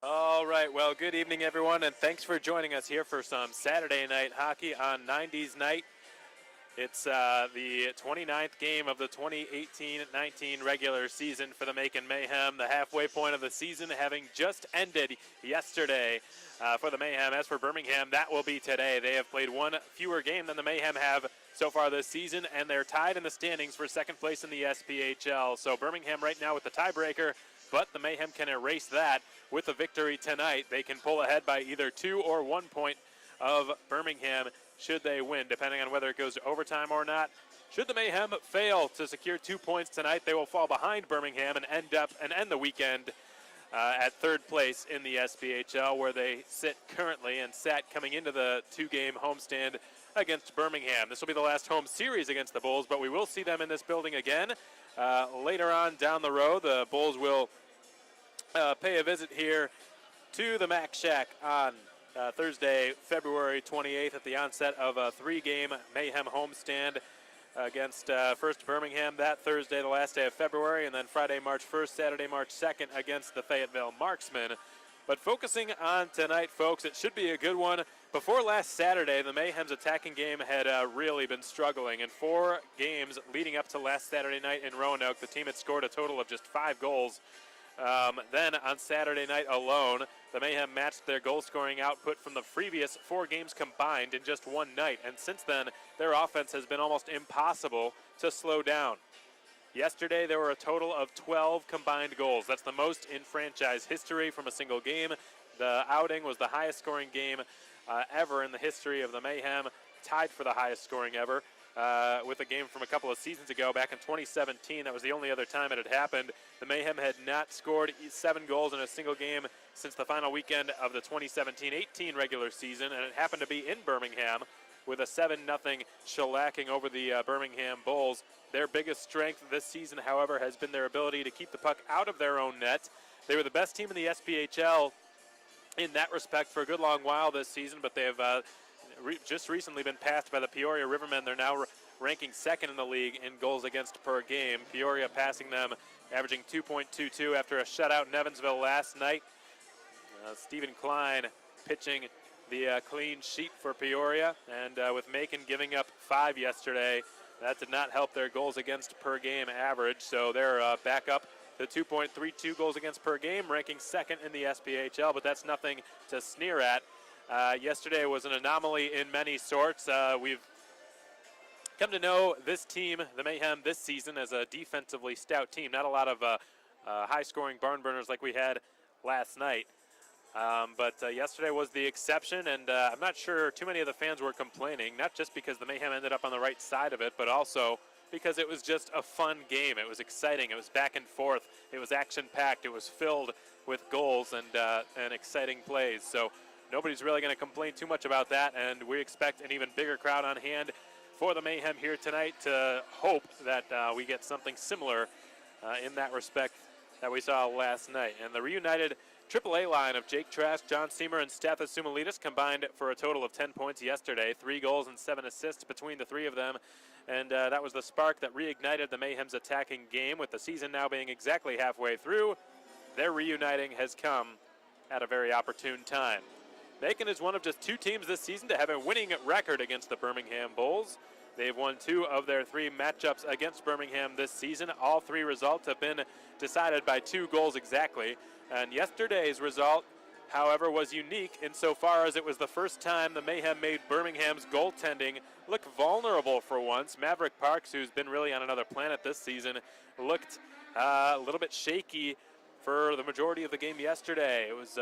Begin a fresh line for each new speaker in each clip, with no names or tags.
All right, well, good evening, everyone, and thanks for joining us here for some Saturday night hockey on 90s night. It's the 29th game of the 2018-19 regular season for the Macon Mayhem, the halfway point of the season having just ended yesterday for the Mayhem. As for Birmingham, that will be today. They have played one fewer game than the Mayhem have so far this season, and they're tied in the standings for second place in the SPHL. So Birmingham right now with the tiebreaker, but the Mayhem can erase that with a victory tonight. They can pull ahead by either 2 or 1 point of Birmingham should they win, depending on whether it goes to overtime or not. Should the Mayhem fail to secure 2 points tonight, they will fall behind Birmingham and end the weekend at third place in the SPHL, where they sit currently and sat coming into the 2-game homestand against Birmingham. This will be the last home series against the Bulls, but we will see them in this building again later on down the road. The Bulls will pay a visit here to the Mac Shack on Thursday, February 28th at the onset of a 3-game Mayhem homestand against first Birmingham that Thursday, the last day of February, and then Friday, March 1st, Saturday, March 2nd against the Fayetteville Marksmen. But focusing on tonight, folks, it should be a good one. Before last Saturday, the Mayhem's attacking game had really been struggling. In 4 games leading up to last Saturday night in Roanoke, the team had scored a total of just 5 goals. Then on Saturday night alone, the Mayhem matched their goal-scoring output from the previous 4 games combined in just one night. And since then, their offense has been almost impossible to slow down. Yesterday, there were a total of 12 combined goals. That's the most in franchise history from a single game. The outing was the highest-scoring game ever in the history of the Mayhem, tied for the highest scoring ever. With a game from a couple of seasons ago, back in 2017. That was the only other time it had happened. The Mayhem had not scored 7 goals in a single game since the final weekend of the 2017-18 regular season, and it happened to be in Birmingham with a 7-0 shellacking over the Birmingham Bulls. Their biggest strength this season, however, has been their ability to keep the puck out of their own net. They were the best team in the SPHL in that respect for a good long while this season, but they have just recently been passed by the Peoria Rivermen. They're now ranking second in the league in goals against per game. Peoria passing them, averaging 2.22 after a shutout in Evansville last night. Stephen Klein pitching the clean sheet for Peoria, and with Macon giving up 5 yesterday, that did not help their goals against per game average, so they're back up to 2.32 goals against per game, ranking second in the SPHL, but that's nothing to sneer at. Yesterday was an anomaly in many sorts. We've come to know this team, the Mayhem, this season as a defensively stout team. Not a lot of high-scoring barn burners like we had last night. But yesterday was the exception, and I'm not sure too many of the fans were complaining, not just because the Mayhem ended up on the right side of it, but also because it was just a fun game. It was exciting. It was back and forth. It was action-packed. It was filled with goals and exciting plays. So nobody's really going to complain too much about that, and we expect an even bigger crowd on hand for the Mayhem here tonight to hope that we get something similar in that respect that we saw last night. And the reunited AAA line of Jake Trask, John Seamer, and Stathis Sumalitis combined for a total of 10 points yesterday, 3 goals and 7 assists between the 3 of them. And that was the spark that reignited the Mayhem's attacking game. With the season now being exactly halfway through, their reuniting has come at a very opportune time. Macon is one of just 2 teams this season to have a winning record against the Birmingham Bulls. They've won 2 of their 3 matchups against Birmingham this season. All 3 results have been decided by 2 goals exactly. And yesterday's result, however, was unique insofar as it was the first time the Mayhem made Birmingham's goaltending look vulnerable for once. Maverick Parks, who's been really on another planet this season, looked a little bit shaky for the majority of the game yesterday. It was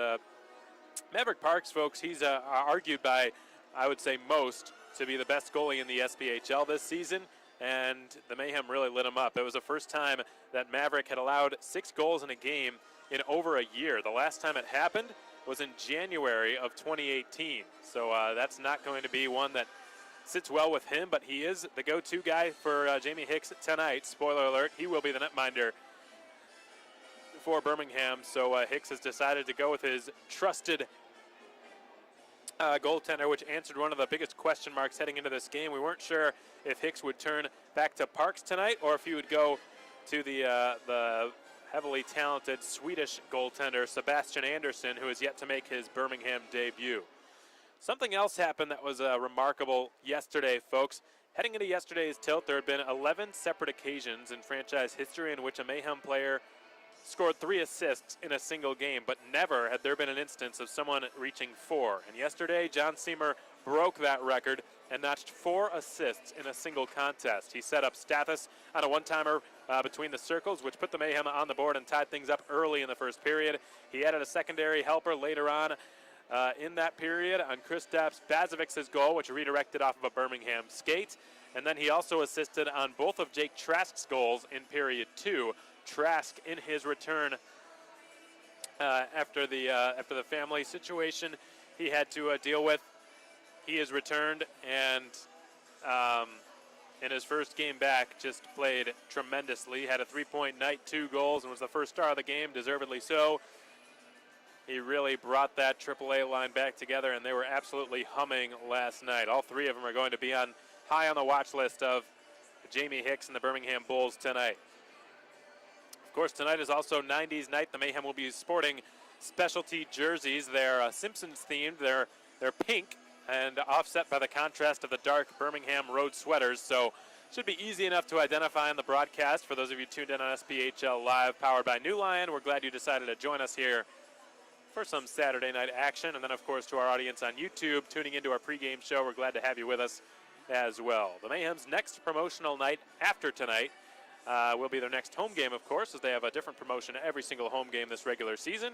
Maverick Parks, folks, he's argued by, I would say, most to be the best goalie in the SPHL this season, and the Mayhem really lit him up. It was the first time that Maverick had allowed 6 goals in a game in over a year. The last time it happened was in January of 2018, so that's not going to be one that sits well with him, but he is the go-to guy for Jamie Hicks tonight. Spoiler alert, he will be the netminder for Birmingham, so Hicks has decided to go with his trusted goaltender, which answered one of the biggest question marks heading into this game. We weren't sure if Hicks would turn back to Parks tonight or if he would go to the heavily talented Swedish goaltender Sebastian Andersson, who is yet to make his Birmingham debut. Something else happened that was remarkable yesterday, folks. Heading into yesterday's tilt, there had been 11 separate occasions in franchise history in which a Mayhem player scored 3 assists in a single game, but never had there been an instance of someone reaching 4. And yesterday, John Siemer broke that record and notched 4 assists in a single contest. He set up Stathis on a one-timer between the circles, which put the Mayhem on the board and tied things up early in the first period. He added a secondary helper later on in that period on Kristaps Bazovic's goal, which redirected off of a Birmingham skate. And then he also assisted on both of Jake Trask's goals in period 2. Trask, in his return after the family situation he had to deal with, he has returned and in his first game back just played tremendously. Had a 3-point night, 2 goals, and was the first star of the game, deservedly so. He really brought that AAA line back together, and they were absolutely humming last night. All 3 of them are going to be high on the watch list of Jamie Hicks and the Birmingham Bulls tonight. Of course, tonight is also 90s night. The Mayhem will be sporting specialty jerseys. They're Simpsons themed. They're pink and offset by the contrast of the dark Birmingham road sweaters. So should be easy enough to identify on the broadcast for those of you tuned in on SPHL Live, powered by New Lion. We're glad you decided to join us here for some Saturday night action. And then, of course, to our audience on YouTube, tuning into our pregame show, we're glad to have you with us as well. The Mayhem's next promotional night after tonight will be their next home game, of course, as they have a different promotion every single home game this regular season.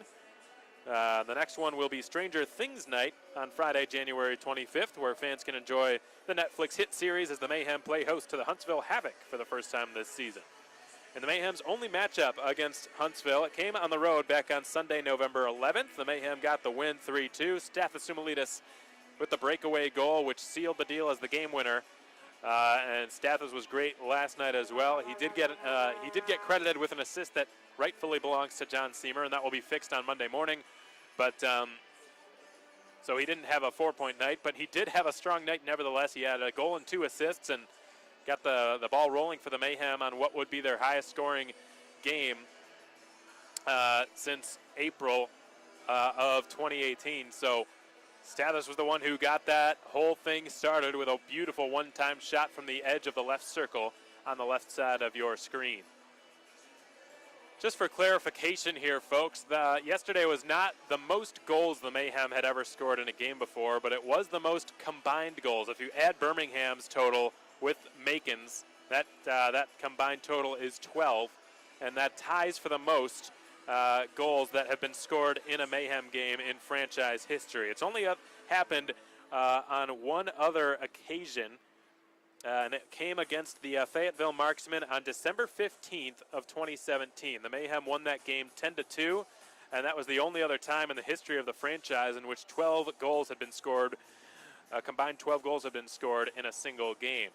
The next one will be Stranger Things Night on Friday, January 25th, where fans can enjoy the Netflix hit series as the Mayhem play host to the Huntsville Havoc for the first time this season. And the Mayhem's only matchup against Huntsville, it came on the road back on Sunday, November 11th. The Mayhem got the win 3-2. Stathis Sumulidis with the breakaway goal, which sealed the deal as the game winner. And Stathis was great last night as well. He did get credited with an assist that rightfully belongs to John Siemer, and that will be fixed on Monday morning. But so he didn't have a 4-point night, but he did have a strong night nevertheless. He had a goal and 2 assists and got the ball rolling for the Mayhem on what would be their highest scoring game since April of 2018. So Stathis was the one who got that whole thing started with a beautiful one-time shot from the edge of the left circle on the left side of your screen. Just for clarification here, folks, yesterday was not the most goals the Mayhem had ever scored in a game before, but it was the most combined goals. If you add Birmingham's total with Macon's, that combined total is 12, and that ties for the most goals that have been scored in a Mayhem game in franchise history. It's only happened on one other occasion, and it came against the Fayetteville Marksmen on December 15th of 2017. The Mayhem won that game 10-2, and that was the only other time in the history of the franchise in which 12 goals had been scored, combined 12 goals had been scored in a single game.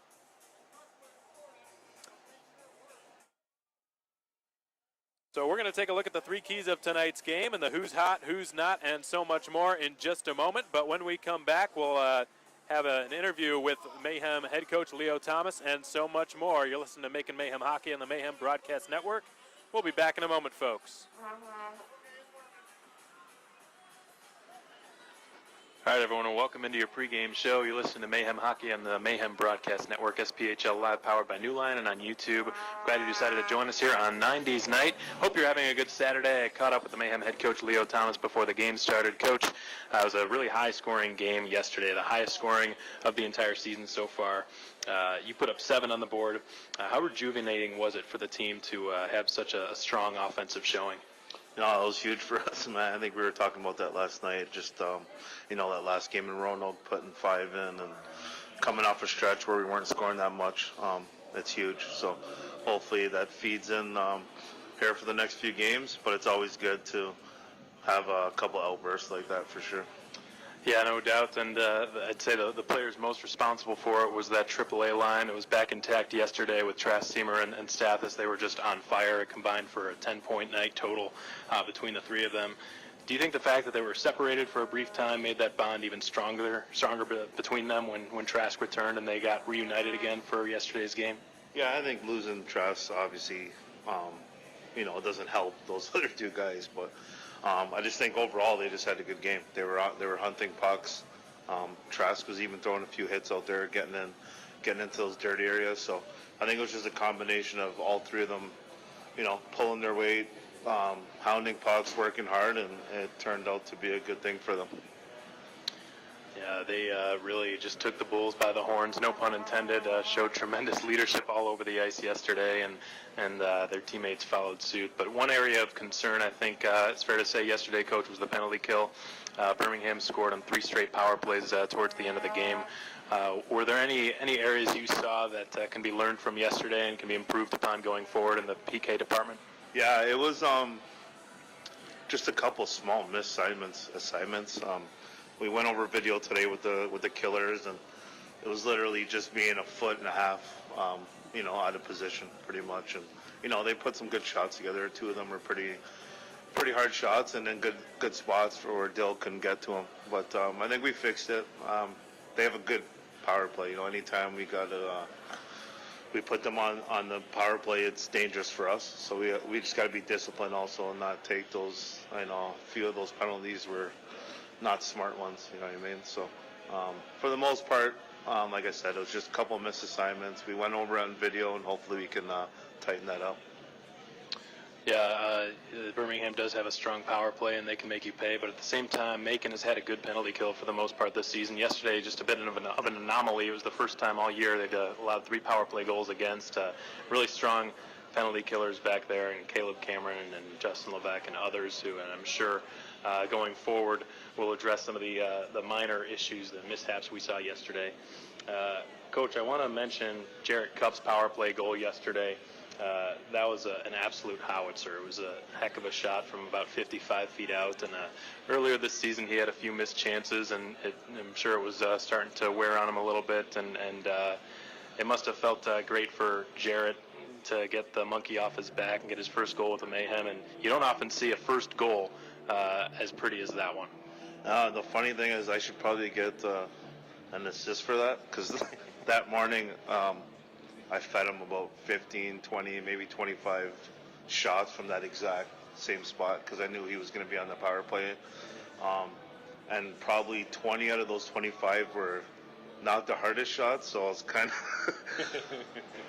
So we're going to take a look at the 3 keys of tonight's game and the who's hot, who's not, and so much more in just a moment. But when we come back, we'll have an interview with Mayhem head coach Leo Thomas and so much more. You're listening to Macon Mayhem Hockey on the Mayhem Broadcast Network. We'll be back in a moment, folks. All right, everyone, and welcome into your pregame show. You're listening to Mayhem Hockey on the Mayhem Broadcast Network, SPHL Live, powered by New Line and on YouTube. Glad you decided to join us here on 90s night. Hope you're having a good Saturday. I caught up with the Mayhem head coach, Leo Thomas, before the game started. Coach, it was a really high-scoring game yesterday, the highest scoring of the entire season so far. You put up 7 on the board. How rejuvenating was it for the team to have such a strong offensive showing?
No, it was huge for us, man. I think we were talking about that last night. Just, that last game in Roanoke, putting 5 in and coming off a stretch where we weren't scoring that much. It's huge. So hopefully that feeds in here for the next few games. But it's always good to have a couple outbursts like that for sure.
Yeah, no doubt, and I'd say the players most responsible for it was that AAA line. It was back intact yesterday with Trask, Siemer, and Stathis. They were just on fire. It combined for a 10-point night total between the 3 of them. Do you think the fact that they were separated for a brief time made that bond even stronger between them when Trask returned and they got reunited again for yesterday's game?
Yeah, I think losing Trask obviously it doesn't help those other two guys. But I just think overall they just had a good game. They were hunting pucks. Trask was even throwing a few hits out there, getting into those dirty areas. So I think it was just a combination of all three of them, pulling their weight, hounding pucks, working hard, and it turned out to be a good thing for them.
Yeah, they really just took the Bulls by the horns, no pun intended, showed tremendous leadership all over the ice yesterday, and their teammates followed suit. But one area of concern, I think it's fair to say yesterday, Coach, was the penalty kill. Birmingham scored on 3 straight power plays towards the end of the game. Were there any areas you saw that can be learned from yesterday and can be improved upon going forward in the PK department?
Yeah, it was just a couple small assignments. We went over video today with the killers, and it was literally just being a foot and a half, out of position pretty much. And they put some good shots together. 2 of them were pretty hard shots, and then good spots for where Dill couldn't get to them. But I think we fixed it. They have a good power play. Anytime we put them on the power play, it's dangerous for us. So we just got to be disciplined also and not take those. A few of those penalties were not smart ones. You know what I mean? So for the most part, like I said, it was just a couple of missed assignments. We went over on video, and hopefully we can tighten that up.
Yeah, Birmingham does have a strong power play, and they can make you pay. But at the same time, Macon has had a good penalty kill for the most part this season. Yesterday, just a bit of an anomaly. It was the first time all year they've allowed 3 power play goals against. Really strong penalty killers back there, and Caleb Cameron and Justin Levesque and others who, and I'm sure going forward, will address some of the minor issues, the mishaps we saw yesterday. Coach, I want to mention Jarrett Cupp's power play goal yesterday. That was an absolute howitzer. It was a heck of a shot from about 55 feet out. And earlier this season, he had a few missed chances, and I'm sure it was starting to wear on him a little bit. And it must have felt great for Jarrett to get the monkey off his back and get his first goal with the Mayhem. And you don't often see a first goal as pretty as that one.
The funny thing is I should probably get an assist for that, because that morning I fed him about 15, 20, maybe 25 shots from that exact same spot, because I knew he was going to be on the power play. And probably 20 out of those 25 were not the hardest shots, so I was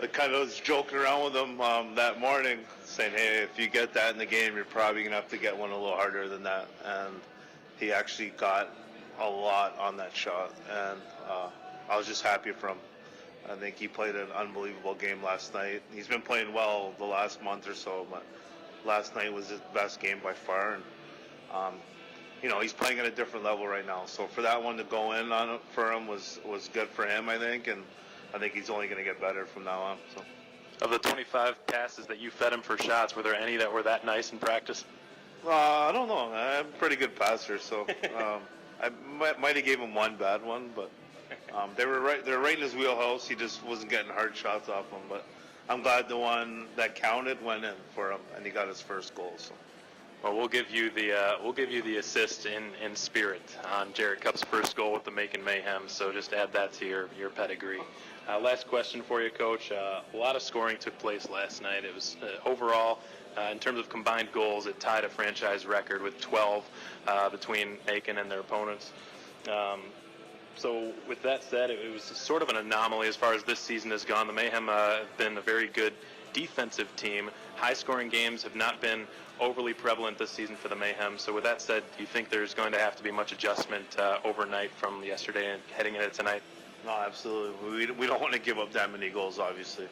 I kind of was joking around with him that morning, saying, hey, if you get that in the game, you're probably going to have to get one a little harder than that. And he actually got a lot on that shot, and I was just happy for him. I think he played an unbelievable game last night. He's been playing well the last month or so, but last night was his best game by far. And he's playing at a different level right now. So for that one to go in on it for him was good for him, I think. And I think he's only going to get better from now on. So,
of the 25 passes that you fed him for shots, were there any that were that nice in practice?
I don't know. I'm a pretty good passer, so I might have gave him one bad one, but they were right in his wheelhouse. He just wasn't getting hard shots off them. But I'm glad the one that counted went in for him, and he got his first goal. So.
Well, we'll give you the assist in spirit on Jarrett Cupp's first goal with the Macon Mayhem. So just add that to your pedigree. Last question for you, Coach. A lot of scoring took place last night. It was overall, in terms of combined goals, it tied a franchise record with 12 between Macon and their opponents. So with that said, it was sort of an anomaly as far as this season has gone. The Mayhem have been a very good defensive team. High-scoring games have not been overly prevalent this season for the Mayhem. So with that said, do you think there's going to have to be much adjustment overnight from yesterday and heading into tonight?
No, absolutely. We don't want to give up that many goals, obviously.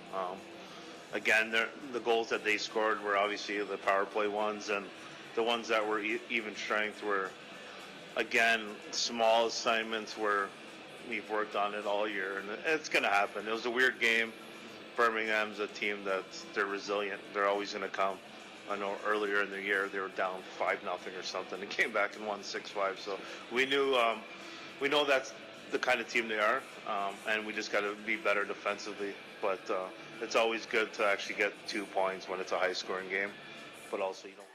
Again, the goals that they scored were obviously the power play ones, and the ones that were even strength were, again, small assignments where we've worked on it all year, and it's going to happen. It was a weird game. Birmingham's a team they're resilient. They're always going to come. I know earlier in the year they were down 5-0 or something and came back and won 6-5. So we know that's the kind of team they are, and we just got to be better defensively. But it's always good to actually get 2 points when it's a high-scoring game. But also you don't.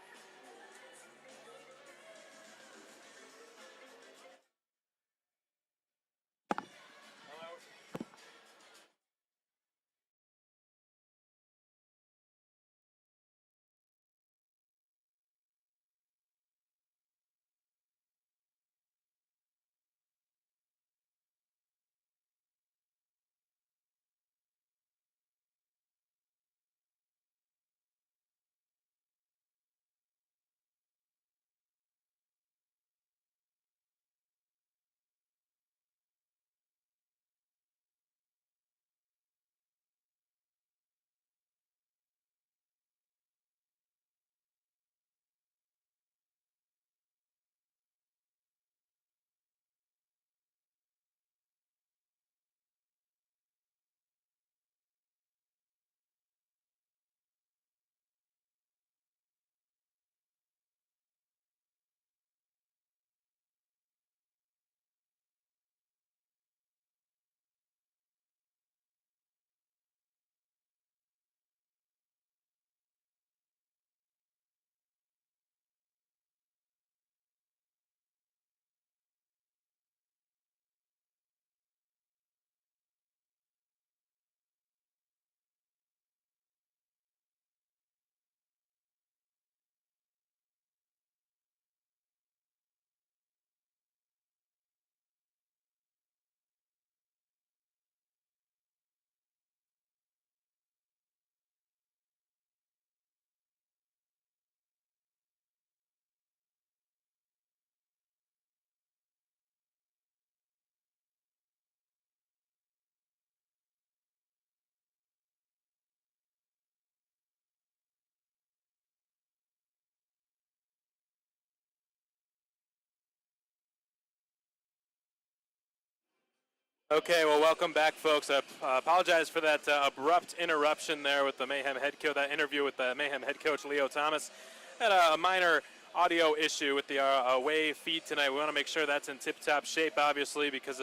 Okay, well, welcome back, folks. I apologize for that abrupt interruption there with the Mayhem head coach, that interview with the Mayhem head coach, Leo Thomas. Had a minor audio issue with the away feed tonight. We want to make sure that's in tip-top shape, obviously, because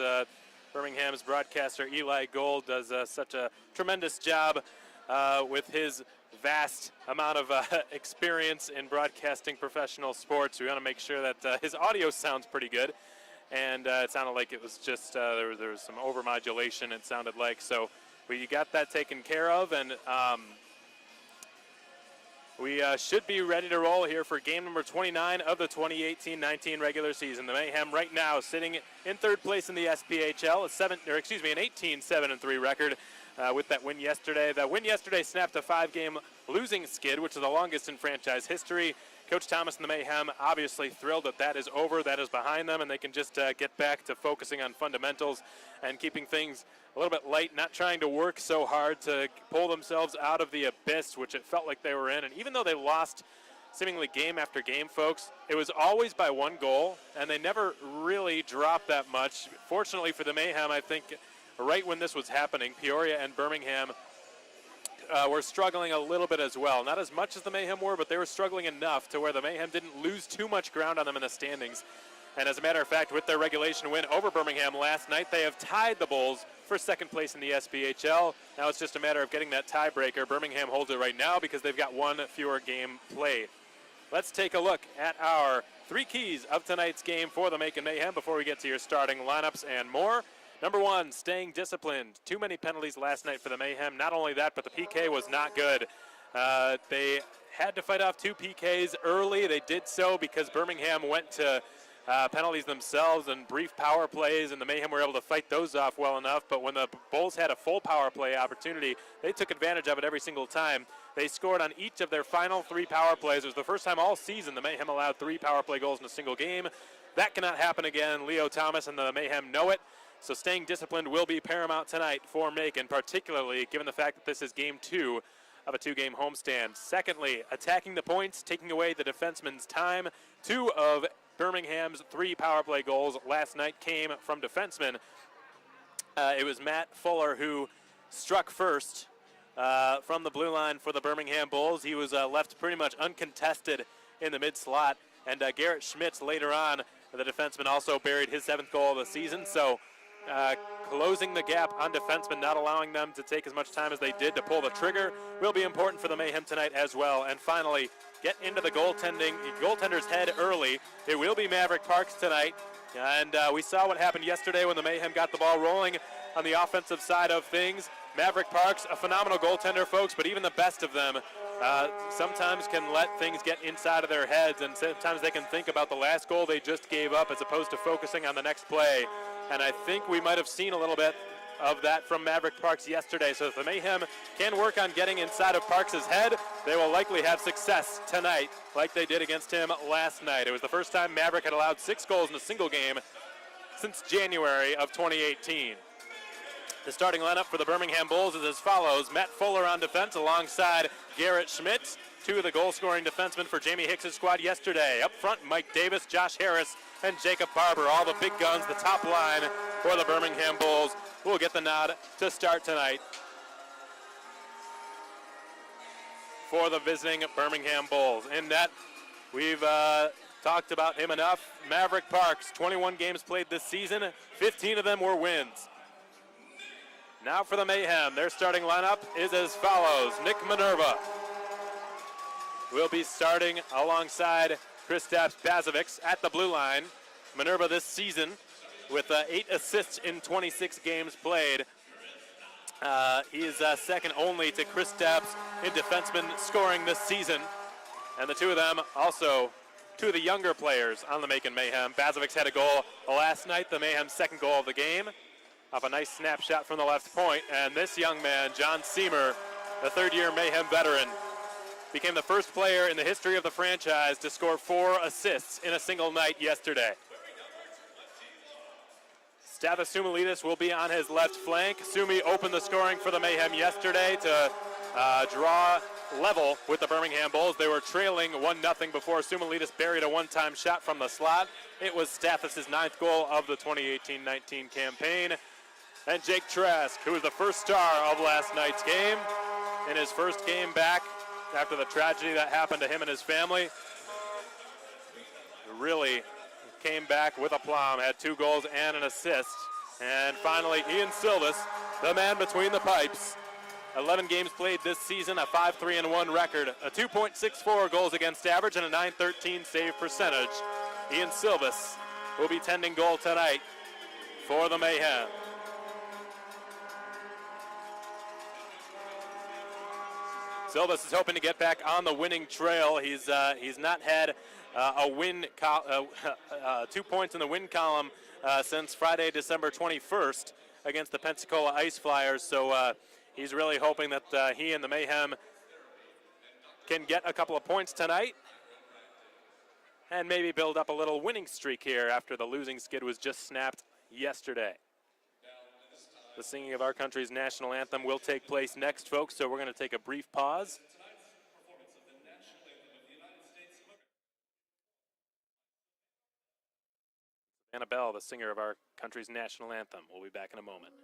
Birmingham's broadcaster, Eli Gold, does such a tremendous job with his vast amount of experience in broadcasting professional sports. We want to make sure that his audio sounds pretty good. And it sounded like it was just, there was some overmodulation, it sounded like. So we got that taken care of, and we should be ready to roll here for game number 29 of the 2018-19 regular season. The Mayhem right now sitting in third place in the SPHL, an 18-7-3 record with that win yesterday. That win yesterday snapped a 5-game losing skid, which is the longest in franchise history. Coach Thomas and the Mayhem obviously thrilled that that is over, that is behind them, and they can just get back to focusing on fundamentals and keeping things a little bit light, not trying to work so hard to pull themselves out of the abyss, which it felt like they were in. And even though they lost seemingly game after game, folks, it was always by 1 goal, and they never really dropped that much. Fortunately for the Mayhem, I think right when this was happening, Peoria and Birmingham were struggling a little bit as well. Not as much as the Mayhem were, but they were struggling enough to where the Mayhem didn't lose too much ground on them in the standings. And as a matter of fact, with their regulation win over Birmingham last night, they have tied the Bulls for second place in the SPHL. Now it's just a matter of getting that tiebreaker. Birmingham holds it right now because they've got 1 fewer game played. Let's take a look at our 3 keys of tonight's game for the Macon Mayhem before we get to your starting lineups and more. Number 1, staying disciplined. Too many penalties last night for the Mayhem. Not only that, but the PK was not good. They had to fight off 2 PKs early. They did so because Birmingham went to penalties themselves and brief power plays, and the Mayhem were able to fight those off well enough. But when the Bulls had a full power play opportunity, they took advantage of it every single time. They scored on each of their final 3 power plays. It was the first time all season the Mayhem allowed 3 power play goals in a single game. That cannot happen again. Leo Thomas and the Mayhem know it. So staying disciplined will be paramount tonight for Macon, particularly given the fact that this is game 2 of a 2-game homestand. Secondly, attacking the points, taking away the defenseman's time. 2 of Birmingham's 3 power play goals last night came from defensemen. It was Matt Fuller who struck first from the blue line for the Birmingham Bulls. He was left pretty much uncontested in the mid-slot. And Garrett Schmitz later on, the defenseman, also buried his 7th goal of the season. So closing the gap on defensemen, not allowing them to take as much time as they did to pull the trigger, will be important for the Mayhem tonight as well. And finally, get into the goaltender's head early. It will be Maverick Parks tonight. And we saw what happened yesterday when the Mayhem got the ball rolling on the offensive side of things. Maverick Parks, a phenomenal goaltender, folks, but even the best of them sometimes can let things get inside of their heads, and sometimes they can think about the last goal they just gave up as opposed to focusing on the next play. And I think we might have seen a little bit of that from Maverick Parks yesterday. So if the Mayhem can work on getting inside of Parks' head, they will likely have success tonight like they did against him last night. It was the first time Maverick had allowed 6 goals in a single game since January of 2018. The starting lineup for the Birmingham Bulls is as follows. Matt Fuller on defense alongside Garrett Schmitz, 2 of the goal-scoring defensemen for Jamie Hicks' squad yesterday. Up front, Mike Davis, Josh Harris, and Jacob Barber, all the big guns, the top line for the Birmingham Bulls, will get the nod to start tonight for the visiting Birmingham Bulls. In that, we've talked about him enough. Maverick Parks, 21 games played this season, 15 of them were wins. Now for the Mayhem, their starting lineup is as follows. Nick Minerva will be starting alongside Kristaps Bazovics at the blue line. Minerva this season with 8 assists in 26 games played. He is second only to Kristaps in defenseman scoring this season. And the 2 of them also 2 of the younger players on the Macon Mayhem. Bazovics had a goal last night, the Mayhem's 2nd goal of the game, off a nice snapshot from the left point. And this young man, John Seamer, the 3rd-year Mayhem veteran, became the first player in the history of the franchise to score 4 assists in a single night yesterday. Stavas Sumilidis will be on his left flank. Sumi opened the scoring for the Mayhem yesterday to draw level with the Birmingham Bulls. They were trailing 1-0 before Sumilidis buried a one-time shot from the slot. It was Stavas' 9th goal of the 2018-19 campaign. And Jake Trask, who was the first star of last night's game, in his first game back after the tragedy that happened to him and his family, really came back with aplomb, had 2 goals and an assist. And finally, Ian Silvis, the man between the pipes. 11 games played this season, a 5-3-1 record, a 2.64 goals against average, and a .913 save percentage. Ian Silvis will be tending goal tonight for the Mayhem. Silvis is hoping to get back on the winning trail. He's not had a win, 2 points in the win column since Friday, December 21st against the Pensacola Ice Flyers. So he's really hoping that he and the Mayhem can get a couple of points tonight and maybe build up a little winning streak here after the losing skid was just snapped yesterday. The singing of our country's national anthem will take place next, folks, so we're going to take a brief pause. Annabelle, the singer of our country's national anthem. We'll be back in a moment.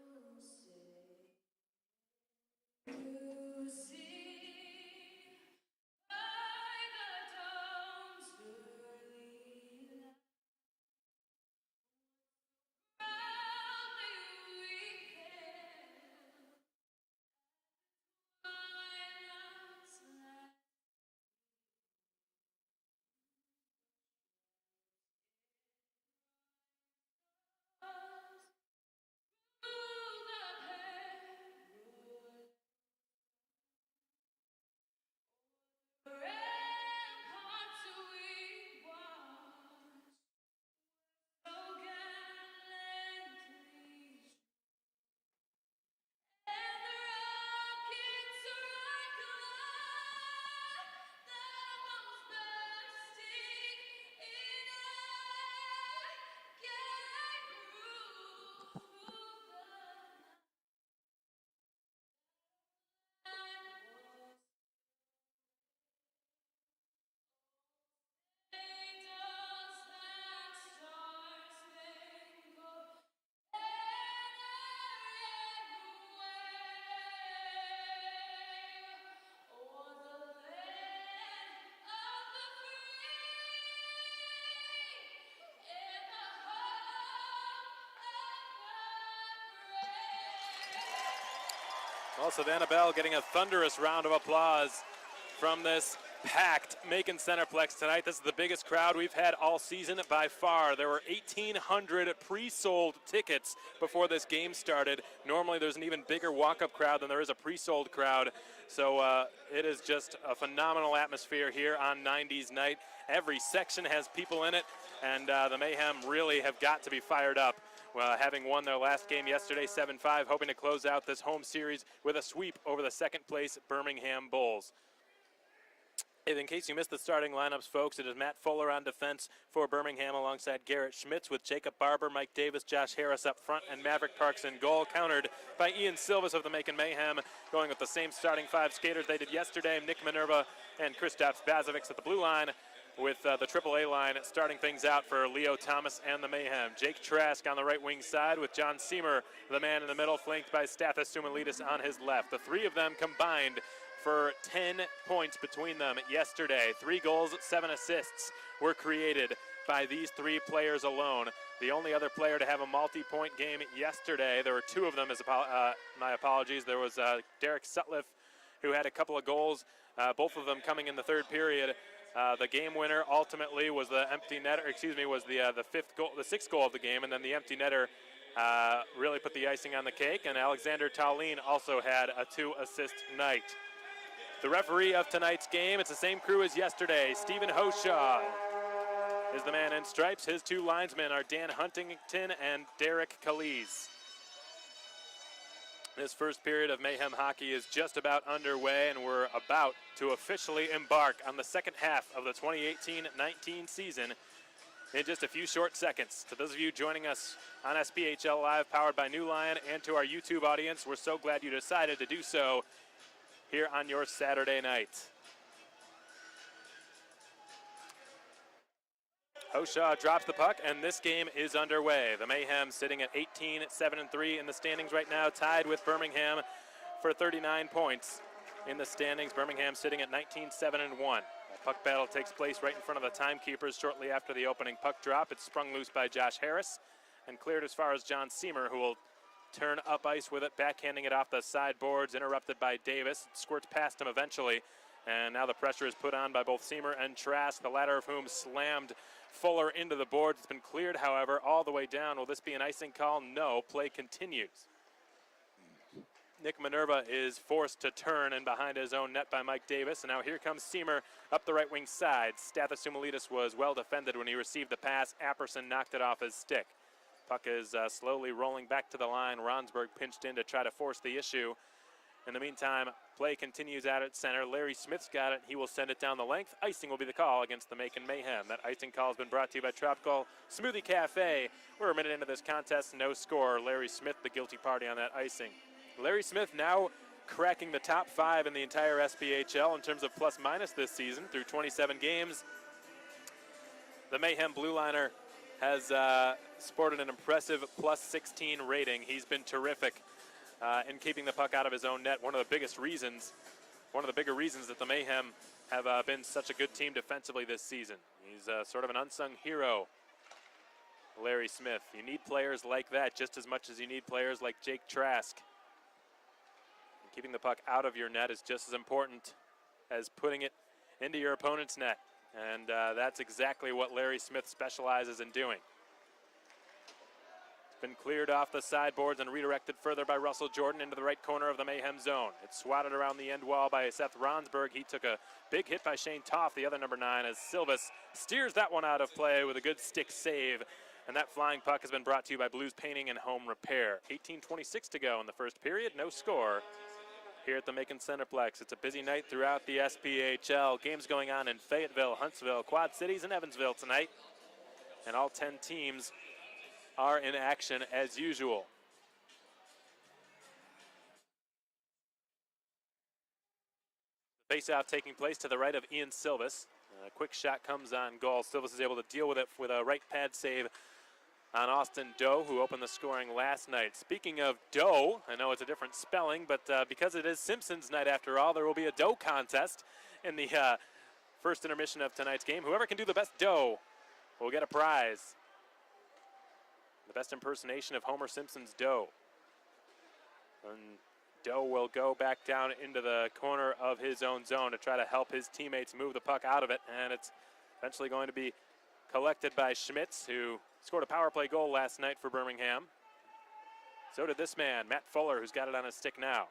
Well, Savannah Bell getting a thunderous round of applause from this packed Macon Centreplex tonight. This is the biggest crowd we've had all season by far. There were 1,800 pre-sold tickets before this game started. Normally there's an even bigger walk-up crowd than there is a pre-sold crowd. So it is just a phenomenal atmosphere here on 90s night. Every section has people in it, and the Mayhem really have got to be fired up. Having won their last game yesterday, 7-5, hoping to close out this home series with a sweep over the second-place Birmingham Bulls. In case you missed the starting lineups, folks, it is Matt Fuller on defense for Birmingham alongside Garrett Schmitz, with Jacob Barber, Mike Davis, Josh Harris up front, and Maverick Parks in goal, countered by Ian Silvis of the Macon Mayhem, going with the same starting 5 skaters they did yesterday, Nick Minerva and Kristaps Bazovics at the blue line, with the AAA line starting things out for Leo Thomas and the Mayhem. Jake Trask on the right wing side, with John Seamer, the man in the middle, flanked by Stathis Sumalidis on his left. The 3 of them combined for 10 points between them yesterday. 3 goals, 7 assists were created by these 3 players alone. The only other player to have a multi-point game yesterday, there were 2 of them, my apologies. There was Derek Sutliff, who had a couple of goals, both of them coming in the third period. The game winner ultimately was the empty netter. Was the 6th goal of the game, and then the empty netter really put the icing on the cake. And Alexander Tallien also had a 2-assist night. The referee of tonight's game, it's the same crew as yesterday. Stephen Hoshaw is the man in stripes. His 2 linesmen are Dan Huntington and Derek Calise. This first period of Mayhem hockey is just about underway, and we're about to officially embark on the second half of the 2018-19 season in just a few short seconds. To those of you joining us on SPHL Live, powered by New Lion, and to our YouTube audience, we're so glad you decided to do so here on your Saturday night. Hoshaw drops the puck, and this game is underway. The Mayhem sitting at 18-7-3 in the standings right now, tied with Birmingham for 39 points in the standings. Birmingham sitting at 19-7-1. A puck battle takes place right in front of the timekeepers shortly after the opening puck drop. It's sprung loose by Josh Harris and cleared as far as John Seamer, who will turn up ice with it, backhanding it off the sideboards, interrupted by Davis. It squirts past him eventually, and now the pressure is put on by both Seamer and Trask, the latter of whom slammed Fuller into the boards. It's been cleared, however, all the way down. Will this be an icing call? No. Play continues. Nick Minerva is forced to turn in behind his own net by Mike Davis, and now here comes Seamer up the right wing side. Stathis was well defended when he received the pass. Apperson knocked it off his stick. Puck is slowly rolling back to the line. Ronsberg pinched in to try to force the issue. In the meantime, play continues out at center. Larry Smith's got it. He will send it down the length. Icing will be the call against the Macon Mayhem. That icing call has been brought to you by Tropical Smoothie Cafe. We're a minute into this contest, no score. Larry Smith, the guilty party on that icing. Larry Smith now cracking the top 5 in the entire SPHL in terms of plus-minus this season through 27 games. The Mayhem blue liner has sported an impressive plus 16 rating. He's been terrific in keeping the puck out of his own net. One of the bigger reasons that the Mayhem have been such a good team defensively this season. He's sort of an unsung hero, Larry Smith. You need players like that just as much as you need players like Jake Trask. And keeping the puck out of your net is just as important as putting it into your opponent's net. And that's exactly what Larry Smith specializes in doing. It's been cleared off the sideboards and redirected further by Russell Jordan into the right corner of the Mayhem zone. It's swatted around the end wall by Seth Ronsberg. He took a big hit by Shane Toff, the other number 9, as Silvas steers that one out of play with a good stick save. And that flying puck has been brought to you by Blues Painting and Home Repair. 18:26 to go in the first period, no score here at the Macon Centreplex. It's a busy night throughout the SPHL. Games going on in Fayetteville, Huntsville, Quad Cities, and Evansville tonight. And all 10 teams are in action as usual. The faceoff taking place to the right of Ian Silvas. A quick shot comes on goal. Silvas is able to deal with it with a right pad save on Austin Doe, who opened the scoring last night. Speaking of Doe, I know it's a different spelling, but because it is Simpsons night after all, there will be a Doe contest in the first intermission of tonight's game. Whoever can do the best Doe will get a prize. The best impersonation of Homer Simpson's Doe. And Doe will go back down into the corner of his own zone to try to help his teammates move the puck out of it, and it's eventually going to be collected by Schmitz, who scored a power play goal last night for Birmingham. So did this man, Matt Fuller, who's got it on his stick now.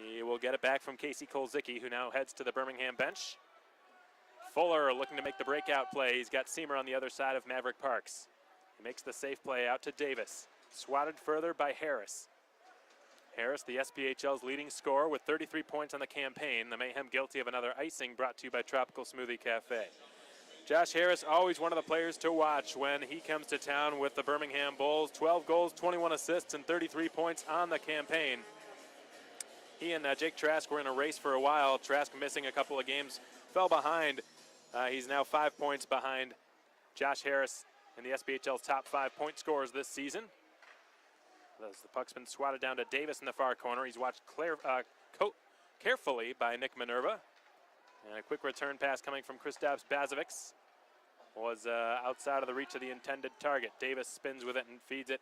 He will get it back from Casey Kolzicki, who now heads to the Birmingham bench. Fuller looking to make the breakout play. He's got Seamer on the other side of Maverick Parks. He makes the safe play out to Davis. Swatted further by Harris. Harris, the SPHL's leading scorer with 33 points on the campaign. The Mayhem guilty of another icing, brought to you by Tropical Smoothie Cafe. Josh Harris, always one of the players to watch when he comes to town with the Birmingham Bulls. 12 goals, 21 assists, and 33 points on the campaign. He and Jake Trask were in a race for a while. Trask missing a couple of games, fell behind. He's now 5 points behind Josh Harris in the SPHL's top 5 point scorers this season. As the puck's been swatted down to Davis in the far corner. He's watched carefully by Nick Minerva. And a quick return pass coming from Kristaps Bazovics was outside of the reach of the intended target. Davis spins with it and feeds it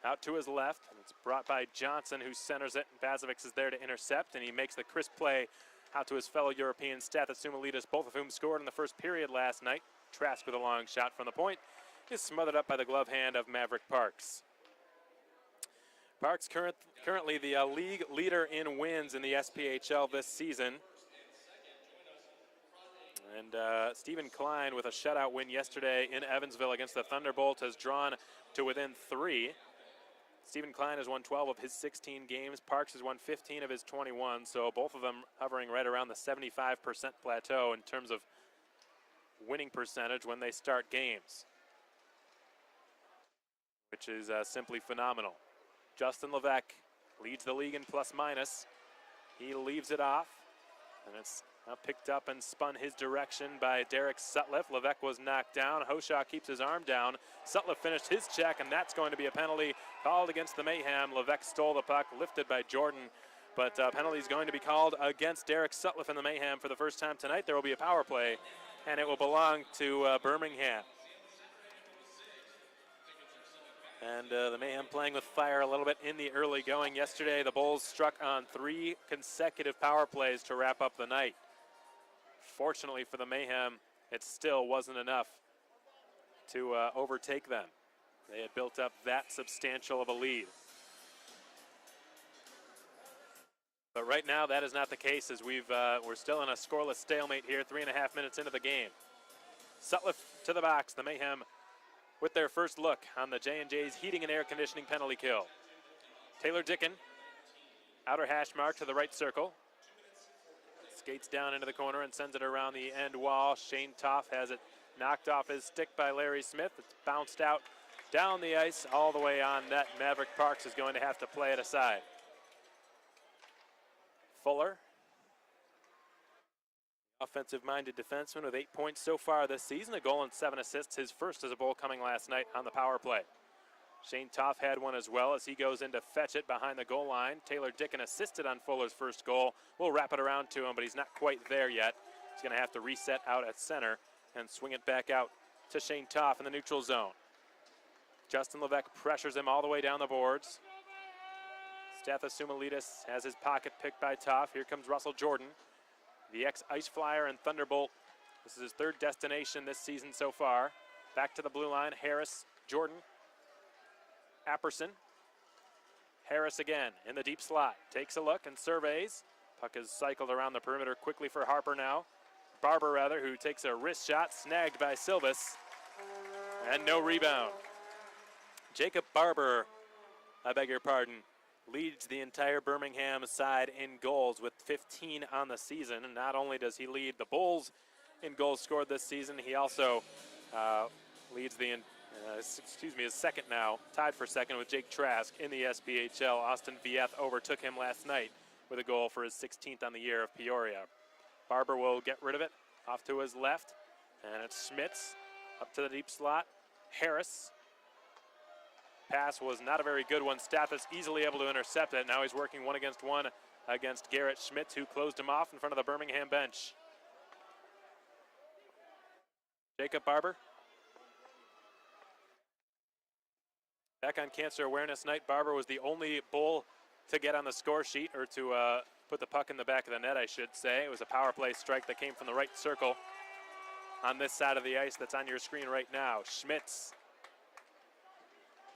out to his left. And it's brought by Johnson, who centers it. And Bazovics is there to intercept, and he makes the crisp play out to his fellow European Stathis, both of whom scored in the first period last night. Trask with a long shot from the point is smothered up by the glove hand of Maverick Parks. Parks currently the league leader in wins in the SPHL this season. And Stephen Klein, with a shutout win yesterday in Evansville against the Thunderbolt, has drawn to within 3. Stephen Klein has won 12 of his 16 games. Parks has won 15 of his 21, so both of them hovering right around the 75% plateau in terms of winning percentage when they start games, which is simply phenomenal. Justin Levesque leads the league in plus-minus. He leaves it off. And it's now picked up and spun his direction by Derek Sutliff. Levesque was knocked down. Hoshaw keeps his arm down. Sutliff finished his check, and that's going to be a penalty called against the Mayhem. Levesque stole the puck, lifted by Jordan. But penalty is going to be called against Derek Sutliff in the Mayhem for the first time tonight. There will be a power play, and it will belong to Birmingham. And the Mayhem playing with fire a little bit in the early going. Yesterday, the Bulls struck on 3 consecutive power plays to wrap up the night. Fortunately for the Mayhem, it still wasn't enough to overtake them. They had built up that substantial of a lead. But right now, that is not the case, as we're still in a scoreless stalemate here, 3.5 minutes into the game. Sutliff to the box, the Mayhem with their first look on the J&J's heating and air conditioning penalty kill. Taylor Dicken, outer hash mark to the right circle. Skates down into the corner and sends it around the end wall. Shane Toff has it knocked off his stick by Larry Smith. It's bounced out down the ice all the way on net. Maverick Parks is going to have to play it aside. Fuller, offensive-minded defenseman with 8 points so far this season, a goal and 7 assists, his first as a goal coming last night on the power play. Shane Toff had one as well as he goes in to fetch it behind the goal line. Taylor Dicken assisted on Fuller's first goal. We'll wrap it around to him, but he's not quite there yet. He's going to have to reset out at center and swing it back out to Shane Toff in the neutral zone. Justin Levesque pressures him all the way down the boards. Stathis Sumalides has his pocket picked by Toff. Here comes Russell Jordan, the ex-Ice Flyer and Thunderbolt. This is his 3rd destination this season so far. Back to the blue line, Harris, Jordan, Apperson. Harris again in the deep slot. Takes a look and surveys. Puck is cycled around the perimeter quickly for Harper now. Barber, rather, who takes a wrist shot, snagged by Silvis. And no rebound. Jacob Barber, I beg your pardon, leads the entire Birmingham side in goals with 15 on the season. And not only does he lead the Bulls in goals scored this season, he also leads the is second now, tied for second with Jake Trask in the SPHL. Austin Vieth overtook him last night with a goal for his 16th on the year of Peoria. Barber will get rid of it off to his left, and it's Schmitz up to the deep slot. Harris. Pass was not a very good one. Stathis easily able to intercept it. Now he's working 1-against-1 against Garrett Schmitz, who closed him off in front of the Birmingham bench. Jacob Barber. Back on Cancer Awareness Night, Barber was the only Bull to get on the score sheet, or to put the puck in the back of the net, I should say. It was a power play strike that came from the right circle on this side of the ice that's on your screen right now. Schmitz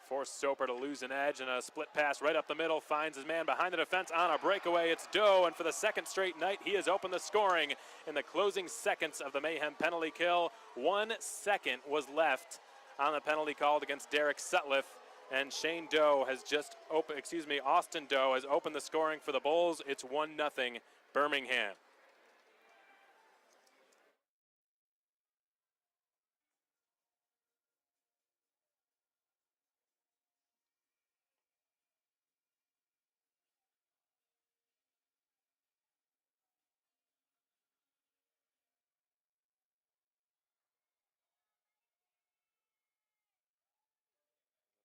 forced Soper to lose an edge, and a split pass right up the middle, finds his man behind the defense on a breakaway. It's Doe, and for the 2nd straight night, he has opened the scoring in the closing seconds of the Mayhem penalty kill. 1 second was left on the penalty called against Derek Sutliff, and Austin Doe has opened the scoring for the Bulls. It's 1-0 Birmingham.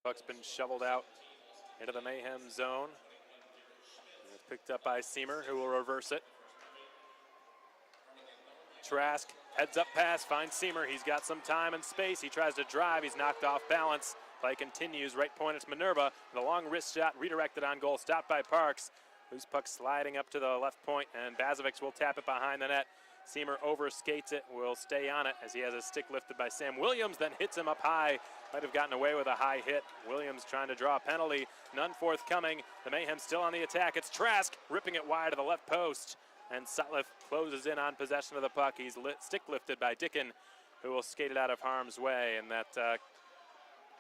Puck's been shoveled out into the Mayhem zone. It's picked up by Seamer, who will reverse it. Trask, heads up pass, finds Seamer. He's got some time and space. He tries to drive. He's knocked off balance. Play continues. Right point, it's Minerva. The long wrist shot redirected on goal, stopped by Parks. Loose puck sliding up to the left point, and Bazovic will tap it behind the net. Seamer overskates it, will stay on it as he has a stick lifted by Sam Williams, then hits him up high. Might have gotten away with a high hit. Williams trying to draw a penalty, none forthcoming. The Mayhem still on the attack. It's Trask ripping it wide to the left post, and Sutliff closes in on possession of the puck. He's stick lifted by Dicken, who will skate it out of harm's way, and that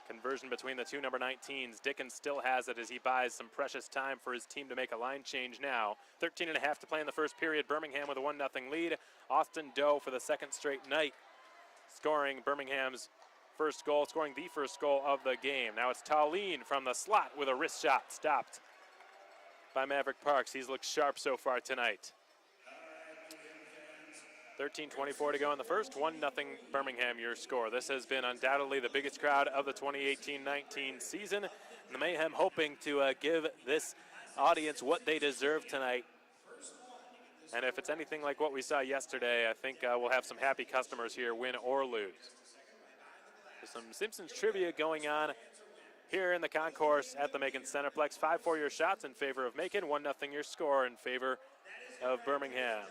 conversion between the two number 19s. Dicken still has it as he buys some precious time for his team to make a line change now. 13.5 to play in the first period. Birmingham with a 1-0 lead. Austin Doe for the 2nd straight night, scoring Birmingham's first goal, scoring the first goal of the game. Now it's Tallene from the slot with a wrist shot, stopped by Maverick Parks. He's looked sharp so far tonight. 13:24 to go in the first. 1-0 Birmingham, your score. This has been undoubtedly the biggest crowd of the 2018-19 season. And the Mayhem hoping to give this audience what they deserve tonight. And if it's anything like what we saw yesterday, I think we'll have some happy customers here, win or lose. There's some Simpsons trivia going on here in the concourse at the Macon Centreplex. 5-4 your shots in favor of Macon, 1-0 your score in favor of Birmingham.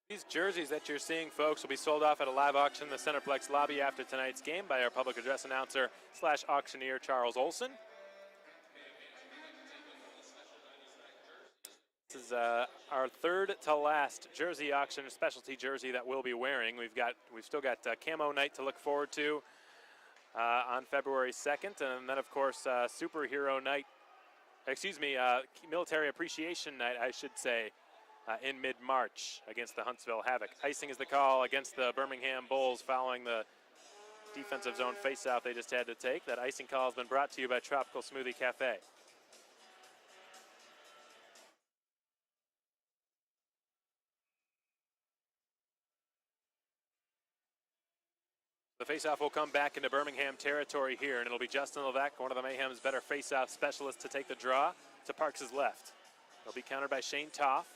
These jerseys that you're seeing, folks, will be sold off at a live auction in the Centreplex lobby after tonight's game by our public address announcer / auctioneer Charles Olson. This is our third to last jersey auction, specialty jersey that we'll be wearing. We've still got camo night to look forward to on February 2nd, and then of course superhero night. Military appreciation night, I should say. In mid-March against the Huntsville Havoc. Icing is the call against the Birmingham Bulls following the defensive zone face-off they just had to take. That icing call has been brought to you by Tropical Smoothie Cafe. The face-off will come back into Birmingham territory here, and it'll be Justin Levesque, one of the Mayhem's better face-off specialists, to take the draw to Parks' left. He'll be countered by Shane Toff.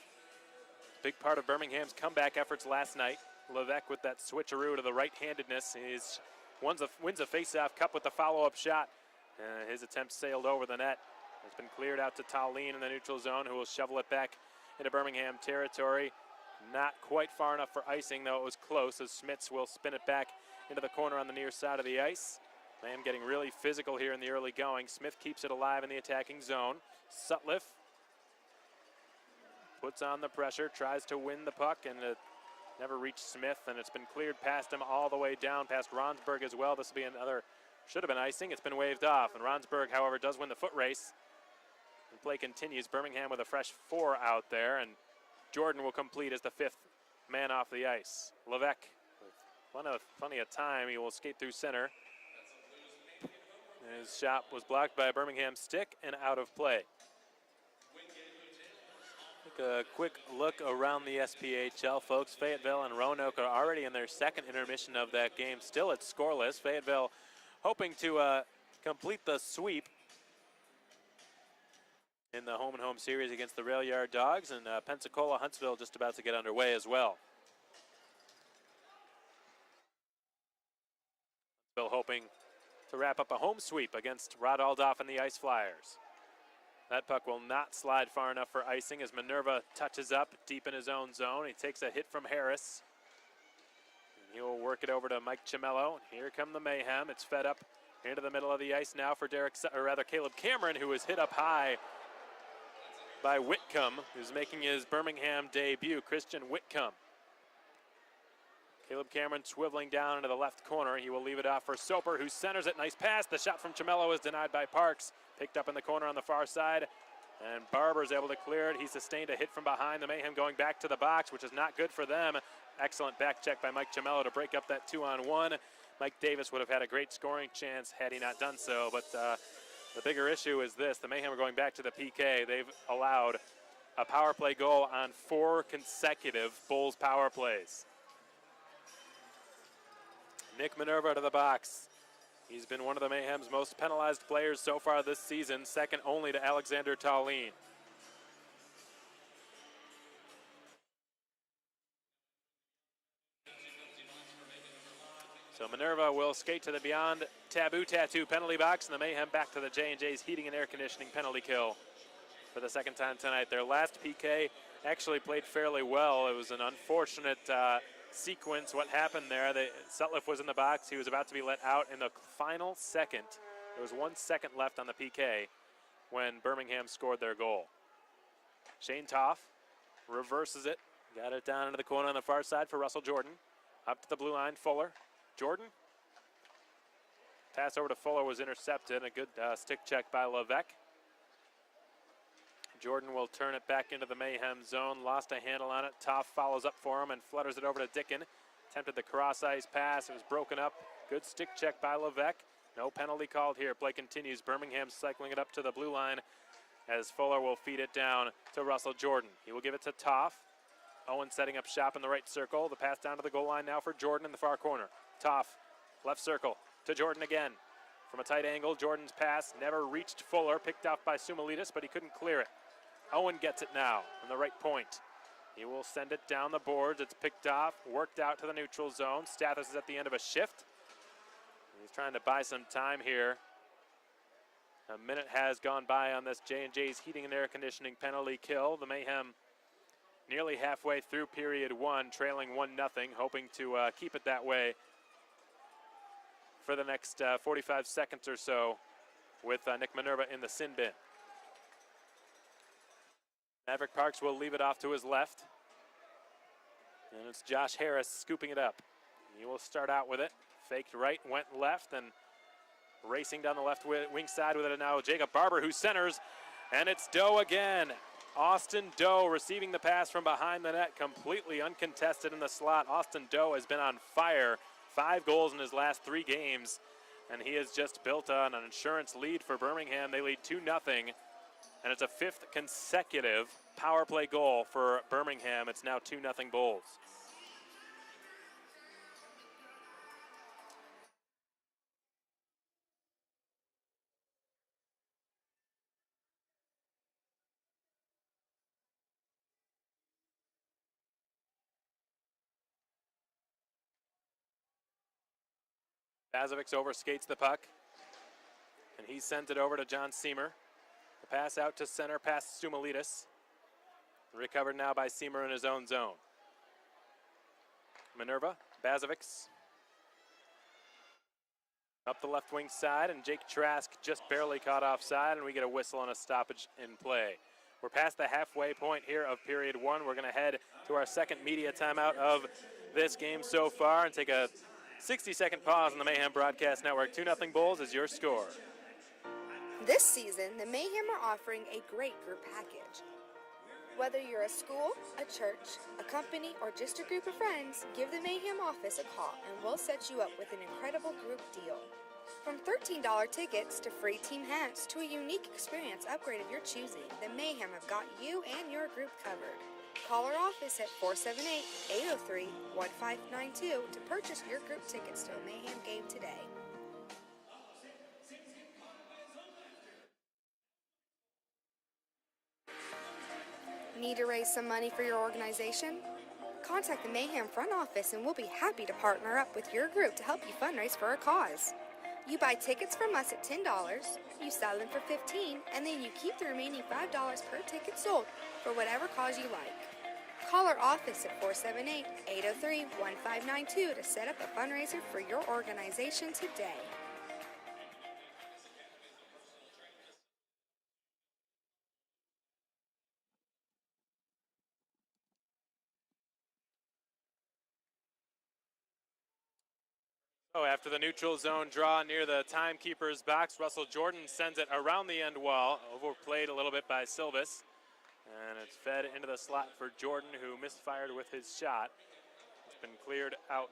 Big part of Birmingham's comeback efforts last night. Levesque with that switcheroo to the right-handedness. He wins a face-off cup with the follow-up shot. His attempt sailed over the net. It's been cleared out to Tallene in the neutral zone, who will shovel it back into Birmingham territory. Not quite far enough for icing, though it was close, as Schmitz will spin it back into the corner on the near side of the ice. Mayhem getting really physical here in the early going. Smith keeps it alive in the attacking zone. Sutliff puts on the pressure, tries to win the puck, and it never reached Smith, and it's been cleared past him all the way down past Ronsberg as well. This will be another, should have been icing. It's been waved off, and Ronsberg, however, does win the foot race. And play continues. Birmingham with a fresh 4 out there, and Jordan will complete as the 5th man off the ice. Levesque with plenty of time. He will skate through center. His shot was blocked by a Birmingham stick and out of play. Take a quick look around the SPHL, folks. Fayetteville and Roanoke are already in their second intermission of that game. Still it's scoreless. Fayetteville hoping to complete the sweep in the home-and-home series against the Rail Yard Dogs, and Pensacola Huntsville just about to get underway as well. Huntsville hoping to wrap up a home sweep against Rod Aldoff and the Ice Flyers. That puck will not slide far enough for icing as Minerva touches up deep in his own zone. He takes a hit from Harris. And he'll work it over to Mike Cimello. Here come the Mayhem. It's fed up into the middle of the ice now for Caleb Cameron, who was hit up high by Whitcomb, who's making his Birmingham debut, Christian Whitcomb. Caleb Cameron swiveling down into the left corner. He will leave it off for Soper, who centers it. Nice pass. The shot from Cimello is denied by Parks. Picked up in the corner on the far side, and Barber's able to clear it. He sustained a hit from behind. The Mayhem going back to the box, which is not good for them. Excellent back check by Mike Cimello to break up that 2-on-1. Mike Davis would have had a great scoring chance had he not done so, but the bigger issue is this. The Mayhem are going back to the PK. They've allowed a power play goal on 4 consecutive Bulls power plays. Nick Minerva to the box. He's been one of the Mayhem's most penalized players so far this season, second only to Alexander Tallene. So Minerva will skate to the beyond taboo tattoo penalty box, and the Mayhem back to the J&J's heating and air conditioning penalty kill for the second time tonight. Their last PK actually played fairly well. It was an unfortunate sequence. What happened there, Sutliff was in the box. He was about to be let out in the final second. There was 1 second left on the PK when Birmingham scored their goal. Shane Toff reverses it Got it down into the corner on the far side for Russell Jordan. Up to the blue line, Fuller. Jordan. Pass over to Fuller was intercepted. A good stick check by Levesque. Jordan will turn it back into the Mayhem zone. Lost a handle on it. Toff follows up for him and flutters it over to Dickin. Attempted the cross-ice pass. It was broken up. Good stick check by Levesque. No penalty called here. Play continues. Birmingham cycling it up to the blue line as Fuller will feed it down to Russell Jordan. He will give it to Toff. Owen setting up shop in the right circle. The pass down to the goal line now for Jordan in the far corner. Toff, left circle to Jordan again. From a tight angle, Jordan's pass never reached Fuller. Picked off by Sumalitis, but he couldn't clear it. Owen gets it now on the right point. He will send it down the boards. It's picked off, worked out to the neutral zone. Stathis is at the end of a shift. He's trying to buy some time here. A minute has gone by on this J&J's heating and air conditioning penalty kill. The Mayhem nearly halfway through period one, trailing 1-0, hoping to keep it that way for the next 45 seconds or so with Nick Minerva in the sin bin. Maverick Parks will leave it off to his left. And it's Josh Harris scooping it up. He will start out with it. Faked right, went left, and racing down the left wing side with it now Jacob Barber, who centers, and it's Doe again. Austin Doe receiving the pass from behind the net, completely uncontested in the slot. Austin Doe has been on fire. 5 goals in his last 3 games, and he has just built on an insurance lead for Birmingham. They lead 2-0, and it's a 5th consecutive power play goal for Birmingham. It's now 2-0 Bulls. Bazovic overskates the puck, and he sends it over to John Seamer. The pass out to center, past Sumalitis. Recovered now by Seamer in his own zone. Minerva, Bazovic. Up the left wing side, and Jake Trask just barely caught offside, and we get a whistle and a stoppage in play. We're past the halfway point here of period one. We're going to head to our second media timeout of this game so far and take a 60-second pause on the Mayhem Broadcast Network. 2-0 Bulls is your score.
This season, the Mayhem are offering a great group package. Whether you're a school, a church, a company, or just a group of friends, give the Mayhem office a call and we'll set you up with an incredible group deal. From $13 tickets to free team hats to a unique experience upgrade of your choosing, the Mayhem have got you and your group covered. Call our office at 478-803-1592 to purchase your group tickets to a Mayhem game today. Need to raise some money for your organization? Contact the Mayhem front office and we'll be happy to partner up with your group to help you fundraise for our cause. You buy tickets from us at $10, you sell them for $15, and then you keep the remaining $5 per ticket sold for whatever cause you like. Call our office at 478-803-1592 to set up a fundraiser for your organization today.
So after the neutral zone draw near the timekeeper's box, Russell Jordan sends it around the end wall, overplayed a little bit by Silvis. And it's fed into the slot for Jordan, who misfired with his shot. It's been cleared out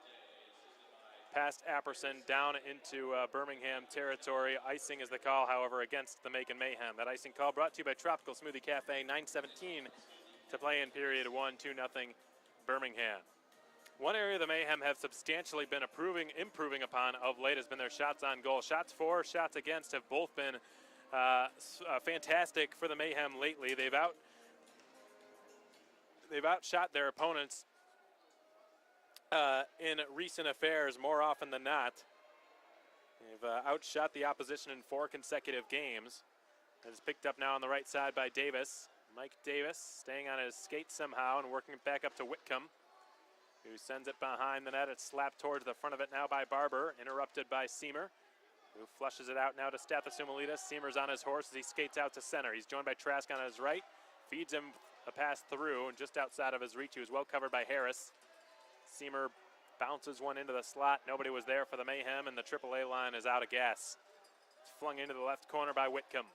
past Apperson down into Birmingham territory. Icing is the call, however, against the Macon Mayhem. That icing call brought to you by Tropical Smoothie Cafe, 9:17 to play in period one, 2-0 Birmingham. One area the Mayhem have substantially been improving upon of late has been their shots on goal. Shots for, shots against have both been fantastic for the Mayhem lately. They've outshot their opponents in recent affairs more often than not. They've outshot the opposition in 4 consecutive games. That is picked up now on the right side by Davis. Mike Davis staying on his skates somehow and working it back up to Whitcomb, who sends it behind the net. It's slapped towards the front of it now by Barber, interrupted by Seamer, who flushes it out now to Stathis Sumalitis. Seamer's on his horse as he skates out to center. He's joined by Trask on his right, feeds him a pass through and just outside of his reach. He was well covered by Harris. Seamer bounces one into the slot. Nobody was there for the Mayhem, and the AAA line is out of gas. It's flung into the left corner by Whitcomb.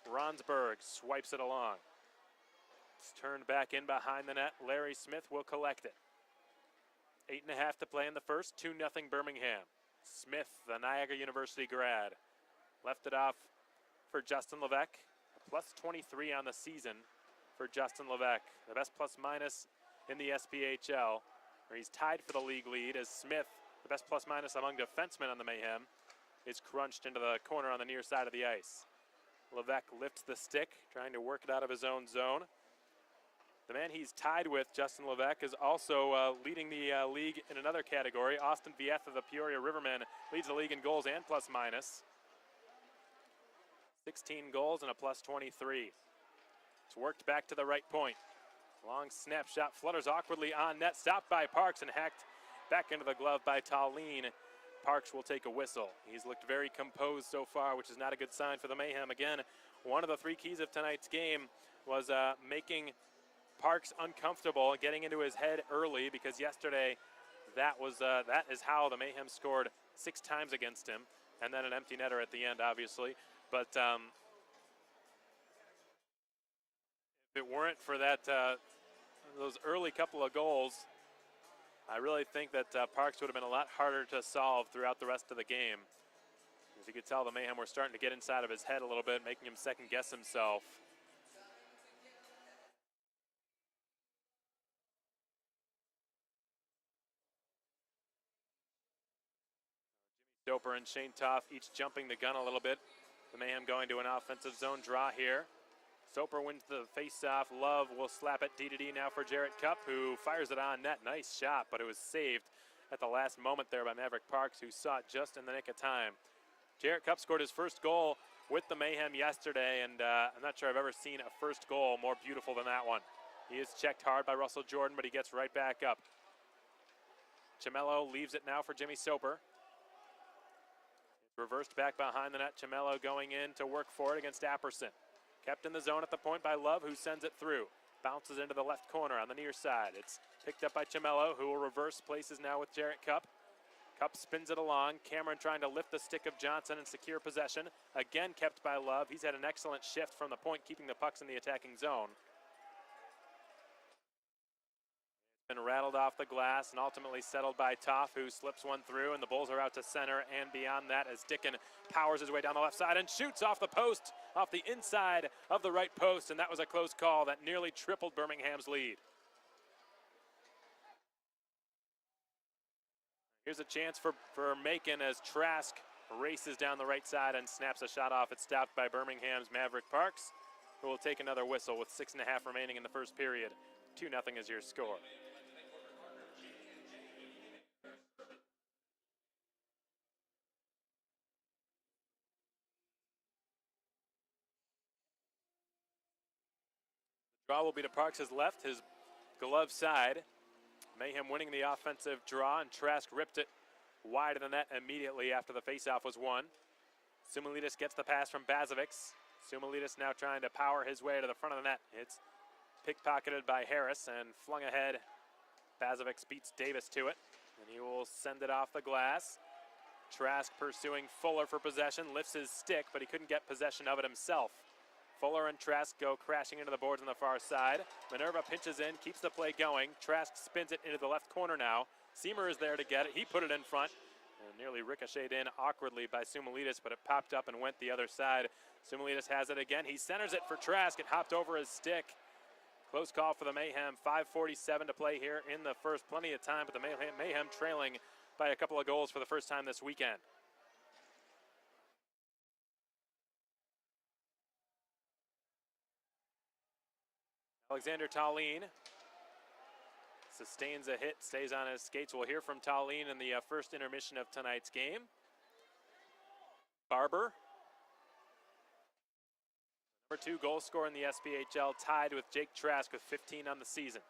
Ronsberg swipes it along. It's turned back in behind the net. Larry Smith will collect it. 8.5 to play in the first. 2-0 Birmingham. Smith, the Niagara University grad, left it off for Justin Levesque. A plus 23 on the season for Justin Levesque. The best plus-minus in the SPHL, where he's tied for the league lead as Smith, the best plus-minus among defensemen on the Mayhem, is crunched into the corner on the near side of the ice. Levesque lifts the stick, trying to work it out of his own zone. The man he's tied with, Justin Levesque, is also leading the league in another category. Austin Vieth of the Peoria Rivermen leads the league in goals and plus-minus. 16 goals and a plus 23. It's worked back to the right point. Long snapshot, flutters awkwardly on net, stopped by Parks and hacked back into the glove by Tallene. Parks will take a whistle. He's looked very composed so far, which is not a good sign for the Mayhem. Again, one of the three keys of tonight's game was making Parks uncomfortable, getting into his head early, because yesterday that is how the Mayhem scored 6 times against him, and then an empty netter at the end, obviously. But if it weren't for that those early couple of goals, I really think that Parks would have been a lot harder to solve throughout the rest of the game. As you could tell, the Mayhem were starting to get inside of his head a little bit, making him second guess himself. Doper and Shane Toff each jumping the gun a little bit. The Mayhem going to an offensive zone draw here. Soper wins the face-off. Love will slap it D-to-D now for Jarrett Cupp, who fires it on net. Nice shot, but it was saved at the last moment there by Maverick Parks, who saw it just in the nick of time. Jarrett Cupp scored his first goal with the Mayhem yesterday, and I'm not sure I've ever seen a first goal more beautiful than that one. He is checked hard by Russell Jordan, but he gets right back up. Chimello leaves it now for Jimmy Soper. Reversed back behind the net. Chimello going in to work for it against Apperson. Kept in the zone at the point by Love, who sends it through. Bounces into the left corner on the near side. It's picked up by Chimello, who will reverse places now with Jarrett Cupp. Cupp spins it along. Cameron trying to lift the stick of Johnson and secure possession. Again kept by Love. He's had an excellent shift from the point, keeping the pucks in the attacking zone. Been rattled off the glass and ultimately settled by Toff, who slips one through, and the Bulls are out to center and beyond that as Dickin powers his way down the left side and shoots off the post, off the inside of the right post, and that was a close call that nearly tripled Birmingham's lead. Here's a chance for Macon as Trask races down the right side and snaps a shot off. It's stopped by Birmingham's Maverick Parks, who will take another whistle with 6.5 remaining in the first period. 2-0 is your score. Draw will be to Parks' left, his glove side. Mayhem winning the offensive draw, and Trask ripped it wide of the net immediately after the faceoff was won. Sumilidis gets the pass from Bazovics. Sumilidis now trying to power his way to the front of the net. It's pickpocketed by Harris and flung ahead. Bazovics beats Davis to it, and he will send it off the glass. Trask pursuing Fuller for possession, lifts his stick, but he couldn't get possession of it himself. Fuller and Trask go crashing into the boards on the far side. Minerva pinches in, keeps the play going. Trask spins it into the left corner now. Seamer is there to get it. He put it in front and nearly ricocheted in awkwardly by Sumilidis, but it popped up and went the other side. Sumilidis has it again. He centers it for Trask. It hopped over his stick. Close call for the Mayhem. 5:47 to play here in the first. Plenty of time, but the Mayhem trailing by a couple of goals for the first time this weekend. Alexander Tallene sustains a hit, stays on his skates. We'll hear from Tallene in the first intermission of tonight's game. Barber, number 2 goal scorer in the SPHL, tied with Jake Trask with 15 on the season.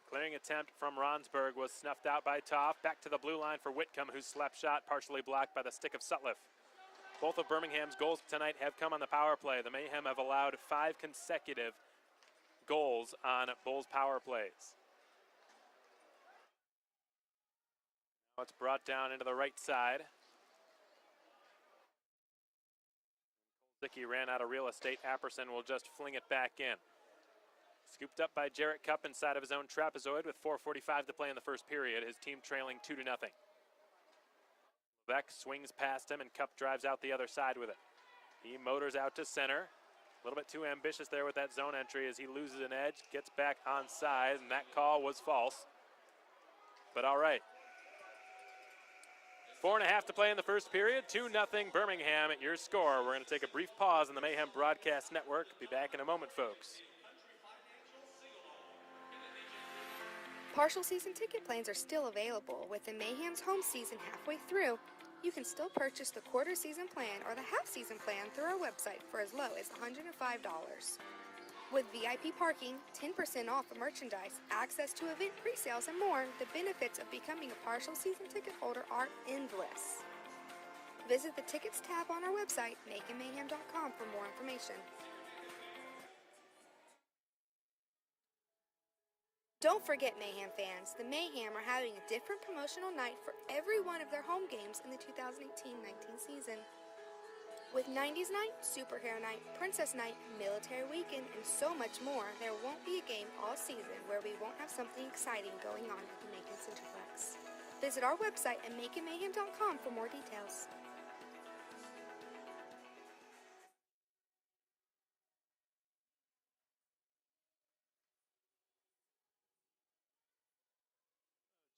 Clearing attempt from Ronsberg was snuffed out by Toff. Back to the blue line for Whitcomb, whose slap shot partially blocked by the stick of Sutliff. Both of Birmingham's goals tonight have come on the power play. The Mayhem have allowed 5 consecutive goals on Bulls power plays. Now it's brought down into the right side. Zicky ran out of real estate. Apperson will just fling it back in. Scooped up by Jarrett Cup inside of his own trapezoid with 4:45 to play in the first period. His team trailing 2-0. Beck swings past him and Cup drives out the other side with it. He motors out to center. A little bit too ambitious there with that zone entry as he loses an edge, gets back onside, and that call was false. But all right. 4.5 to play in the first period. 2-0 Birmingham at your score. We're going to take a brief pause on the Mayhem Broadcast Network. Be back in a moment, folks.
Partial season ticket plans are still available. With the Mayhem's home season halfway through, you can still purchase the quarter season plan or the half season plan through our website for as low as $105. With VIP parking, 10% off of merchandise, access to event pre-sales, and more, the benefits of becoming a partial season ticket holder are endless. Visit the Tickets tab on our website, maconmayhem.com, for more information. Don't forget, Mayhem fans, the Mayhem are having a different promotional night for every one of their home games in the 2018-19 season. With 90s Night, Superhero Night, Princess Night, Military Weekend, and so much more, there won't be a game all season where we won't have something exciting going on at the Macon Centreplex. Visit our website at maconmayhem.com for more details.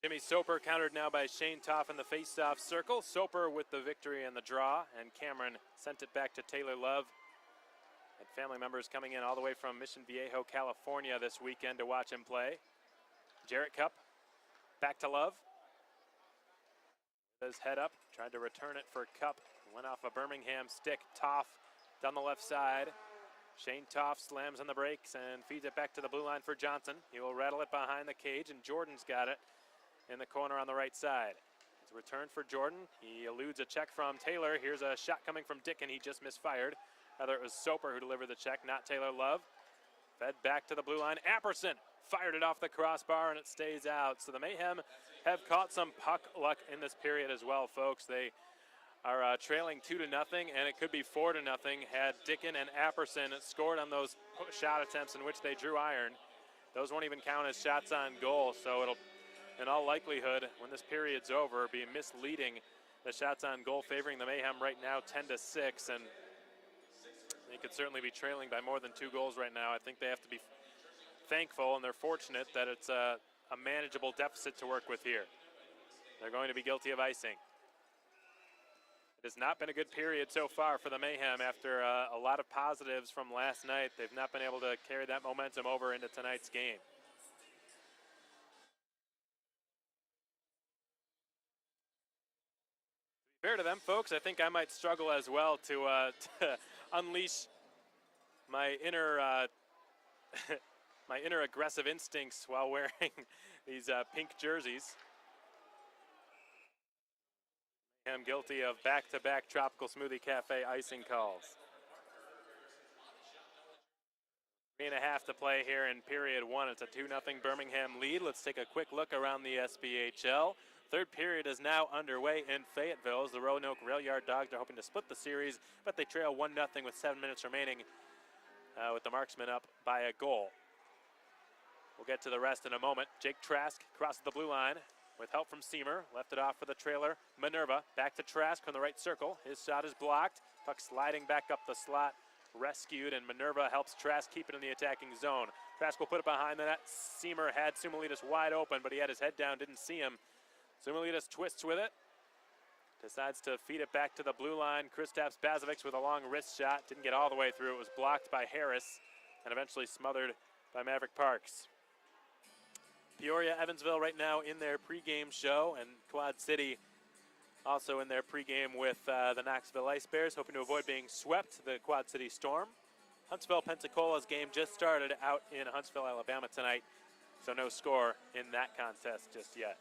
Jimmy Soper countered now by Shane Toff in the face-off circle. Soper with the victory and the draw, and Cameron sent it back to Taylor Love. And family members coming in all the way from Mission Viejo, California this weekend to watch him play. Jarrett Cup back to Love. His head up, tried to return it for Cup. Went off a Birmingham stick. Toff down the left side. Shane Toff slams on the brakes and feeds it back to the blue line for Johnson. He will rattle it behind the cage, and Jordan's got it in the corner on the right side. It's a return for Jordan. He eludes a check from Taylor. Here's a shot coming from Dickin. He just misfired. Rather, it was Soper who delivered the check, not Taylor Love. Fed back to the blue line. Apperson fired it off the crossbar, and it stays out. So the Mayhem have caught some puck luck in this period as well, folks. They are trailing 2-0, and it could be 4-0 had Dickin and Apperson scored on those shot attempts in which they drew iron. Those won't even count as shots on goal, so it'll, in all likelihood, when this period's over, be misleading. The shots on goal favoring the Mayhem right now 10-6, and they could certainly be trailing by more than 2 goals right now. I think they have to be thankful, and they're fortunate that it's a manageable deficit to work with here. They're going to be guilty of icing. It has not been a good period so far for the Mayhem after a lot of positives from last night. They've not been able to carry that momentum over into tonight's game. Fair to them, folks, I think I might struggle as well to unleash my inner my inner aggressive instincts while wearing these pink jerseys. I'm guilty of back-to-back Tropical Smoothie Cafe icing calls. 3.5 to play here in period 1. It's a 2-0 Birmingham lead. Let's take a quick look around the SPHL. Third period is now underway in Fayetteville as the Roanoke Rail Yard Dogs are hoping to split the series, but they trail 1-0 with 7 minutes remaining with the marksman up by a goal. We'll get to the rest in a moment. Jake Trask crosses the blue line with help from Seamer. Left it off for the trailer. Minerva back to Trask from the right circle. His shot is blocked. Puck sliding back up the slot. Rescued, and Minerva helps Trask keep it in the attacking zone. Trask will put it behind the net. Seamer had Sumalidas wide open, but he had his head down, didn't see him. Sumalidas twists with it. Decides to feed it back to the blue line. Kristaps Bazovic with a long wrist shot. Didn't get all the way through. It was blocked by Harris and eventually smothered by Maverick Parks. Peoria, Evansville right now in their pregame show, and Quad City also in their pregame with the Knoxville Ice Bears, hoping to avoid being swept, the Quad City Storm. Huntsville, Pensacola's game just started out in Huntsville, Alabama tonight, so no score in that contest just yet.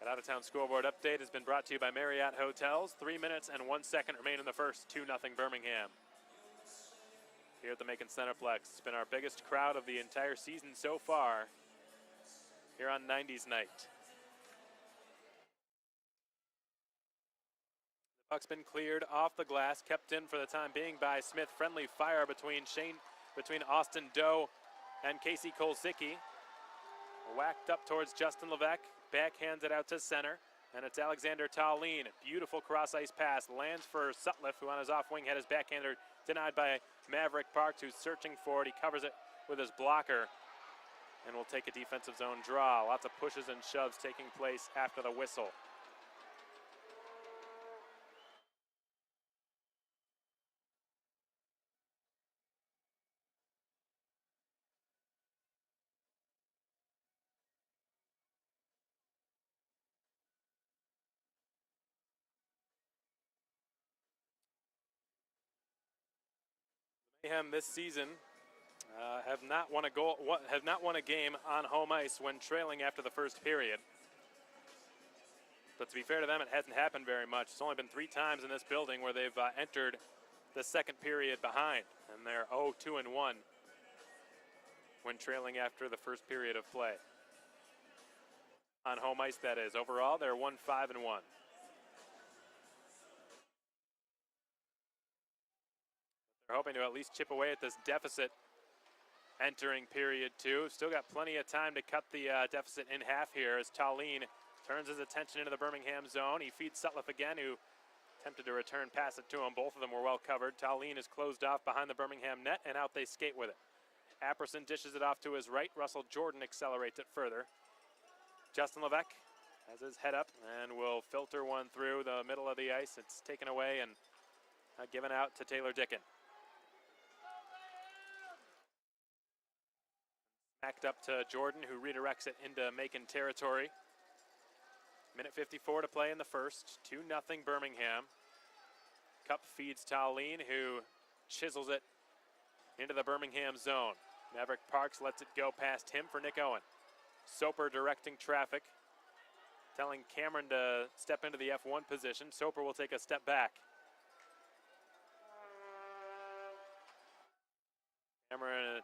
An out-of-town scoreboard update has been brought to you by Marriott Hotels. 3 minutes and 1 second remain in the first. 2-0 Birmingham. here at the Macon Centreplex. It's been our biggest crowd of the entire season so far here on 90s night. The puck's been cleared off the glass, kept in for the time being by Smith. Friendly fire between Austin Doe and Casey Kolsicki. Whacked up towards Justin Levesque, backhands it out to center, and it's Alexander Tallien. Beautiful cross-ice pass, lands for Sutliff, who on his off wing had his backhander denied by Maverick Parks, who's searching for it. He covers it with his blocker and will take a defensive zone draw. Lots of pushes and shoves taking place after the whistle. Mayhem this season have not won a game on home ice when trailing after the first period. But to be fair to them, it hasn't happened very much. It's only been 3 times in this building where they've entered the second period behind, and they're 0-2-1 when trailing after the first period of play. On home ice, that is. Overall, they're 1-5-1. They're hoping to at least chip away at this deficit entering period 2. Still got plenty of time to cut the deficit in half here as Tallien turns his attention into the Birmingham zone. He feeds Sutliff again, who attempted to return pass it to him. Both of them were well covered. Tallien is closed off behind the Birmingham net, and out they skate with it. Apperson dishes it off to his right. Russell Jordan accelerates it further. Justin Levesque has his head up and will filter one through the middle of the ice. It's taken away and given out to Taylor Dickin. Backed up to Jordan, who redirects it into Macon territory. Minute 54 to play in the first. 2-0 Birmingham. Cup feeds Tallien, who chisels it into the Birmingham zone. Maverick Parks lets it go past him for Nick Owen. Soper directing traffic, telling Cameron to step into the F1 position. Soper will take a step back. Cameron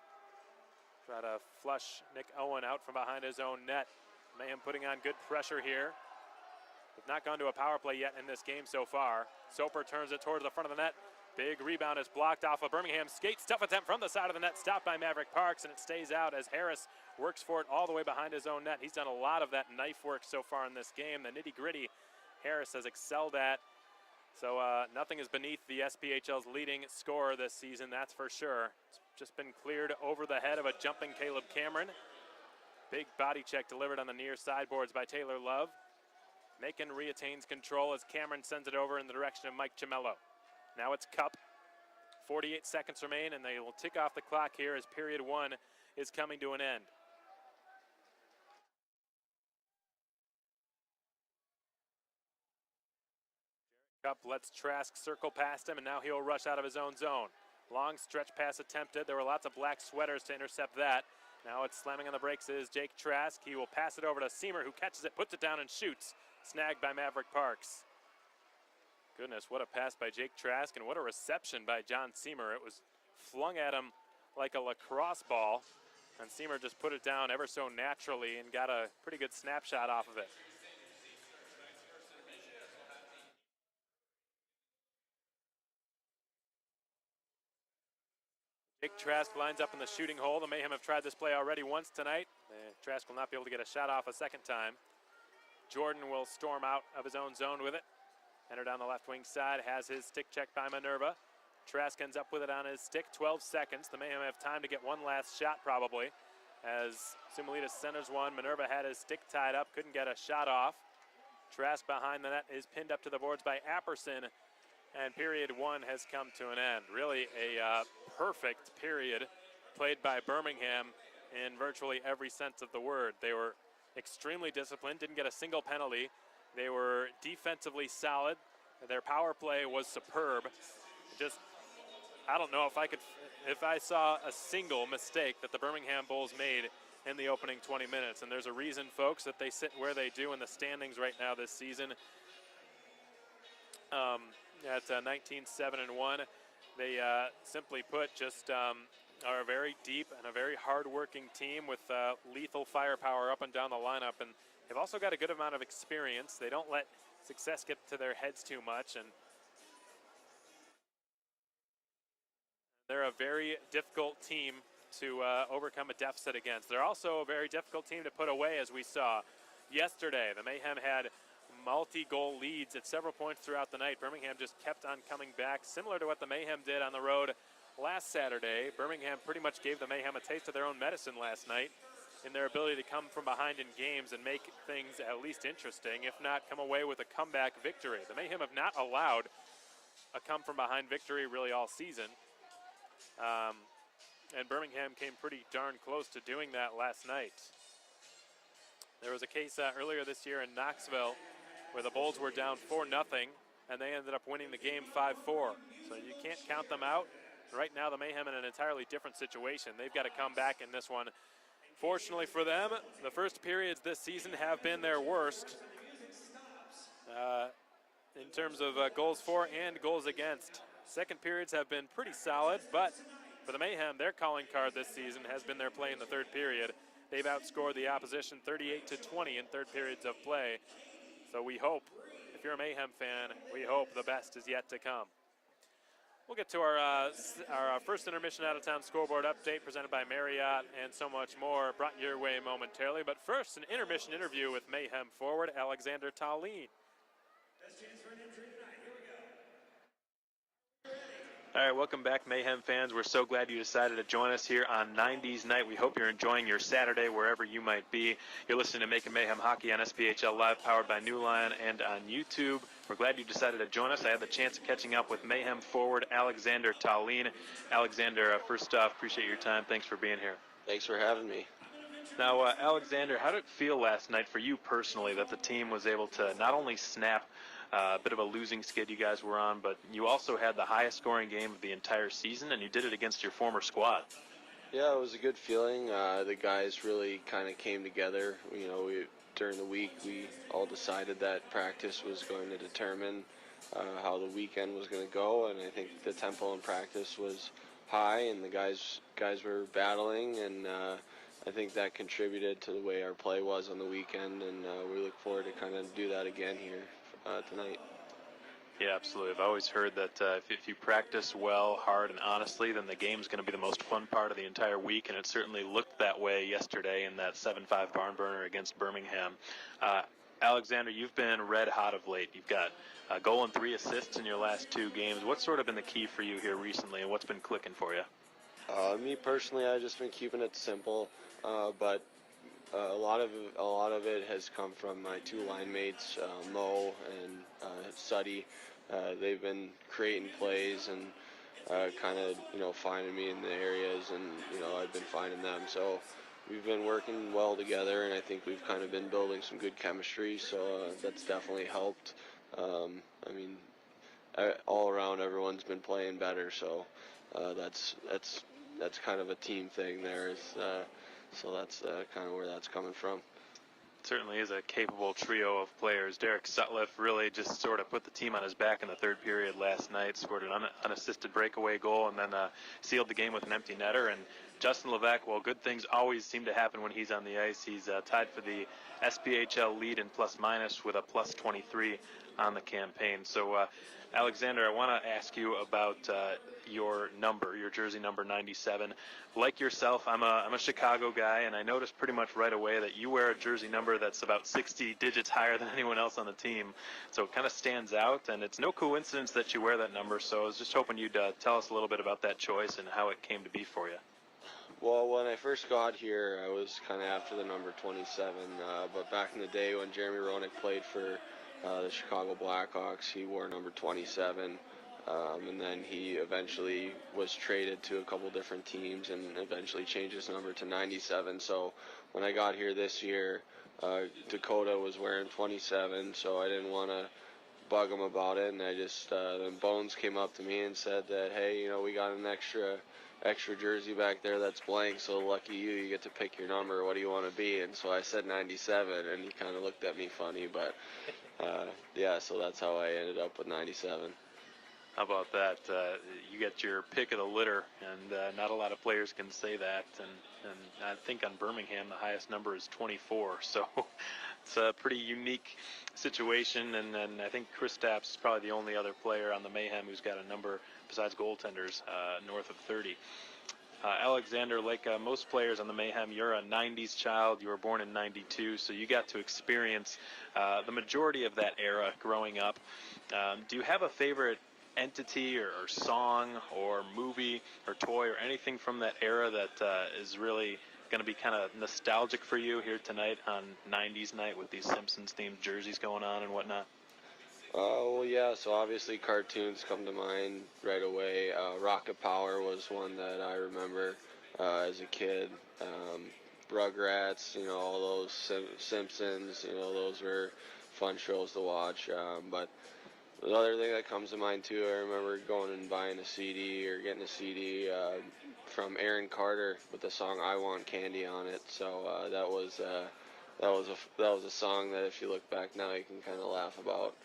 try to flush Nick Owen out from behind his own net. Mayhem putting on good pressure here. They've not gone to a power play yet in this game so far. Soper turns it towards the front of the net. Big rebound is blocked off of Birmingham skate. Stuff attempt from the side of the net, stopped by Maverick Parks, and it stays out as Harris works for it all the way behind his own net. He's done a lot of that knife work so far in this game. The nitty-gritty Harris has excelled at. So nothing is beneath the SPHL's leading scorer this season, that's for sure. It's just been cleared over the head of a jumping Caleb Cameron. Big body check delivered on the near sideboards by Taylor Love. Macon reattains control as Cameron sends it over in the direction of Mike Cimello. Now it's Cup. 48 seconds remain, and they will tick off the clock here as period 1 is coming to an end. Cup lets Trask circle past him, and now he'll rush out of his own zone. Long stretch pass attempted. There were lots of black sweaters to intercept that. Now it's slamming on the brakes is Jake Trask. He will pass it over to Seamer, who catches it, puts it down, and shoots. Snagged by Maverick Parks. Goodness, what a pass by Jake Trask, and what a reception by John Seamer. It was flung at him like a lacrosse ball, and Seamer just put it down ever so naturally and got a pretty good snapshot off of it. Jake Trask lines up in the shooting hole. The Mayhem have tried this play already once tonight. Trask will not be able to get a shot off a second time. Jordan will storm out of his own zone with it. Enter down the left wing side, has his stick checked by Minerva. Trask ends up with it on his stick, 12 seconds. The Mayhem have time to get one last shot probably, as Sumalitas centers one. Minerva had his stick tied up, couldn't get a shot off. Trask behind the net is pinned up to the boards by Apperson, and period 1 has come to an end. Really a perfect period played by Birmingham in virtually every sense of the word. They were extremely disciplined, didn't get a single penalty. They were defensively solid. Their power play was superb. Just, I don't know if I saw a single mistake that the Birmingham Bulls made in the opening 20 minutes. And there's a reason, folks, that they sit where they do in the standings right now this season. At 19-7-1. They simply put just are a very deep and a very hard-working team with lethal firepower up and down the lineup, and they've also got a good amount of experience. They don't let success get to their heads too much, and they're a very difficult team to overcome a deficit against. They're also a very difficult team to put away, as we saw yesterday. The Mayhem had multi-goal leads at several points throughout the night. Birmingham just kept on coming back, similar to what the Mayhem did on the road last Saturday. Birmingham pretty much gave the Mayhem a taste of their own medicine last night in their ability to come from behind in games and make things at least interesting, if not come away with a comeback victory. The Mayhem have not allowed a come-from-behind victory really all season. And Birmingham came pretty darn close to doing that last night. There was a case earlier this year in Knoxville where the Bulls were down 4-0, and they ended up winning the game 5-4. So you can't count them out. Right now, the Mayhem in an entirely different situation. They've got to come back in this one. Fortunately for them, the first periods this season have been their worst in terms of goals for and goals against. Second periods have been pretty solid, but for the Mayhem, their calling card this season has been their play in the third period. They've outscored the opposition 38-20 in third periods of play. So we hope, if you're a Mayhem fan, we hope the best is yet to come. We'll get to our first intermission out-of-town scoreboard update presented by Marriott and so much more brought your way momentarily. But first, an intermission interview with Mayhem forward Alexander Tallien. All right, welcome back, Mayhem fans. We're so glad you decided to join us here on 90s Night. We hope you're enjoying your Saturday wherever you might be. You're listening to Macon Mayhem Hockey on SPHL Live, powered by New Line and on YouTube. We're glad you decided to join us. I had the chance of catching up with Mayhem forward Alexander Tallien. Alexander, first off, appreciate your time. Thanks for being here.
Thanks for having me.
Now, Alexander, how did it feel last night for you personally that the team was able to not only snap a bit of a losing skid you guys were on, but you also had the highest scoring game of the entire season, and you did it against your former squad?
Yeah, it was a good feeling. The guys really kind of came together. You know, during the week, we all decided that practice was going to determine how the weekend was going to go, and I think the tempo in practice was high, and the guys were battling, and I think that contributed to the way our play was on the weekend, and we look forward to kind of do that again here tonight.
Yeah, absolutely. I've always heard that if you practice well, hard, and honestly, then the game's going to be the most fun part of the entire week, and it certainly looked that way yesterday in that 7-5 barn burner against Birmingham. Alexander, you've been red hot of late. You've got a goal and 3 assists in your last 2 games. What's sort of been the key for you here recently, and what's been clicking for you?
Me personally, I've just been keeping it simple, but a lot of it has come from my 2 line mates, Mo and Suddy. They've been creating plays and kind of finding me in the areas, and I've been finding them. So we've been working well together, and I think we've kind of been building some good chemistry. So that's definitely helped. I mean, all around, everyone's been playing better. So that's kind of a team thing there. So that's kind of where that's coming from.
It certainly is a capable trio of players. Derek Sutliff really just sort of put the team on his back in the third period last night, scored an unassisted breakaway goal, and then sealed the game with an empty netter. And Justin Levesque, well, good things always seem to happen when he's on the ice. He's tied for the SPHL lead in plus-minus with a +23 on the campaign. So, Alexander, I want to ask you about your jersey number 97. Like yourself, I'm a Chicago guy, and I noticed pretty much right away that you wear a jersey number that's about 60 digits higher than anyone else on the team. So it kind of stands out, and it's no coincidence that you wear that number. So I was just hoping you'd tell us a little bit about that choice and how it came to be for you.
Well, when I first got here, I was kind of after the number 27, but back in the day when Jeremy Roenick played for the Chicago Blackhawks, he wore number 27, and then he eventually was traded to a couple different teams and eventually changed his number to 97. So when I got here this year, Dakota was wearing 27, so I didn't want to bug him about it, and I just then Bones came up to me and said that, hey, we got an extra jersey back there that's blank, so lucky you get to pick your number. What do you want to be? And so I said 97, and he kind of looked at me funny, but yeah, so that's how I ended up with 97.
How about that? You get your pick of the litter, and not a lot of players can say that. And I think on Birmingham, the highest number is 24. So it's a pretty unique situation. And I think Chris Stapps is probably the only other player on the Mayhem who's got a number besides goaltenders north of 30. Alexander, like most players on the Mayhem, you're a 90s child. You were born in 92, so you got to experience the majority of that era growing up. Do you have a favorite entity or song or movie or toy or anything from that era that is really going to be kind of nostalgic for you here tonight on 90s night with these Simpsons-themed jerseys going on and whatnot?
Well, yeah, so obviously cartoons come to mind right away. Rocket Power was one that I remember as a kid. Rugrats, all those Simpsons, those were fun shows to watch. But the other thing that comes to mind too, I remember going and buying a CD or getting a CD from Aaron Carter with the song "I Want Candy" on it. So that was a song that if you look back now, you can kind of laugh about.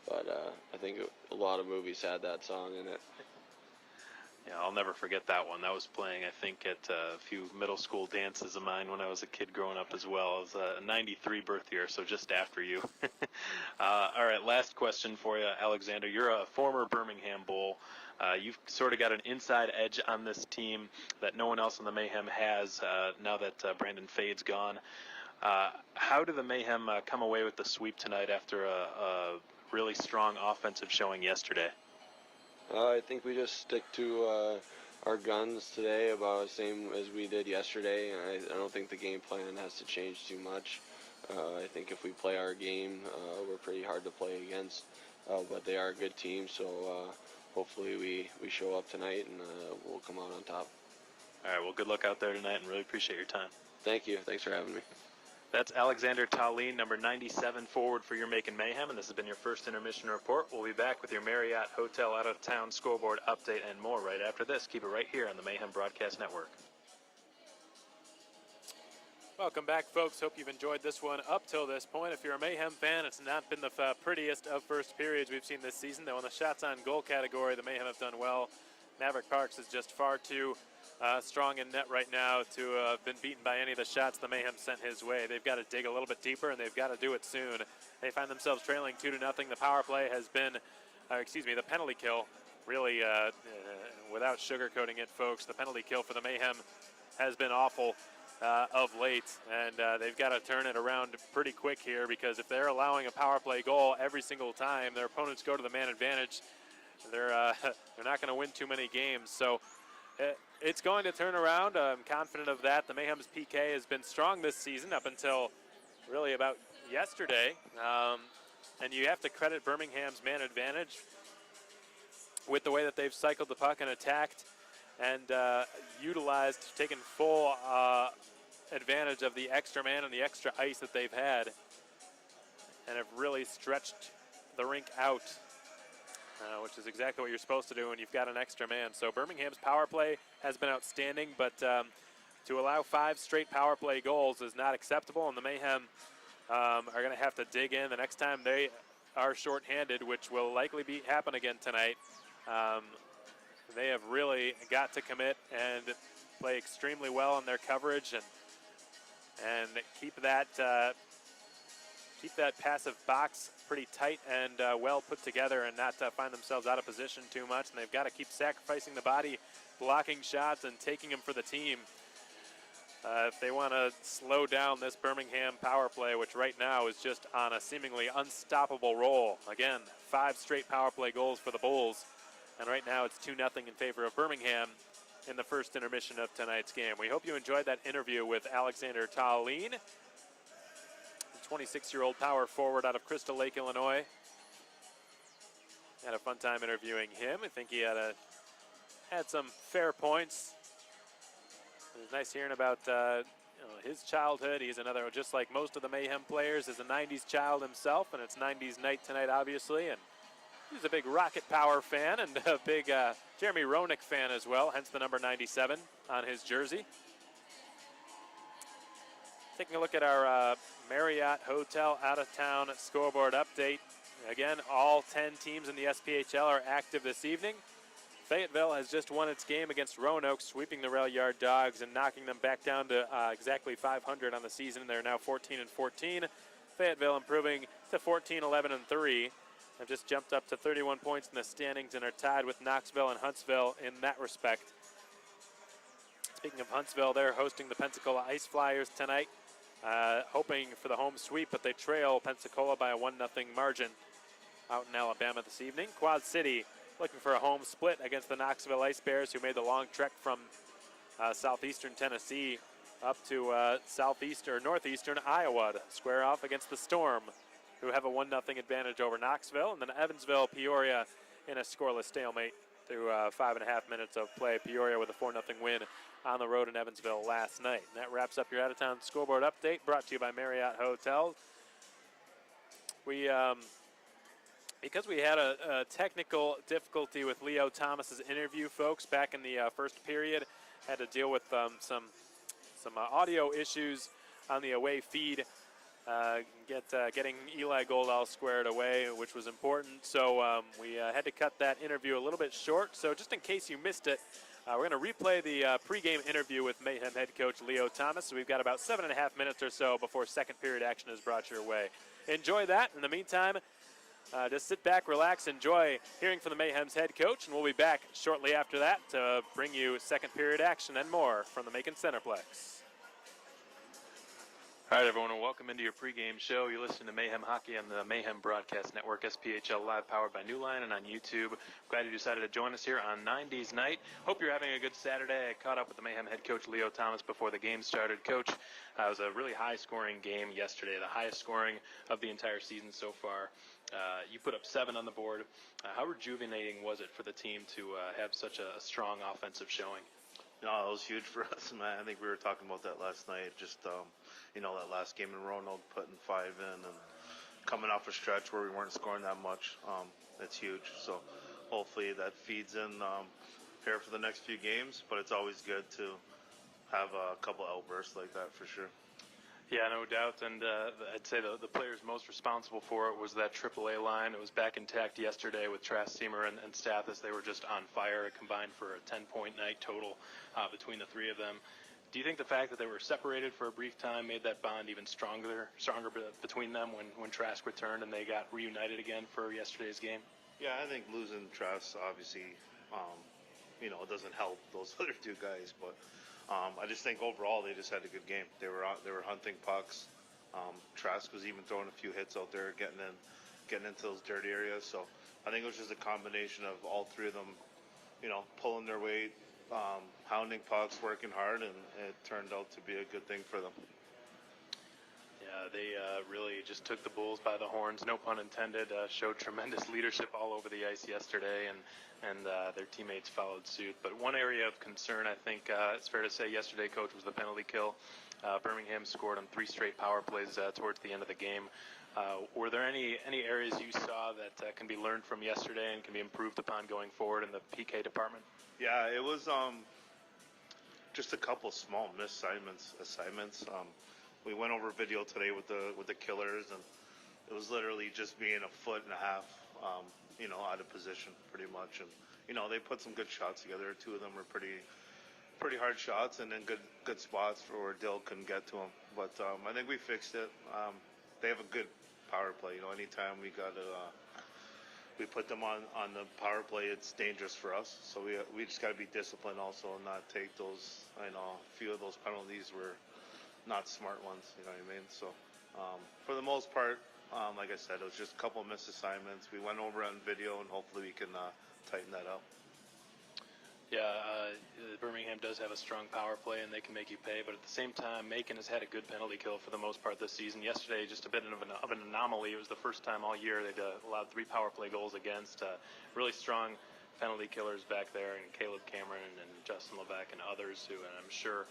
But I think a lot of movies had that song in it.
Yeah, I'll never forget that one. That was playing, I think, at a few middle school dances of mine when I was a kid growing up as well. It was a 93 birth year, so just after you. All right, last question for you, Alexander. You're a former Birmingham Bull. You've sort of got an inside edge on this team that no one else in the Mayhem has now that Brandon Fade's gone. How do the Mayhem come away with the sweep tonight after a really strong offensive showing yesterday?
I think we just stick to our guns today about the same as we did yesterday. And I don't think the game plan has to change too much. I think if we play our game, we're pretty hard to play against. But they are a good team, so hopefully we show up tonight and we'll come out on top.
All right, well, good luck out there tonight, and really appreciate your time.
Thank you. Thanks for having me.
That's Alexander Tallien, number 97 forward for your Macon Mayhem, and this has been your first intermission report. We'll be back with your Marriott Hotel out-of-town scoreboard update and more right after this. Keep it right here on the Mayhem Broadcast Network.
Welcome back, folks. Hope you've enjoyed this one up till this point. If you're a Mayhem fan, it's not been the prettiest of first periods we've seen this season, though in the shots on goal category, the Mayhem have done well. Maverick Parks is just far too strong in net right now to have been beaten by any of the shots the Mayhem sent his way. They've got to dig a little bit deeper, and they've got to do it soon. They find themselves trailing 2-0. The power play has been, the penalty kill, really, without sugarcoating it, folks, the penalty kill for the Mayhem has been awful of late, and they've got to turn it around pretty quick here, because if they're allowing a power play goal every single time their opponents go to the man advantage, they're not going to win too many games. So it's going to turn around. I'm confident of that. The Mayhem's PK has been strong this season up until really about yesterday. And you have to credit Birmingham's man advantage with the way that they've cycled the puck and attacked and utilized, taken full advantage of the extra man and the extra ice that they've had, and have really stretched the rink out. Which is exactly what you're supposed to do when you've got an extra man. So Birmingham's power play has been outstanding, but to allow 5 straight power play goals is not acceptable, and the Mayhem are going to have to dig in the next time they are shorthanded, which will likely happen again tonight. They have really got to commit and play extremely well in their coverage and keep that passive box pretty tight and well put together, and not find themselves out of position too much. And they've got to keep sacrificing the body, blocking shots, and taking them for the team if they want to slow down this Birmingham power play, which right now is just on a seemingly unstoppable roll. Again, 5 straight power play goals for the Bulls, and right now it's 2-0 in favor of Birmingham in the first intermission of tonight's game. We hope you enjoyed that interview with Alexander Tallien, 26-year-old power forward out of Crystal Lake, Illinois. Had a fun time interviewing him. I think he had some fair points. It was nice hearing about his childhood. He's another, just like most of the Mayhem players, is a 90s child himself, and it's 90s night tonight, obviously. And he's a big Rocket Power fan and a big Jeremy Roenick fan as well, hence the number 97 on his jersey. Taking a look at our Marriott Hotel out-of-town scoreboard update. Again, all 10 teams in the SPHL are active this evening. Fayetteville has just won its game against Roanoke, sweeping the Rail Yard Dogs and knocking them back down to exactly 500 on the season. They're now 14-14. Fayetteville improving to 14-11-3. They've just jumped up to 31 points in the standings and are tied with Knoxville and Huntsville in that respect. Speaking of Huntsville, they're hosting the Pensacola Ice Flyers tonight, hoping for the home sweep, but they trail Pensacola by a 1-0 margin out in Alabama this evening. Quad City looking for a home split against the Knoxville Ice Bears, who made the long trek from southeastern Tennessee up to northeastern Iowa to square off against the Storm, who have a 1-0 advantage over Knoxville. And then Evansville, Peoria in a scoreless stalemate through 5.5 minutes of play. Peoria with a 4-0 win on the road in Evansville last night. And that wraps up your out-of-town scoreboard update, brought to you by Marriott Hotels. Because we had a technical difficulty with Leo Thomas's interview, folks, back in the first period, had to deal with some audio issues on the away feed, getting Eli Goldall squared away, which was important. So we had to cut that interview a little bit short. So just in case you missed it, we're going to replay the pregame interview with Mayhem head coach Leo Thomas. So we've got about 7.5 minutes or so before second period action is brought your way. Enjoy that. In the meantime, just sit back, relax, enjoy hearing from the Mayhem's head coach, and we'll be back shortly after that to bring you second period action and more from the Macon Centreplex.
All right, everyone, and welcome into your pregame show. You're listening to Mayhem Hockey on the Mayhem Broadcast Network, SPHL Live, powered by Newline, and on YouTube. Glad you decided to join us here on 90s night. Hope you're having a good Saturday. I caught up with the Mayhem head coach, Leo Thomas, before the game started. Coach, it was a really high-scoring game yesterday, the highest scoring of the entire season so far. You put up 7 on the board. How rejuvenating was it for the team to have such a strong offensive showing?
No, it was huge for us, man. I think we were talking about that last night. Just, that last game in Roanoke, putting 5 in and coming off a stretch where we weren't scoring that much. It's huge. So hopefully that feeds in here for the next few games. But it's always good to have a couple outbursts like that for sure.
Yeah, no doubt, and I'd say the players most responsible for it was that AAA line. It was back intact yesterday with Trask, Seamer, and Stathis. They were just on fire. It combined for a 10-point night total between the three of them. Do you think the fact that they were separated for a brief time made that bond even stronger between them when Trask returned and they got reunited again for yesterday's game?
Yeah, I think losing Trask, obviously, it doesn't help those other two guys, but I just think overall they just had a good game. They were hunting pucks. Trask was even throwing a few hits out there, getting into those dirty areas. So I think it was just a combination of all three of them, pulling their weight, hounding pucks, working hard, and it turned out to be a good thing for them.
Yeah, they really just took the Bulls by the horns, no pun intended, showed tremendous leadership all over the ice yesterday, and their teammates followed suit. But one area of concern, I think it's fair to say yesterday, Coach, was the penalty kill. Birmingham scored on 3 straight power plays towards the end of the game. Were there any areas you saw that can be learned from yesterday and can be improved upon going forward in the PK department?
Yeah, it was just a couple small missed assignments. We went over video today with the killers, and it was literally just being a foot and a half, out of position pretty much. And they put some good shots together. 2 of them were pretty hard shots, and then good spots for where Dill couldn't get to them. But I think we fixed it. They have a good power play. Anytime we put them on the power play, it's dangerous for us. So we just got to be disciplined also and not take those. A few of those penalties were not smart ones. You know what I mean? So for the most part, like I said, it was just a couple of missed assignments. We went over on video, and hopefully we can tighten that up.
Yeah, Birmingham does have a strong power play, and they can make you pay. But at the same time, Macon has had a good penalty kill for the most part this season. Yesterday, just a bit of an anomaly. It was the first time all year they'd allowed 3 power play goals against. Really strong penalty killers back there, and Caleb Cameron and Justin Levesque and others who, and I'm sure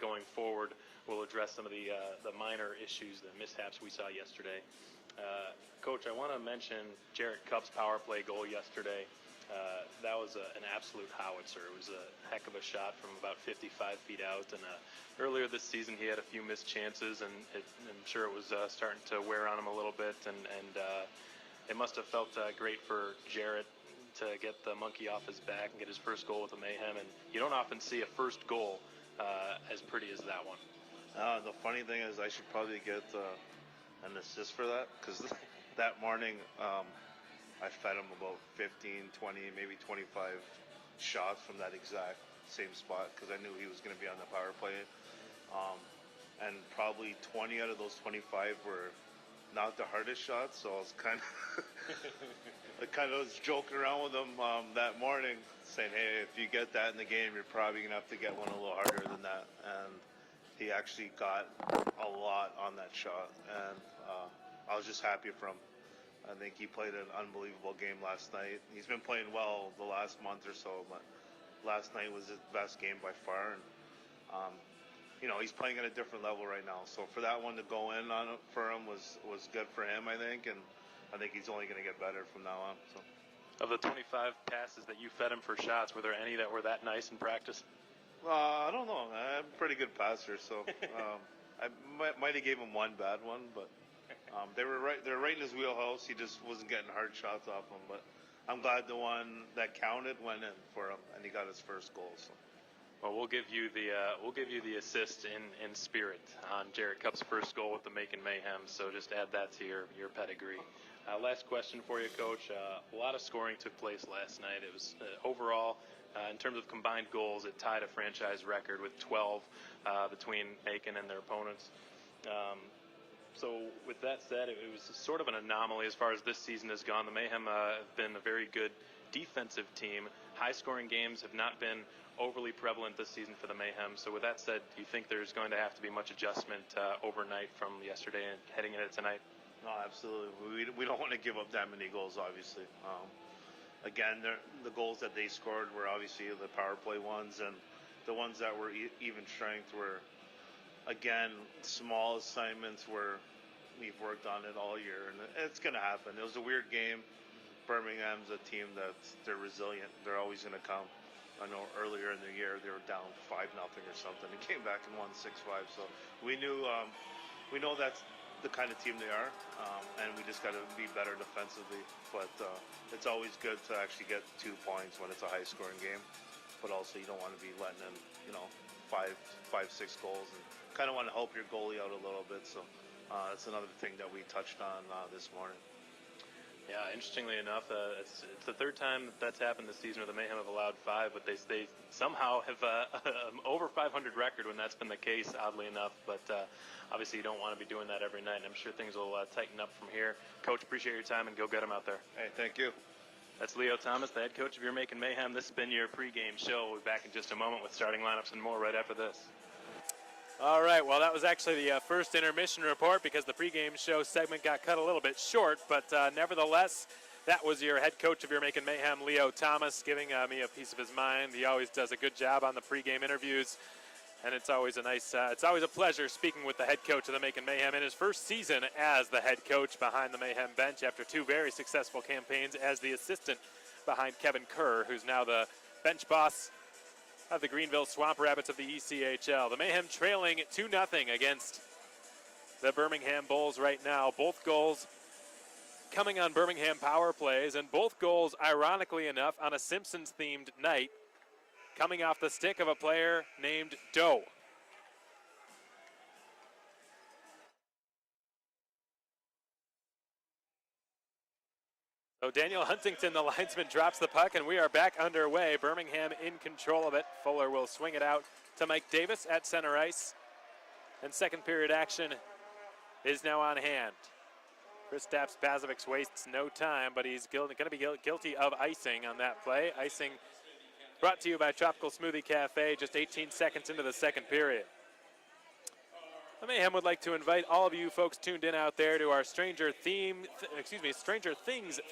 going forward, will address some of the minor issues, the mishaps we saw yesterday. Coach, I want to mention Jarrett Cupp's power play goal yesterday. That was an absolute howitzer. It was a heck of a shot from about 55 feet out. And earlier this season, he had a few missed chances, and I'm sure it was starting to wear on him a little bit. And it must have felt great for Jarrett to get the monkey off his back and get his first goal with the Mayhem. And you don't often see a first goal as pretty as that one.
The funny thing is I should probably get an assist for that, because that morning I fed him about 15, 20, maybe 25 shots from that exact same spot, because I knew he was going to be on the power play. And probably 20 out of those 25 were not the hardest shots, so I was kind of was joking around with him that morning, saying, hey, if you get that in the game, you're probably going to have to get one a little harder than that. And he actually got a lot on that shot, and I was just happy for him. I think he played an unbelievable game last night. He's been playing well the last month or so, but last night was his best game by far. And he's playing at a different level right now. So for that one to go in on it for him was good for him, I think. And I think he's only going to get better from now on. So.
Of the 25 passes that you fed him for shots, were there any that were that nice in practice?
I don't know. I'm a pretty good passer, so I might have gave him one bad one, but they were right in his wheelhouse. He just wasn't getting hard shots off him. But I'm glad the one that counted went in for him, and he got his first goal. So.
Well, we'll give you the assist in spirit on Jarrett Cupp's first goal with the Macon Mayhem. So just add that to your pedigree. Last question for you, Coach. A lot of scoring took place last night. It was overall, in terms of combined goals, it tied a franchise record with 12 between Macon and their opponents. So with that said, it was sort of an anomaly as far as this season has gone. The Mayhem have been a very good defensive team. High-scoring games have not been overly prevalent this season for the Mayhem. So with that said, do you think there's going to have to be much adjustment overnight from yesterday and heading into tonight?
No, absolutely. We don't want to give up that many goals, obviously. Again, the goals that they scored were obviously the power play ones, and the ones that were even strength were, again, small assignments where we've worked on it all year, and it's going to happen. It was a weird game. Birmingham's a team they're resilient. They're always going to come. I know earlier in the year they were down 5-0 or something and came back and won 6-5. So we know that's the kind of team they are, and we just got to be better defensively. But it's always good to actually get 2 points when it's a high-scoring game. But also you don't want to be letting in, 5, 6 goals, and kind of want to help your goalie out a little bit. So that's another thing that we touched on this morning.
Yeah, interestingly enough, it's the third time that's happened this season where the Mayhem have allowed 5, but they somehow have over 500 record when that's been the case, oddly enough. But obviously you don't want to be doing that every night, and I'm sure things will tighten up from here. Coach, appreciate your time, and go get them out there.
Hey, thank you.
That's Leo Thomas, the head coach of your Macon Mayhem. This has been your pregame show. We'll be back in just a moment with starting lineups and more right after this.
All right, well, that was actually the first intermission report because the pregame show segment got cut a little bit short, but nevertheless, that was your head coach of your Macon Mayhem, Leo Thomas, giving me a piece of his mind. He always does a good job on the pregame interviews, and it's always it's always a pleasure speaking with the head coach of the Macon Mayhem in his first season as the head coach behind the Mayhem bench after 2 very successful campaigns as the assistant behind Kevin Kerr, who's now the bench boss of the Greenville Swamp Rabbits of the ECHL. The Mayhem trailing 2-0 against the Birmingham Bulls right now. Both goals coming on Birmingham power plays, and both goals, ironically enough, on a Simpsons-themed night, coming off the stick of a player named Doe. So Daniel Huntington, the linesman, drops the puck, and we are back underway. Birmingham in control of it. Fuller will swing it out to Mike Davis at center ice. And second period action is now on hand. Kristaps Bazovic wastes no time, but he's going to be guilty of icing on that play. Icing brought to you by Tropical Smoothie Cafe just 18 seconds into the second period. The Mayhem would like to invite all of you folks tuned in out there to our Stranger Things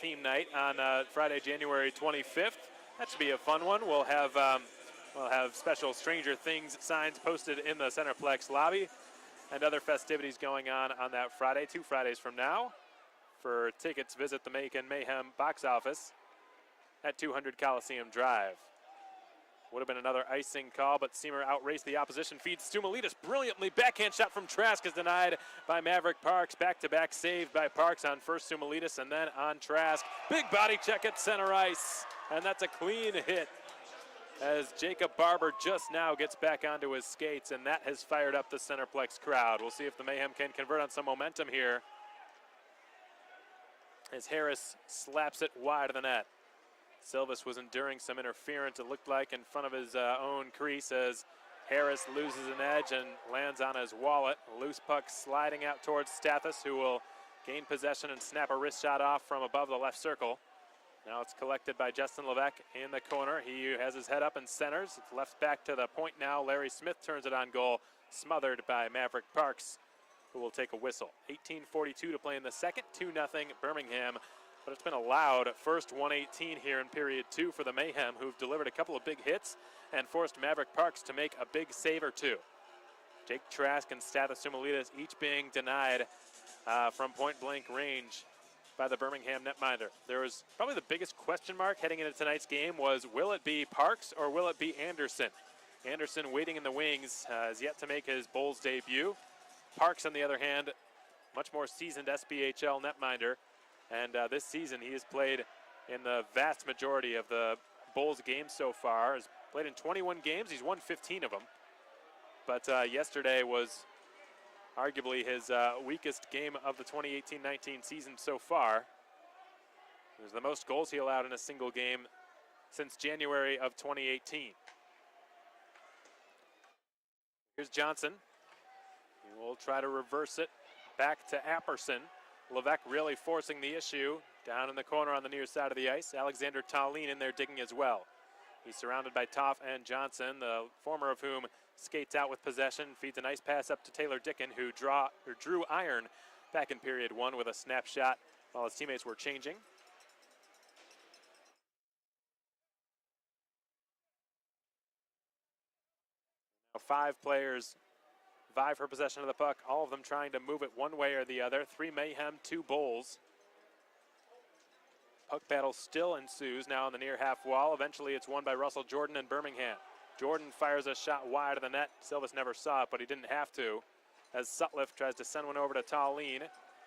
theme night on Friday, January 25th. That should be a fun one. We'll have special Stranger Things signs posted in the Centreplex lobby and other festivities going on that Friday, 2 Fridays from now. For tickets, visit the Macon Mayhem box office at 200 Coliseum Drive. Would have been another icing call, but Seamer outraced the opposition. Feeds Stumalitis brilliantly. Backhand shot from Trask is denied by Maverick Parks. Back-to-back save by Parks on first Stumalitis and then on Trask. Big body check at center ice, and that's a clean hit as Jacob Barber just now gets back onto his skates, and that has fired up the Centreplex crowd. We'll see if the Mayhem can convert on some momentum here as Harris slaps it wide of the net. Silvis was enduring some interference, it looked like, in front of his own crease as Harris loses an edge and lands on his wallet. A loose puck sliding out towards Stathis, who will gain possession and snap a wrist shot off from above the left circle. Now it's collected by Justin Levesque in the corner. He has his head up and centers. It's left back to the point now. Larry Smith turns it on goal, smothered by Maverick Parks, who will take a whistle. 18:42 to play in the second, 2-0 Birmingham. But it's been a loud first 118 here in period 2 for the Mayhem, who've delivered a couple of big hits and forced Maverick Parks to make a big save or two. Jake Trask and Stathis Stumalitis each being denied from point-blank range by the Birmingham netminder. There was probably the biggest question mark heading into tonight's game was, will it be Parks or will it be Anderson? Anderson, waiting in the wings, has yet to make his Bulls debut. Parks, on the other hand, much more seasoned SPHL netminder. And this season, he has played in the vast majority of the Bulls games so far. He's played in 21 games. He's won 15 of them. But yesterday was arguably his weakest game of the 2018-19 season so far. It was the most goals he allowed in a single game since January of 2018. Here's Johnson. He will try to reverse it back to Apperson. Levesque really forcing the issue down in the corner on the near side of the ice. Alexander Tallinn in there digging as well. He's surrounded by Toff and Johnson, the former of whom skates out with possession, feeds a nice pass up to Taylor Dickin, who drew iron back in period 1 with a snapshot while his teammates were changing. Now 5 players vie for possession of the puck, all of them trying to move it one way or the other. 3 Mayhem, 2 Bulls. Puck battle still ensues now on the near half wall. Eventually it's won by Russell Jordan and Birmingham. Jordan fires a shot wide of the net. Silvis never saw it, but he didn't have to, as Sutliff tries to send one over to Tallinn.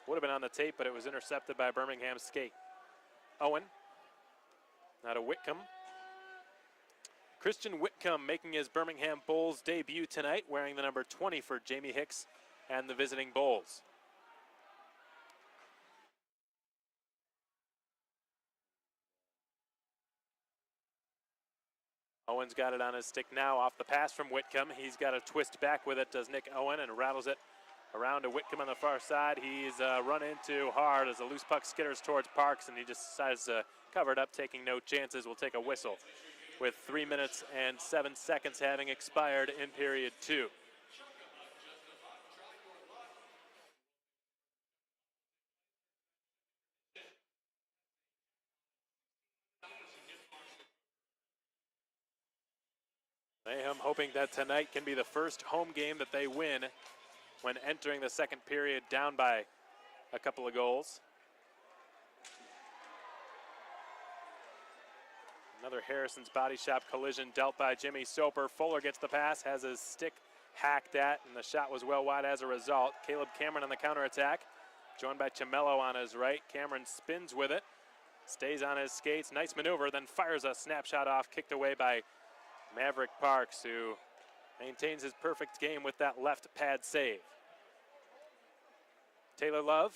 Would have been on the tape, but it was intercepted by Birmingham's skate. Owen, now to Whitcomb. Christian Whitcomb making his Birmingham Bulls debut tonight, wearing the number 20 for Jamie Hicks and the visiting Bulls. Owen's got it on his stick now off the pass from Whitcomb. He's got a twist back with it, does Nick Owen, and rattles it around to Whitcomb on the far side. He's run into hard as a loose puck skitters towards Parks, and he just decides to cover it up, taking no chances. We'll take a whistle with 3 minutes and 7 seconds having expired in period 2. Mayhem hoping that tonight can be the first home game that they win when entering the second period down by a couple of goals. Another Harrison's body shop collision dealt by Jimmy Soper. Fuller gets the pass, has his stick hacked at, and the shot was well wide as a result. Caleb Cameron on the counterattack, joined by Chamello on his right. Cameron spins with it, stays on his skates. Nice maneuver, then fires a snapshot off, kicked away by Maverick Parks, who maintains his perfect game with that left pad save. Taylor Love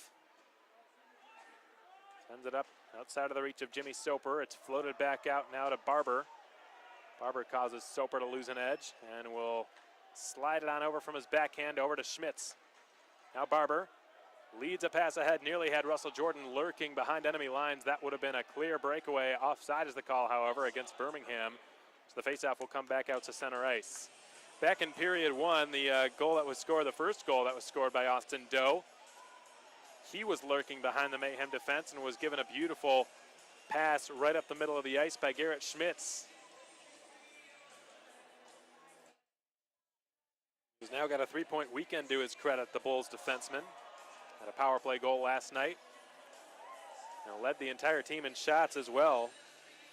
sends it up outside of the reach of Jimmy Soper. It's floated back out now to Barber. Barber causes Soper to lose an edge and will slide it on over from his backhand over to Schmitz. Now Barber leads a pass ahead, nearly had Russell Jordan lurking behind enemy lines. That would have been a clear breakaway. Offside is the call, however, against Birmingham. So the faceoff will come back out to center ice. Back in period 1, the goal that was scored, the first goal that was scored by Austin Doe, he was lurking behind the Mayhem defense and was given a beautiful pass right up the middle of the ice by Garrett Schmitz. He's now got a 3-point weekend to his credit, the Bulls defenseman. Had a power play goal last night. And led the entire team in shots as well.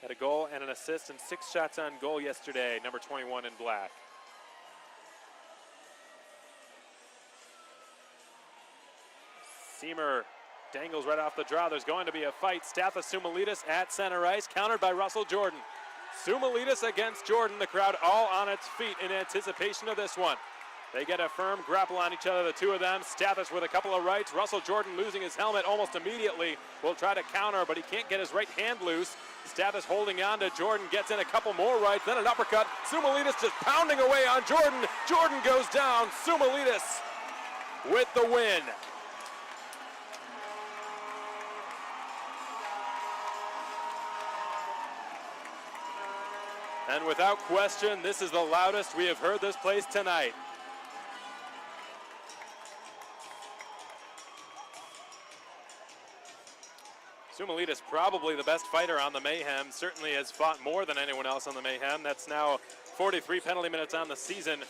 Had a goal and an assist and 6 shots on goal yesterday, number 21 in black. Seamer dangles right off the draw. There's going to be a fight. Stathis Sumalitis at center ice, countered by Russell Jordan. Sumalitis against Jordan. The crowd all on its feet in anticipation of this one. They get a firm grapple on each other, the two of them. Stathis with a couple of rights. Russell Jordan losing his helmet almost immediately. Will try to counter, but he can't get his right hand loose. Stathis holding on to Jordan, gets in a couple more rights, then an uppercut. Sumalitis just pounding away on Jordan. Jordan goes down. Sumalitis with the win. And without question, this is the loudest we have heard this place tonight. Sumalitis, probably the best fighter on the Mayhem, certainly has fought more than anyone else on the Mayhem. That's now 43 penalty minutes on the season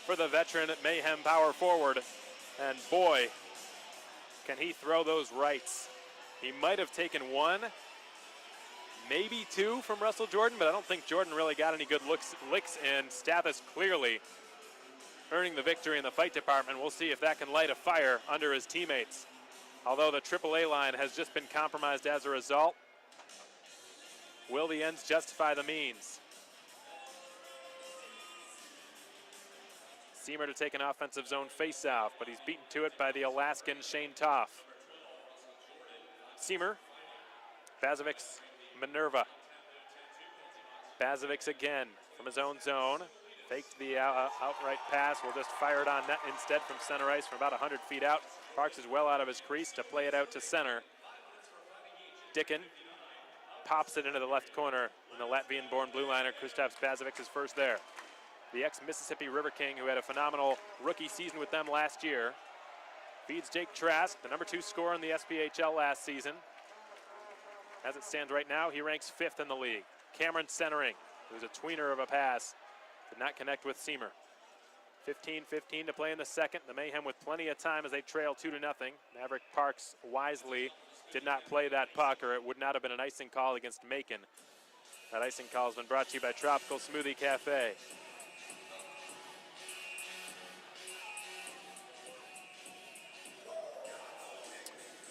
for the veteran Mayhem power forward. And boy, can he throw those rights. He might have taken one, maybe two from Russell Jordan, but I don't think Jordan really got any good licks in. Stathis clearly earning the victory in the fight department. We'll see if that can light a fire under his teammates. Although the AAA line has just been compromised as a result. Will the ends justify the means? Seamer to take an offensive zone face-off, but he's beaten to it by the Alaskan Shane Toff. Seamer, Bazovics, Minerva. Bazovics again from his own zone. Faked the outright pass. Will just fire it on net instead from center ice from about 100 feet out. Parks is well out of his crease to play it out to center. Dickin pops it into the left corner, and the Latvian-born blue liner Kristaps Bazovics is first there. The ex-Mississippi River King, who had a phenomenal rookie season with them last year, feeds Jake Trask, the number 2 scorer in the SPHL last season. As it stands right now, he ranks 5th in the league. Cameron centering, who's a tweener of a pass, did not connect with Seamer. 15-15 to play in the second. The Mayhem with plenty of time as they trail 2-0. Maverick Parks wisely did not play that puck, or it would not have been an icing call against Macon. That icing call has been brought to you by Tropical Smoothie Cafe.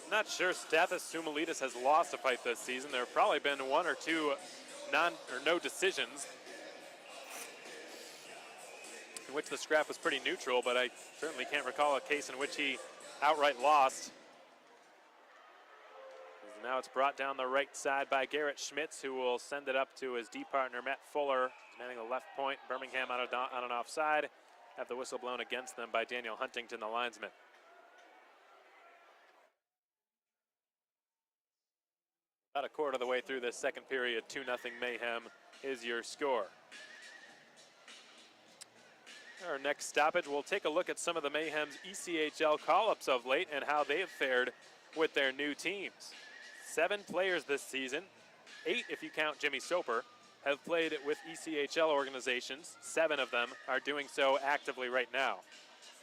I'm not sure Stathis Sumalitis has lost a fight this season. There have probably been 1 or 2 no decisions, in which the scrap was pretty neutral, but I certainly can't recall a case in which he outright lost. Now it's brought down the right side by Garrett Schmitz, who will send it up to his D partner, Matt Fuller, manning the left point. Birmingham on an offside. Have the whistle blown against them by Daniel Huntington, the linesman. About a quarter of the way through this second period, 2-0 Mayhem is your score. Our next stoppage, we'll take a look at some of the Mayhem's ECHL call-ups of late and how they've fared with their new teams. 7 players this season, 8 if you count Jimmy Soper, have played with ECHL organizations. 7 of them are doing so actively right now.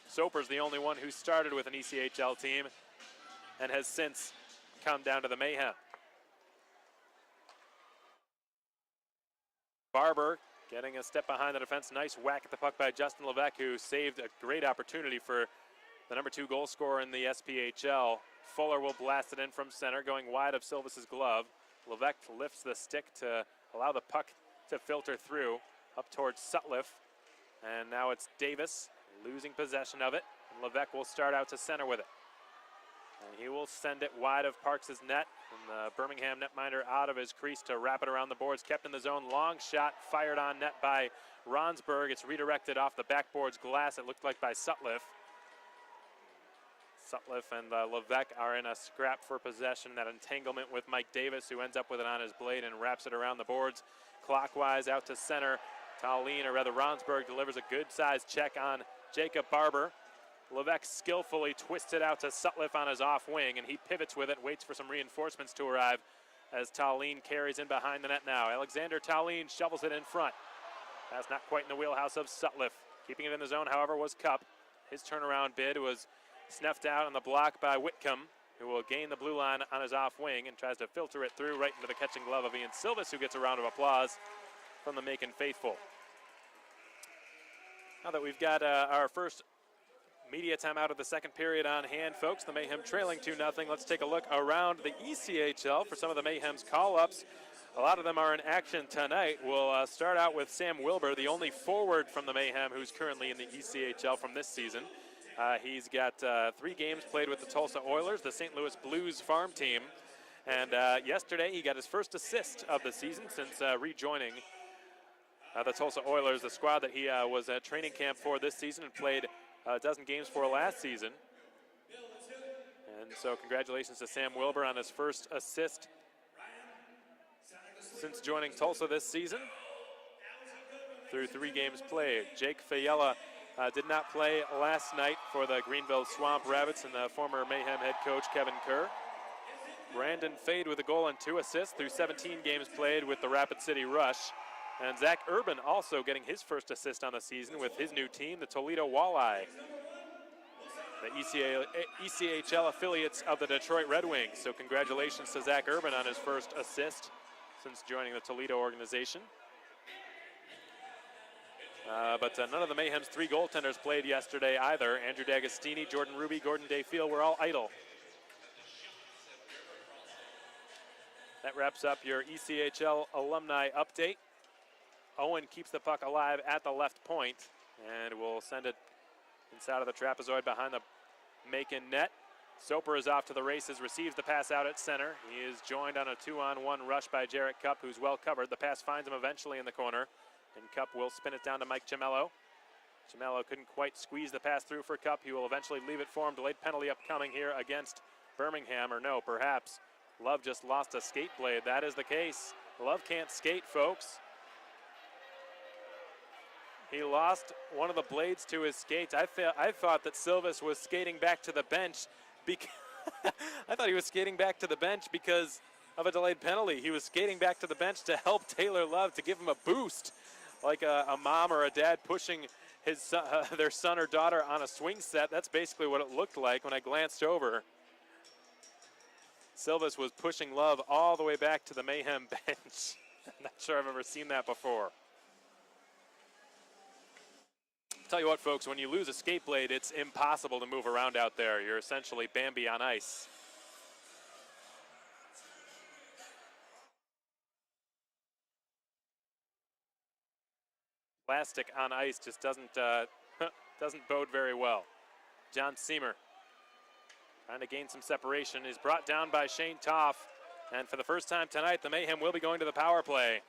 Soper's the only one who started with an ECHL team and has since come down to the Mayhem. Barber getting a step behind the defense. Nice whack at the puck by Justin Levesque, who saved a great opportunity for the number 2 goal scorer in the SPHL. Fuller will blast it in from center, going wide of Silvis's glove. Levesque lifts the stick to allow the puck to filter through up towards Sutliff. And now it's Davis losing possession of it. And Levesque will start out to center with it. And he will send it wide of Parks' net. And the Birmingham netminder out of his crease to wrap it around the boards. Kept in the zone. Long shot fired on net by Ronsberg. It's redirected off the backboard's glass, it looked like, by Sutliff. Sutliff and Levesque are in a scrap for possession. That entanglement with Mike Davis, who ends up with it on his blade and wraps it around the boards. Clockwise out to center. Tallinn, or rather Ronsberg, delivers a good-sized check on Jacob Barber. Levesque skillfully twists it out to Sutliff on his off wing, and he pivots with it, waits for some reinforcements to arrive as Tallinn carries in behind the net now. Alexander Tallinn shovels it in front. That's not quite in the wheelhouse of Sutliff. Keeping it in the zone, however, was Cup. His turnaround bid was snuffed out on the block by Whitcomb, who will gain the blue line on his off wing and tries to filter it through right into the catching glove of Ian Silvis, who gets a round of applause from the Macon faithful. Now that we've got our first media timeout of the second period on hand, folks, the Mayhem trailing 2-0. Let's take a look around the ECHL for some of the Mayhem's call-ups. A lot of them are in action tonight. We'll start out with Sam Wilbur, the only forward from the Mayhem who's currently in the ECHL from this season. He's got 3 games played with the Tulsa Oilers, the St. Louis Blues farm team. And yesterday he got his first assist of the season since rejoining the Tulsa Oilers, the squad that he was at training camp for this season and played a dozen games for last season. And so congratulations to Sam Wilbur on his first assist since joining Tulsa this season through 3 games played. Jake Fayella did not play last night for the Greenville Swamp Rabbits and the former Mayhem head coach Kevin Kerr. Brandon Fade with a goal and 2 assists through 17 games played with the Rapid City Rush. And Zach Urban also getting his first assist on the season with his new team, the Toledo Walleye, the ECHL affiliates of the Detroit Red Wings. So congratulations to Zach Urban on his first assist since joining the Toledo organization. But none of the Mayhem's 3 goaltenders played yesterday either. Andrew D'Agostini, Jordan Ruby, Gordon Dayfield were all idle. That wraps up your ECHL alumni update. Owen keeps the puck alive at the left point and will send it inside of the trapezoid behind the Macon net. Soper is off to the races, receives the pass out at center. He is joined on a 2-on-1 rush by Jarrett Cupp, who's well covered. The pass finds him eventually in the corner, and Cupp will spin it down to Mike Gimello. Gimello couldn't quite squeeze the pass through for Cupp. He will eventually leave it for him. Delayed penalty upcoming here against Birmingham, or no, perhaps Love just lost a skate blade. That is the case. Love can't skate, folks. He lost one of the blades to his skates. I thought that Silvis was skating back to the bench because I thought he was skating back to the bench because of a delayed penalty. He was skating back to the bench to help Taylor Love, to give him a boost, like a mom or a dad pushing his son, their son or daughter on a swing set. That's basically what it looked like when I glanced over. Silvis was pushing Love all the way back to the Mayhem bench. I'm not sure I've ever seen that before. Tell you what, folks, when you lose a skate blade, it's impossible to move around out there. You're essentially Bambi on ice. Plastic on ice just doesn't bode very well. John Seamer trying to gain some separation. Is brought down by Shane Toff, and for the first time tonight, the Mayhem will be going to the power play.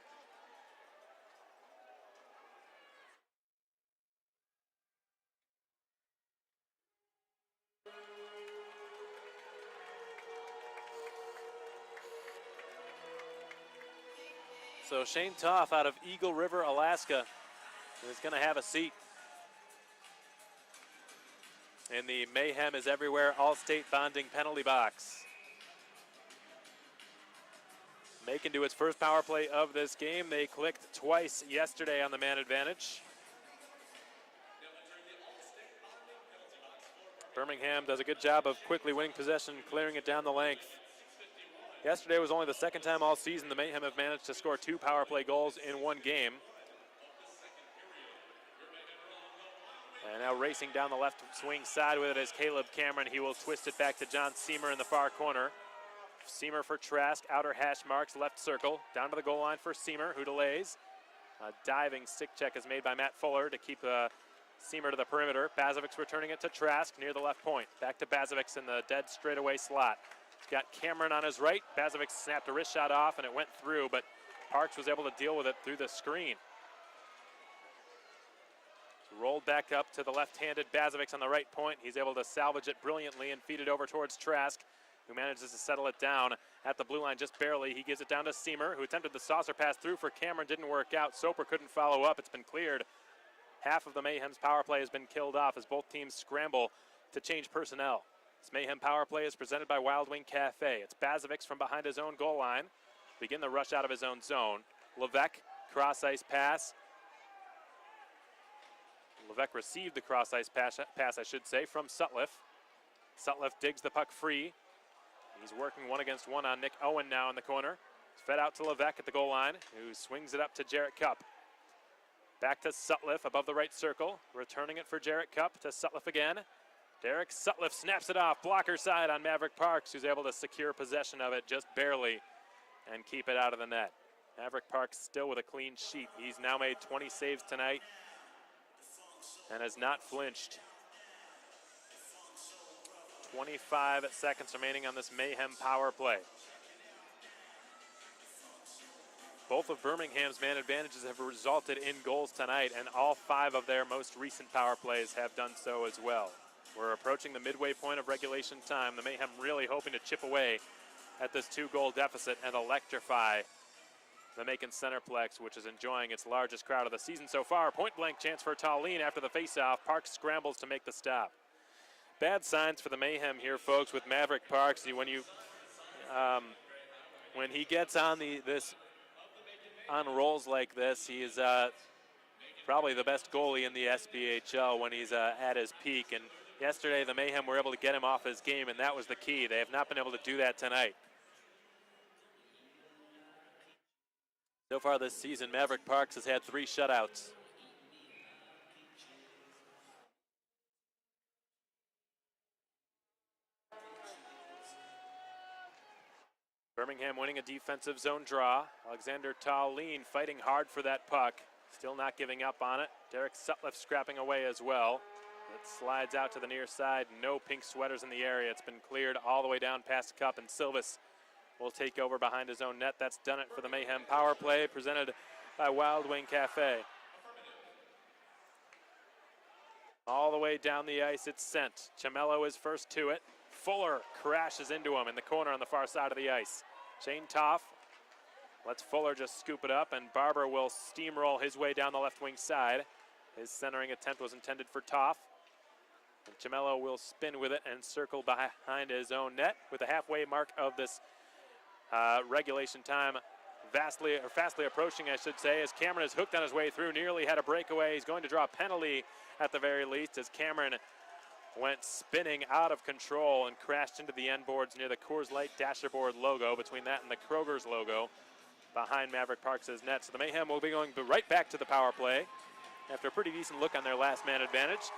So Shane Toff out of Eagle River, Alaska, is going to have a seat in the Mayhem is Everywhere All-State Bonding penalty box. Macon do its first power play of this game. They clicked twice yesterday on the man advantage. Birmingham does a good job of quickly winning possession, clearing it down the length. Yesterday was only the second time all season the Mayhem have managed to score 2 power play goals in one game. And now racing down the left swing side with it is Caleb Cameron. He will twist it back to John Seamer in the far corner. Seamer for Trask, outer hash marks, left circle. Down to the goal line for Seamer, who delays. A diving stick check is made by Matt Fuller to keep Seamer to the perimeter. Bazovic's returning it to Trask near the left point. Back to Bazovic's in the dead straightaway slot. He's got Cameron on his right. Bazovic snapped a wrist shot off and it went through, but Parks was able to deal with it through the screen. Rolled back up to the left-handed Bazovic's on the right point. He's able to salvage it brilliantly and feed it over towards Trask, who manages to settle it down at the blue line just barely. He gives it down to Seamer, who attempted the saucer pass through for Cameron. Didn't work out. Soper couldn't follow up. It's been cleared. Half of the Mayhem's power play has been killed off as both teams scramble to change personnel. This Mayhem power play is presented by Wild Wing Cafe. It's Bazovic's from behind his own goal line. Begin the rush out of his own zone. Levesque, cross-ice pass. Levesque received the cross-ice pass, I should say, from Sutliff. Sutliff digs the puck free He's working 1-against-1 on Nick Owen now in the corner. It's fed out to Levesque at the goal line, who swings it up to Jarrett Cupp. Back to Sutliff above the right circle. Returning it for Jarrett Cupp to Sutliff again. Derek Sutliff snaps it off. Blocker side on Maverick Parks, who's able to secure possession of it just barely and keep it out of the net. Maverick Parks still with a clean sheet. He's now made 20 saves tonight and has not flinched. 25 seconds remaining on this Mayhem power play. Both of Birmingham's man advantages have resulted in goals tonight, and all 5 of their most recent power plays have done so as well. We're approaching the midway point of regulation time. The Mayhem really hoping to chip away at this 2-goal deficit and electrify the Macon Centreplex, which is enjoying its largest crowd of the season so far. Point-blank chance for Tallene after the face-off. Parks scrambles to make the stop. Bad signs for the Mayhem here, folks, with Maverick Parks. When he gets on on rolls like this, he is probably the best goalie in the SPHL when he's at his peak. And yesterday, the Mayhem were able to get him off his game, and that was the key. They have not been able to do that tonight. So far this season, Maverick Parks has had 3 shutouts. Birmingham winning a defensive zone draw. Alexander Tallene fighting hard for that puck. Still not giving up on it. Derek Sutliff scrapping away as well. It slides out to the near side. No pink sweaters in the area. It's been cleared all the way down past the cup, and Silvis will take over behind his own net. That's done it for the Mayhem power play, presented by Wild Wing Cafe. All the way down the ice, it's sent. Chamello is first to it. Fuller crashes into him in the corner on the far side of the ice. Shane Toff lets Fuller just scoop it up, and Barber will steamroll his way down the left wing side. His centering attempt was intended for Toff. And Chamello will spin with it and circle behind his own net with the halfway mark of this regulation time fastly approaching, I should say, as Cameron is hooked on his way through, nearly had a breakaway. He's going to draw a penalty at the very least, as Cameron went spinning out of control and crashed into the end boards near the Coors Light Dasherboard logo, between that and the Kroger's logo behind Maverick Parks' net. So the Mayhem will be going right back to the power play after a pretty decent look on their last man advantage.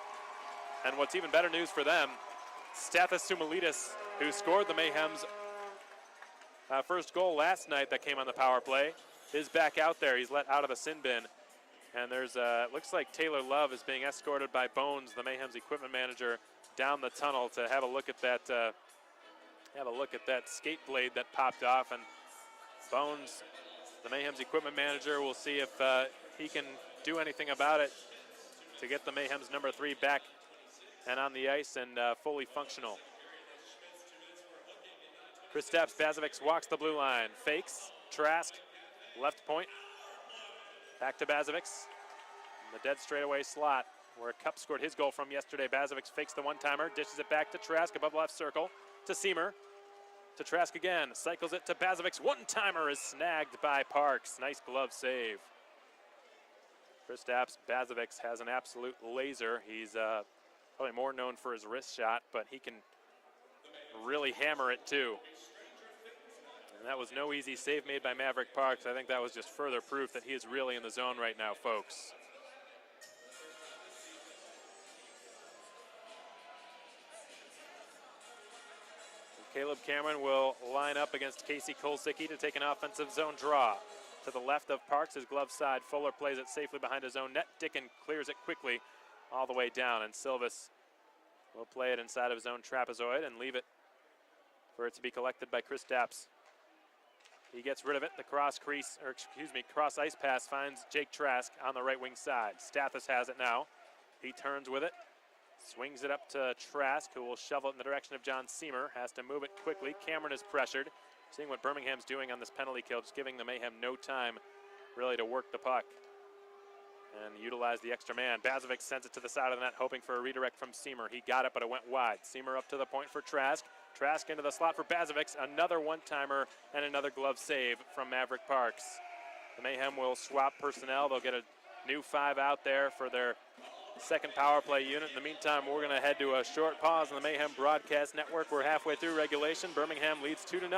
And what's even better news for them, Stathis Sumalitis, who scored the Mayhem's first goal last night that came on the power play, is back out there. He's let out of the sin bin. And there's looks like Taylor Love is being escorted by Bones, the Mayhem's equipment manager, down the tunnel to have a look at that skate blade that popped off. And Bones, the Mayhem's equipment manager, will see if he can do anything about it to get the Mayhem's number 3 back and on the ice and fully functional. Kristaps Bazovic walks the blue line, fakes, Trask, left point. Back to Bazovic, in the dead straightaway slot where Cup scored his goal from yesterday. Bazovic fakes the one-timer, dishes it back to Trask above left circle, to Seamer, to Trask again, cycles it to Bazovic. One-timer is snagged by Parks. Nice glove save. Kristaps Bazovic has an absolute laser. He's probably more known for his wrist shot, but he can really hammer it too. And that was no easy save made by Maverick Parks. I think that was just further proof that he is really in the zone right now, folks. Caleb Cameron will line up against Casey Kolsicki to take an offensive zone draw. To the left of Parks, his glove side. Fuller plays it safely behind his own net. Dickin clears it quickly all the way down, and Silvis will play it inside of his own trapezoid and leave it for it to be collected by Kristaps. He gets rid of it. The cross ice pass finds Jake Trask on the right wing side. Stathis has it now. He turns with it, swings it up to Trask, who will shovel it in the direction of John Seamer. Has to move it quickly. Cameron is pressured. Seeing what Birmingham's doing on this penalty kill, just giving the Mayhem no time really to work the puck and utilize the extra man. Bazovic sends it to the side of the net, hoping for a redirect from Seamer. He got it, but it went wide. Seamer up to the point for Trask. Trask into the slot for Bazovic. Another one-timer and another glove save from Maverick Parks. The Mayhem will swap personnel. They'll get a new 5 out there for their second power play unit. In the meantime, we're going to head to a short pause on the Mayhem Broadcast Network. We're halfway through regulation. Birmingham leads 2-0.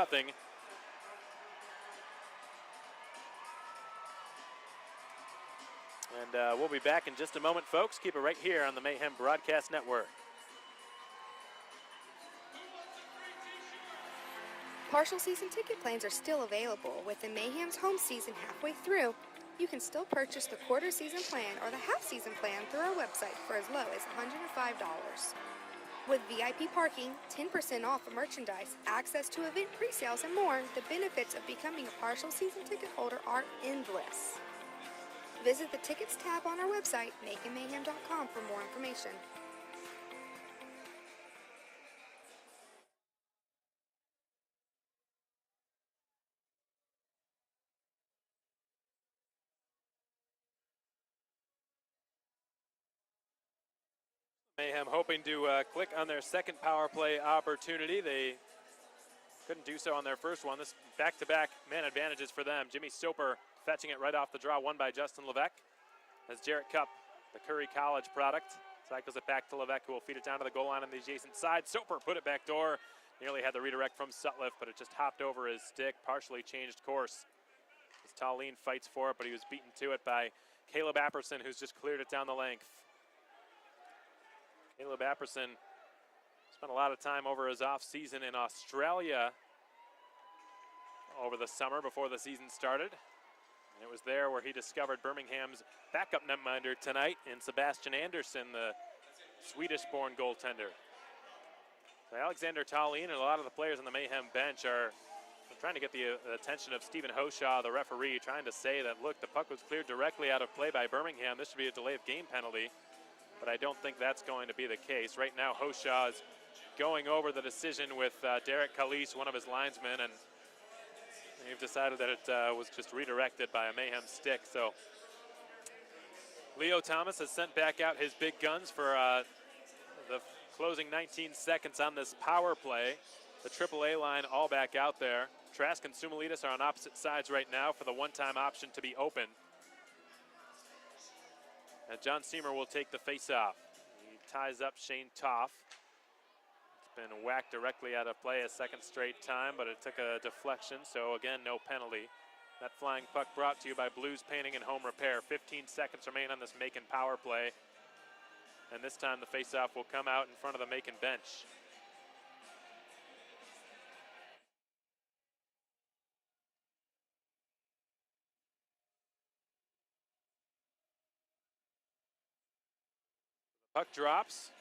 And we'll be back in just a moment, folks. Keep it right here on the Mayhem Broadcast Network.
Partial season ticket plans are still available. With the Mayhem's home season halfway through, you can still purchase the quarter season plan or the half season plan through our website for as low as $105. With VIP parking, 10% off of merchandise, access to event pre-sales, and more, the benefits of becoming a partial season ticket holder are endless. Visit the Tickets tab on our website, maconmayhem.com, for more information.
Mayhem hoping to click on their second power play opportunity. They couldn't do so on their first one. This back-to-back man advantages for them. Jimmy Soper fetching it right off the draw, won by Justin Levesque. As Jarrett Cup, the Curry College product, cycles it back to Levesque, who will feed it down to the goal line on the adjacent side. Soper put it back door. Nearly had the redirect from Sutliff, but it just hopped over his stick, partially changed course. As Tallene fights for it, but he was beaten to it by Caleb Apperson, who's just cleared it down the length. Caleb Apperson spent a lot of time over his off season in Australia over the summer before the season started. And it was there where he discovered Birmingham's backup netminder tonight in Sebastian Andersson, the Swedish-born goaltender. So Alexander Tallene and a lot of the players on the Mayhem bench are trying to get the attention of Stephen Hoshaw, the referee, trying to say that, look, the puck was cleared directly out of play by Birmingham. This should be a delay of game penalty. But I don't think that's going to be the case. Right now, Hoshaw is going over the decision with Derek Calise, one of his linesmen, and they've decided that it was just redirected by a Mayhem stick. So Leo Thomas has sent back out his big guns for the closing 19 seconds on this power play. The AAA line all back out there. Trask and Sumalitas are on opposite sides right now for the one-time option to be open. And John Seamer will take the face-off. He ties up Shane Toff. It's been whacked directly out of play a second straight time, but it took a deflection, so again, no penalty. That flying puck brought to you by Blues Painting and Home Repair. 15 seconds remain on this Macon power play. And this time the face-off will come out in front of the Macon bench. Puck drops.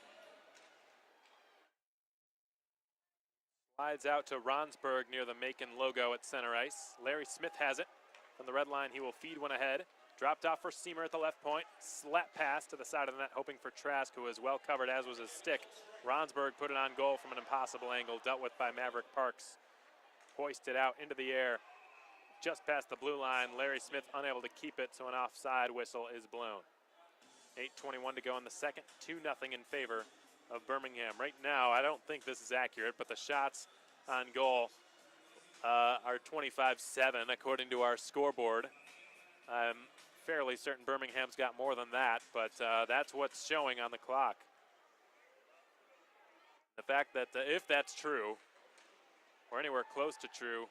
Slides out to Ronsberg near the Macon logo at center ice. Larry Smith has it. From the red line, he will feed one ahead. Dropped off for Seamer at the left point. Slap pass to the side of the net, hoping for Trask, who was well covered, as was his stick. Ronsberg put it on goal from an impossible angle, dealt with by Maverick Parks. Hoisted out into the air, just past the blue line. Larry Smith unable to keep it, so an offside whistle is blown. 8:21 to go in the second, 2-0 in favor of Birmingham. Right now, I don't think this is accurate, but the shots on goal are 25-7 according to our scoreboard. I'm fairly certain Birmingham's got more than that, but that's what's showing on the clock. The fact that if that's true, or anywhere close to true,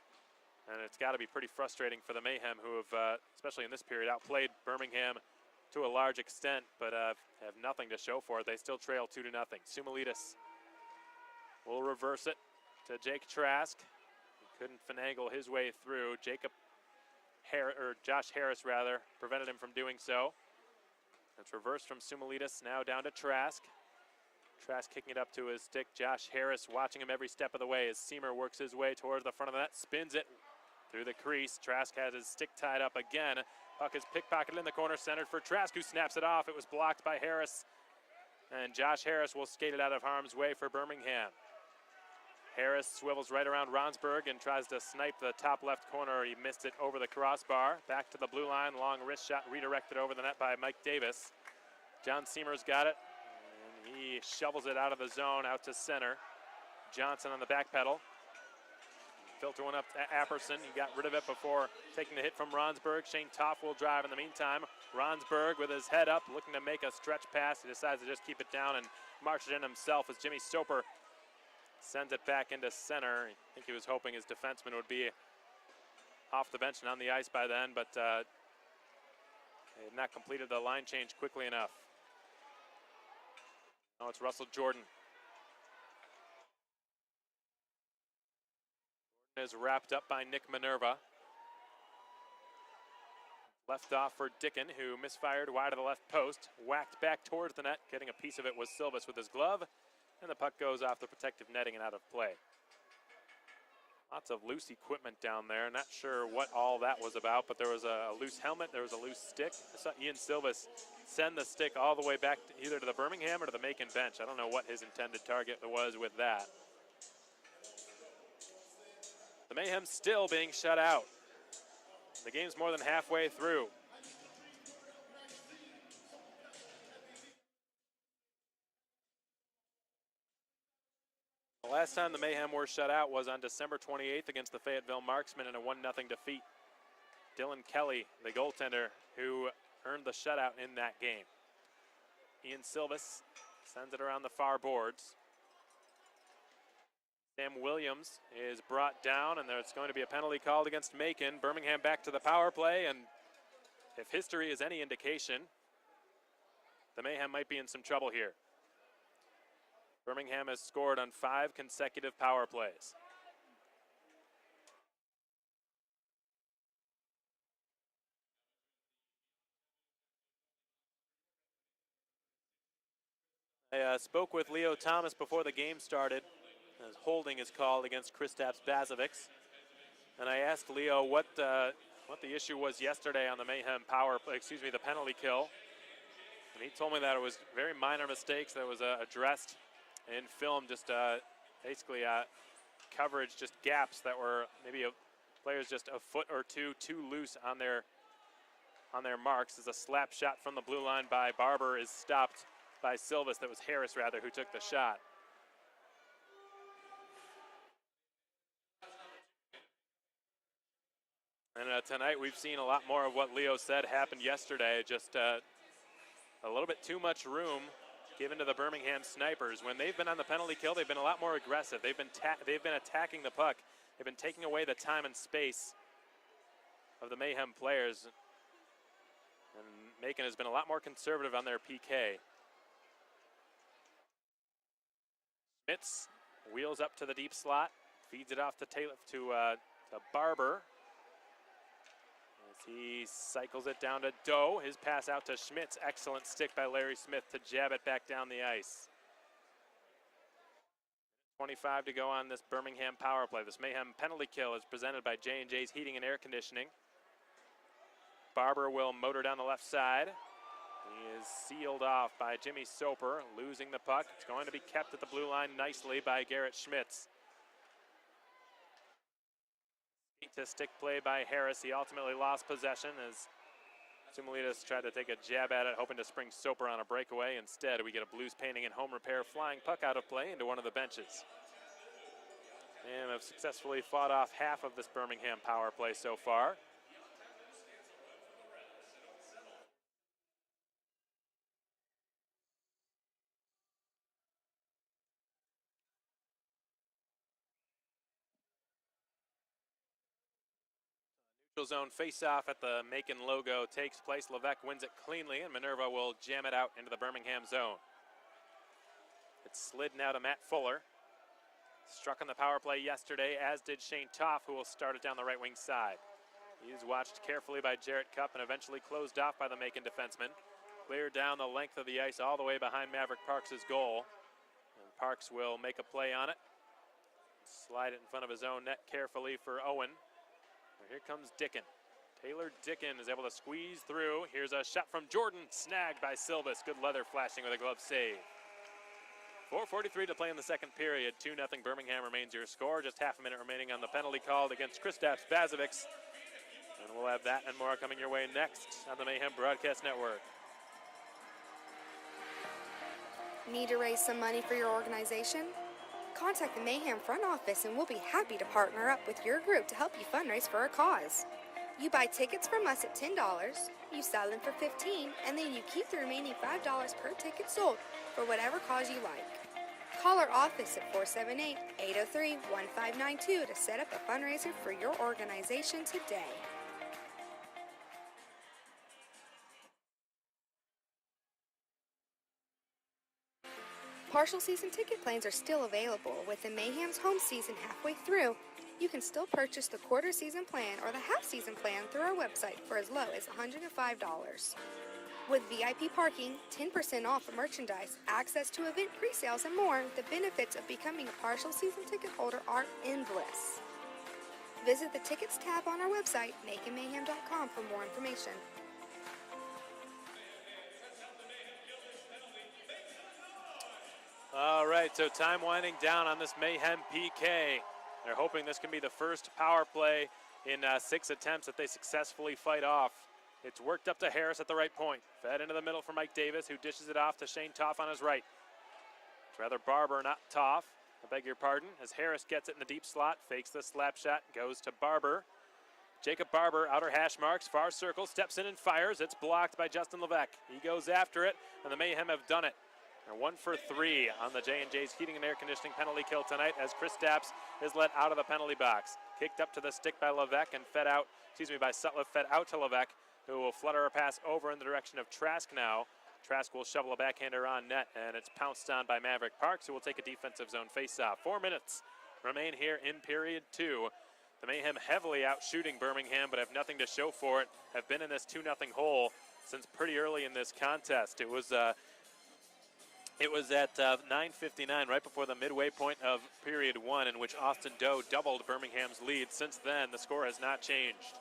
and it's got to be pretty frustrating for the Mayhem, who have, especially in this period, outplayed Birmingham to a large extent, but have nothing to show for it. They still trail 2-0. Sumalitas will reverse it to Jake Trask. He couldn't finagle his way through. Josh Harris rather prevented him from doing so. It's reversed from Sumalitas, now down to Trask. Trask kicking it up to his stick. Josh Harris watching him every step of the way as Seamer works his way towards the front of the net, spins it through the crease. Trask has his stick tied up again. Puck is pickpocketed in the corner, centered for Trask, who snaps it off. It was blocked by Harris, and Josh Harris will skate it out of harm's way for Birmingham. Harris swivels right around Ronsberg and tries to snipe the top left corner. He missed it over the crossbar. Back to the blue line, long wrist shot redirected over the net by Mike Davis. John Seamer's got it, and he shovels it out of the zone out to center. Johnson on the back pedal. filter one up to Apperson. He got rid of it before taking the hit from Ronsberg. Shane Toff will drive in the meantime. Ronsberg with his head up, looking to make a stretch pass. He decides to just keep it down and march it in himself as Jimmy Soper sends it back into center. I think he was hoping his defenseman would be off the bench and on the ice by then, but they had not completed the line change quickly enough. Now it's Russell Jordan. Jordan is wrapped up by Nick Minerva. Left off for Dicken, who misfired wide of the left post. Whacked back towards the net. Getting a piece of it was Silvis with his glove. And the puck goes off the protective netting and out of play. Lots of loose equipment down there. Not sure what all that was about, but there was a loose helmet. There was a loose stick. I saw Ian Silvis send the stick all the way back to either to the Birmingham or to the Macon bench. I don't know what his intended target was with that. The Mayhem still being shut out. The game's more than halfway through. The last time the Mayhem were shut out was on December 28th against the Fayetteville Marksmen in a 1-0 defeat. Dylan Kelly, the goaltender, who earned the shutout in that game. Ian Silvis sends it around the far boards. Sam Williams is brought down, and there's going to be a penalty called against Macon. Birmingham back to the power play, and if history is any indication, the Mayhem might be in some trouble here. Birmingham has scored on 5 consecutive power plays. I spoke with Leo Thomas before the game started, as holding is called against Kristaps Bazovics. And I asked Leo what the issue was yesterday on the Mayhem the penalty kill. And he told me that it was very minor mistakes that was addressed in film, just basically coverage, just gaps that were maybe players just a foot or two too loose on their marks. As a slap shot from the blue line by Barber is stopped by Silvis. That was Harris rather who took the shot. And tonight we've seen a lot more of what Leo said happened yesterday. Just a little bit too much room given to the Birmingham Snipers. When they've been on the penalty kill, they've been a lot more aggressive. They've been attacking the puck. They've been taking away the time and space of the Mayhem players. And Macon has been a lot more conservative on their PK. Schmitz wheels up to the deep slot, feeds it off to Barber. As he cycles it down to Doe. His pass out to Schmitz. Excellent stick by Larry Smith to jab it back down the ice. 25 to go on this Birmingham power play. This Mayhem penalty kill is presented by J&J's Heating and Air Conditioning. Barber will motor down the left side. He is sealed off by Jimmy Soper, losing the puck. It's going to be kept at the blue line nicely by Garrett Schmitz. To stick play by Harris. He ultimately lost possession as Simulitas tried to take a jab at it, hoping to spring Soper on a breakaway. Instead, we get a Blues painting and home repair flying puck out of play into one of the benches. And have successfully fought off half of this Birmingham power play so far. Zone face-off at the Macon logo takes place. Levesque wins it cleanly, and Minerva will jam it out into the Birmingham zone. It's slid now to Matt Fuller. Struck on the power play yesterday, as did Shane Toff, who will start it down the right wing side. He's watched carefully by Jarrett Cupp and eventually closed off by the Macon defenseman. Cleared down the length of the ice all the way behind Maverick Parks' goal. And Parks will make a play on it. Slide it in front of his own net carefully for Owen. Here comes Dicken. Taylor Dicken is able to squeeze through. Here's a shot from Jordan, snagged by Silvis. Good leather flashing with a glove save. 4:43 to play in the second period. 2-0 Birmingham remains your score. Just half a minute remaining on the penalty called against Kristaps Bazovics. And we'll have that and more coming your way next on the Mayhem Broadcast Network.
Need to raise some money for your organization? Contact the Mayhem front office and we'll be happy to partner up with your group to help you fundraise for a cause. You buy tickets from us at $10, you sell them for $15, and then you keep the remaining $5 per ticket sold for whatever cause you like. Call our office at 478-803-1592 to set up a fundraiser for your organization today. Partial season ticket plans are still available. With the Mayhem's home season halfway through, you can still purchase the quarter season plan or the half season plan through our website for as low as $105. With VIP parking, 10% off of merchandise, access to event pre-sales, and more, the benefits of becoming a partial season ticket holder are endless. Visit the Tickets tab on our website, maconmayhem.com, for more information.
All right, so time winding down on this Mayhem PK. They're hoping this can be the first power play in 6 attempts that they successfully fight off. It's worked up to Harris at the right point. Fed into the middle for Mike Davis, who dishes it off to Shane Toff on his right. It's rather Barber, not Toff. I beg your pardon, as Harris gets it in the deep slot, fakes the slap shot, goes to Barber. Jacob Barber, outer hash marks, far circle, steps in and fires. It's blocked by Justin Levesque. He goes after it, and the Mayhem have done it. They're 1 for 3 on the J&J's heating and air conditioning penalty kill tonight as Chris Stapps is let out of the penalty box. Kicked up to the stick by Levesque and fed out, by Sutliff, fed out to Levesque, who will flutter a pass over in the direction of Trask now. Trask will shovel a backhander on net, and it's pounced on by Maverick Parks, who will take a defensive zone faceoff. 4 minutes remain here in period 2. The Mayhem heavily out shooting Birmingham, but have nothing to show for it. Have been in this 2-0 hole since pretty early in this contest. It was at 9:59, right before the midway point of period 1, in which Austin Doe doubled Birmingham's lead. Since then, the score has not changed.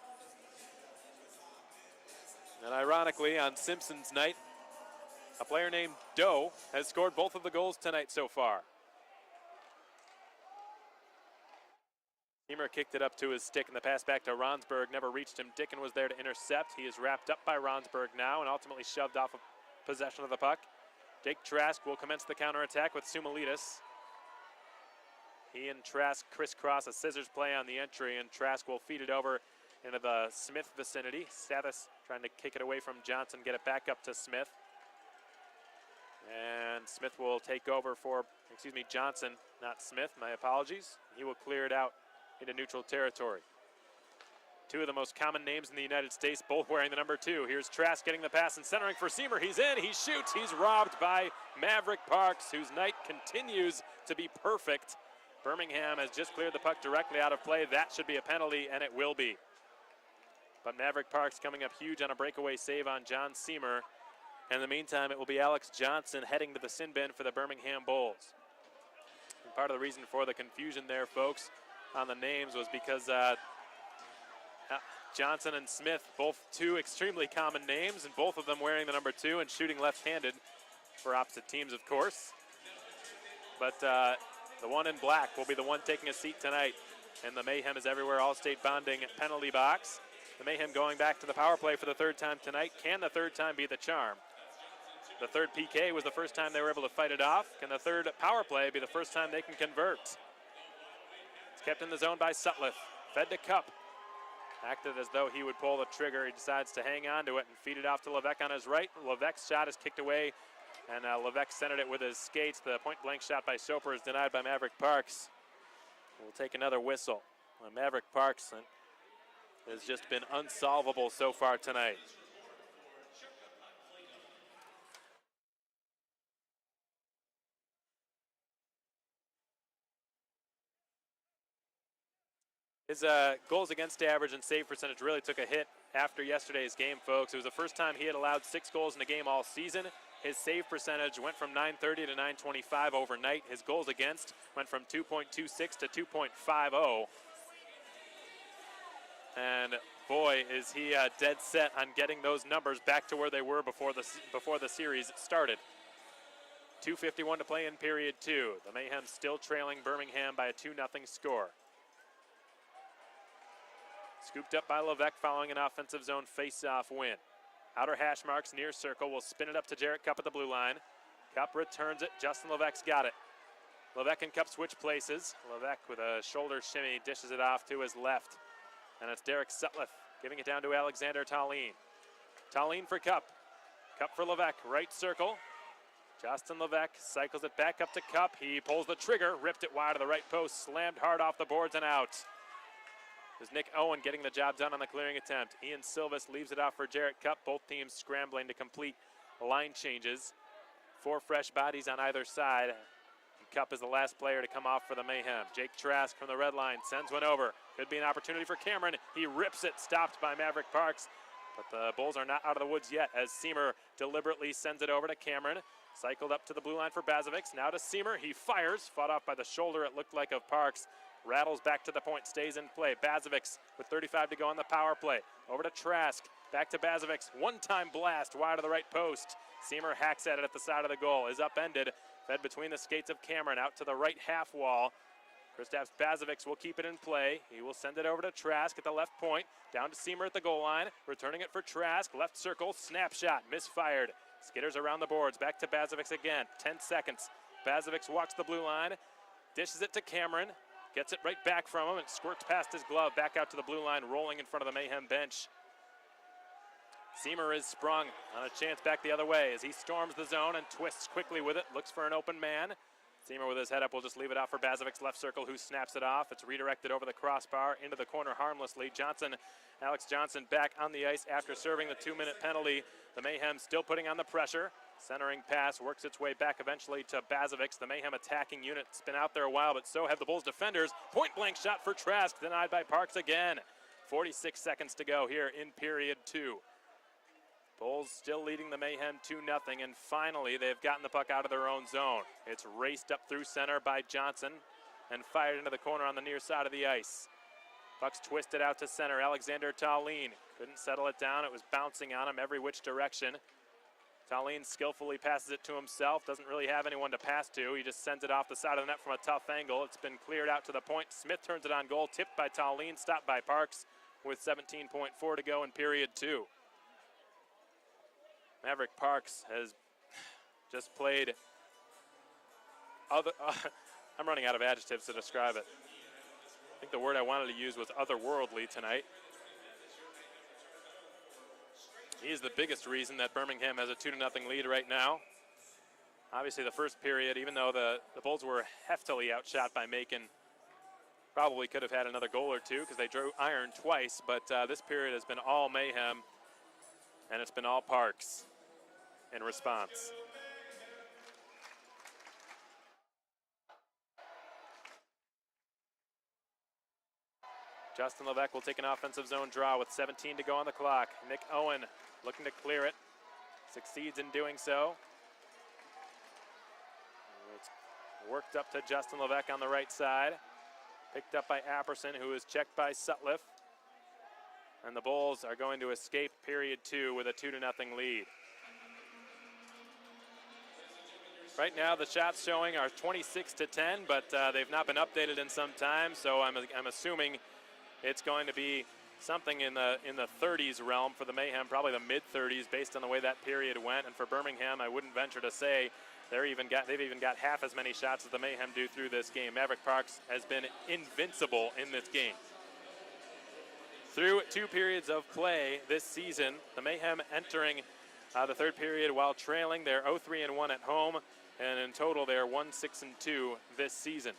And ironically, on Simpson's night, a player named Doe has scored both of the goals tonight so far. Hemer kicked it up to his stick, and the pass back to Ronsberg never reached him. Dicken was there to intercept. He is wrapped up by Ronsberg now and ultimately shoved off of possession of the puck. Jake Trask will commence the counterattack with Sumalitis. He and Trask crisscross a scissors play on the entry, and Trask will feed it over into the Smith vicinity. Stathis trying to kick it away from Johnson, get it back up to Smith. And Smith will take over for, Johnson, not Smith, my apologies. He will clear it out into neutral territory. Two of the most common names in the United States, both wearing the number 2. Here's Trask getting the pass and centering for Seamer. He's in, he shoots, he's robbed by Maverick Parks, whose night continues to be perfect. Birmingham has just cleared the puck directly out of play. That should be a penalty, and it will be. But Maverick Parks coming up huge on a breakaway save on John Seamer. In the meantime, it will be Alex Johnson heading to the sin bin for the Birmingham Bulls. And part of the reason for the confusion there, folks, on the names was because Johnson and Smith, both 2 extremely common names, and both of them wearing the number 2 and shooting left-handed for opposite teams, of course. But the one in black will be the one taking a seat tonight in the Mayhem is Everywhere All-State Bonding penalty box. The Mayhem going back to the power play for the 3rd time tonight. Can the 3rd time be the charm? The 3rd PK was the first time they were able to fight it off. Can the 3rd power play be the first time they can convert? It's kept in the zone by Sutliff. Fed to Cup. Acted as though he would pull the trigger. He decides to hang on to it and feed it off to Levesque on his right. Levesque's shot is kicked away, and Levesque centered it with his skates. The point-blank shot by Soper is denied by Maverick Parks. We'll take another whistle. Maverick Parks has just been unsolvable so far tonight. His goals against average and save percentage really took a hit after yesterday's game, folks. It was the first time he had allowed 6 goals in a game all season. His save percentage went from .930 to .925 overnight. His goals against went from 2.26 to 2.50. And boy, is he dead set on getting those numbers back to where they were before the series started. 2:51 to play in period 2. The Mayhem still trailing Birmingham by a 2-0 score. Scooped up by Levesque following an offensive zone face-off win. Outer hash marks near circle will spin it up to Jarrett Cup at the blue line. Cup returns it. Justin Levesque's got it. Levesque and Cup switch places. Levesque with a shoulder shimmy dishes it off to his left. And it's Derek Sutliff giving it down to Alexander Tallien. Tallien for Cup. Cup for Levesque, right circle. Justin Levesque cycles it back up to Cup. He pulls the trigger, ripped it wide of the right post, slammed hard off the boards and out. There's Nick Owen getting the job done on the clearing attempt. Ian Silvis leaves it off for Jarrett Cup. Both teams scrambling to complete line changes. 4 fresh bodies on either side. And Cup is the last player to come off for the Mayhem. Jake Trask from the red line sends one over. Could be an opportunity for Cameron. He rips it, stopped by Maverick Parks. But the Bulls are not out of the woods yet as Seamer deliberately sends it over to Cameron. Cycled up to the blue line for Bazovics. Now to Seamer. He fires. Fought off by the shoulder, it looked like, of Parks. Rattles back to the point, stays in play. Bazovics with 35 to go on the power play. Over to Trask. Back to Bazovics. One-time blast wide of the right post. Seamer hacks at it at the side of the goal. Is upended. Fed between the skates of Cameron out to the right half wall. Kristaps Bazovics will keep it in play. He will send it over to Trask at the left point. Down to Seamer at the goal line. Returning it for Trask. Left circle. Snapshot. Misfired. Skitters around the boards. Back to Bazovics again. 10 seconds. Bazovics walks the blue line. Dishes it to Cameron. Gets it right back from him and squirts past his glove. Back out to the blue line. Rolling in front of the Mayhem bench. Seamer is sprung on a chance back the other way as he storms the zone and twists quickly with it. Looks for an open man. Seamer with his head up will just leave it off for Bazovics left circle, who snaps it off. It's redirected over the crossbar into the corner harmlessly. Alex Johnson back on the ice after serving the 2-minute penalty. The Mayhem still putting on the pressure. Centering pass works its way back eventually to Bazovics. The Mayhem attacking unit's been out there a while, but so have the Bulls defenders. Point blank shot for Trask, denied by Parks again. 46 seconds to go here in period 2. Bulls still leading the Mayhem 2-0, and finally they've gotten the puck out of their own zone. It's raced up through center by Johnson and fired into the corner on the near side of the ice. Puck's twisted out to center. Alexander Tallien couldn't settle it down. It was bouncing on him every which direction. Tallien skillfully passes it to himself. Doesn't really have anyone to pass to. He just sends it off the side of the net from a tough angle. It's been cleared out to the point. Smith turns it on goal. Tipped by Tallien. Stopped by Parks with 17.4 to go in period 2. Maverick Parks has just played I'm running out of adjectives to describe it. I think the word I wanted to use was otherworldly tonight. He is the biggest reason that Birmingham has a 2-0 lead right now. Obviously the first period, even though the Bulls were heftily outshot by Macon, probably could have had another goal or two because they drew iron twice, but this period has been all Mayhem, and it's been all Parks in response. Justin Levesque will take an offensive zone draw with 17 to go on the clock. Nick Owen looking to clear it. Succeeds in doing so. It's worked up to Justin Levesque on the right side. Picked up by Apperson, who is checked by Sutliff. And the Bulls are going to escape period 2 with a 2-0 lead. Right now the shots showing are 26-10, but they've not been updated in some time, so I'm assuming it's going to be something in the 30s realm for the Mayhem, probably the mid-30s based on the way that period went. And for Birmingham, I wouldn't venture to say they've even got half as many shots as the Mayhem do through this game. Maverick Parks has been invincible in this game. Through 2 periods of play this season, the Mayhem entering the third period while trailing. They're 0-3-1 at home, and in total they're 1-6-2 this season.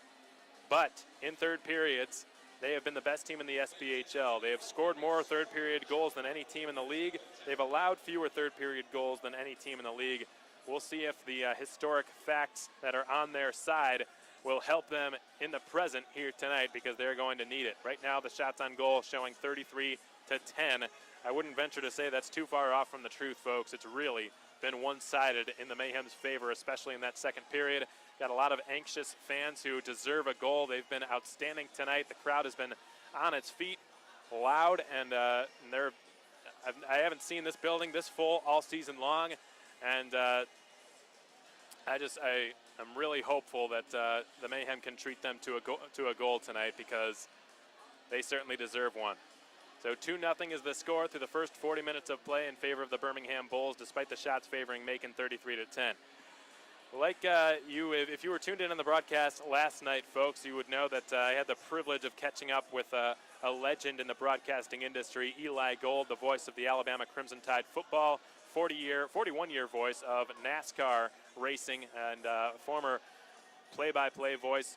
But in third periods, they have been the best team in the SPHL. They have scored more third period goals than any team in the league. They've allowed fewer third period goals than any team in the league. We'll see if the historic facts that are on their side will help them in the present here tonight, because they're going to need it. Right now the shots on goal showing 33-10. I wouldn't venture to say that's too far off from the truth, folks. It's really been one-sided in the Mayhem's favor, especially in that second period. Got a lot of anxious fans who deserve a goal. They've been outstanding tonight. The crowd has been on its feet, loud, and I haven't seen this building this full all season long, and I'm really hopeful that the Mayhem can treat them to a goal tonight, because they certainly deserve one. So 2-0 is the score through the first 40 minutes of play in favor of the Birmingham Bulls, despite the shots favoring Macon 33-10. Like if you were tuned in on the broadcast last night, folks, you would know that I had the privilege of catching up with a legend in the broadcasting industry, Eli Gold, the voice of the Alabama Crimson Tide football, 41-year voice of NASCAR racing, and former play-by-play voice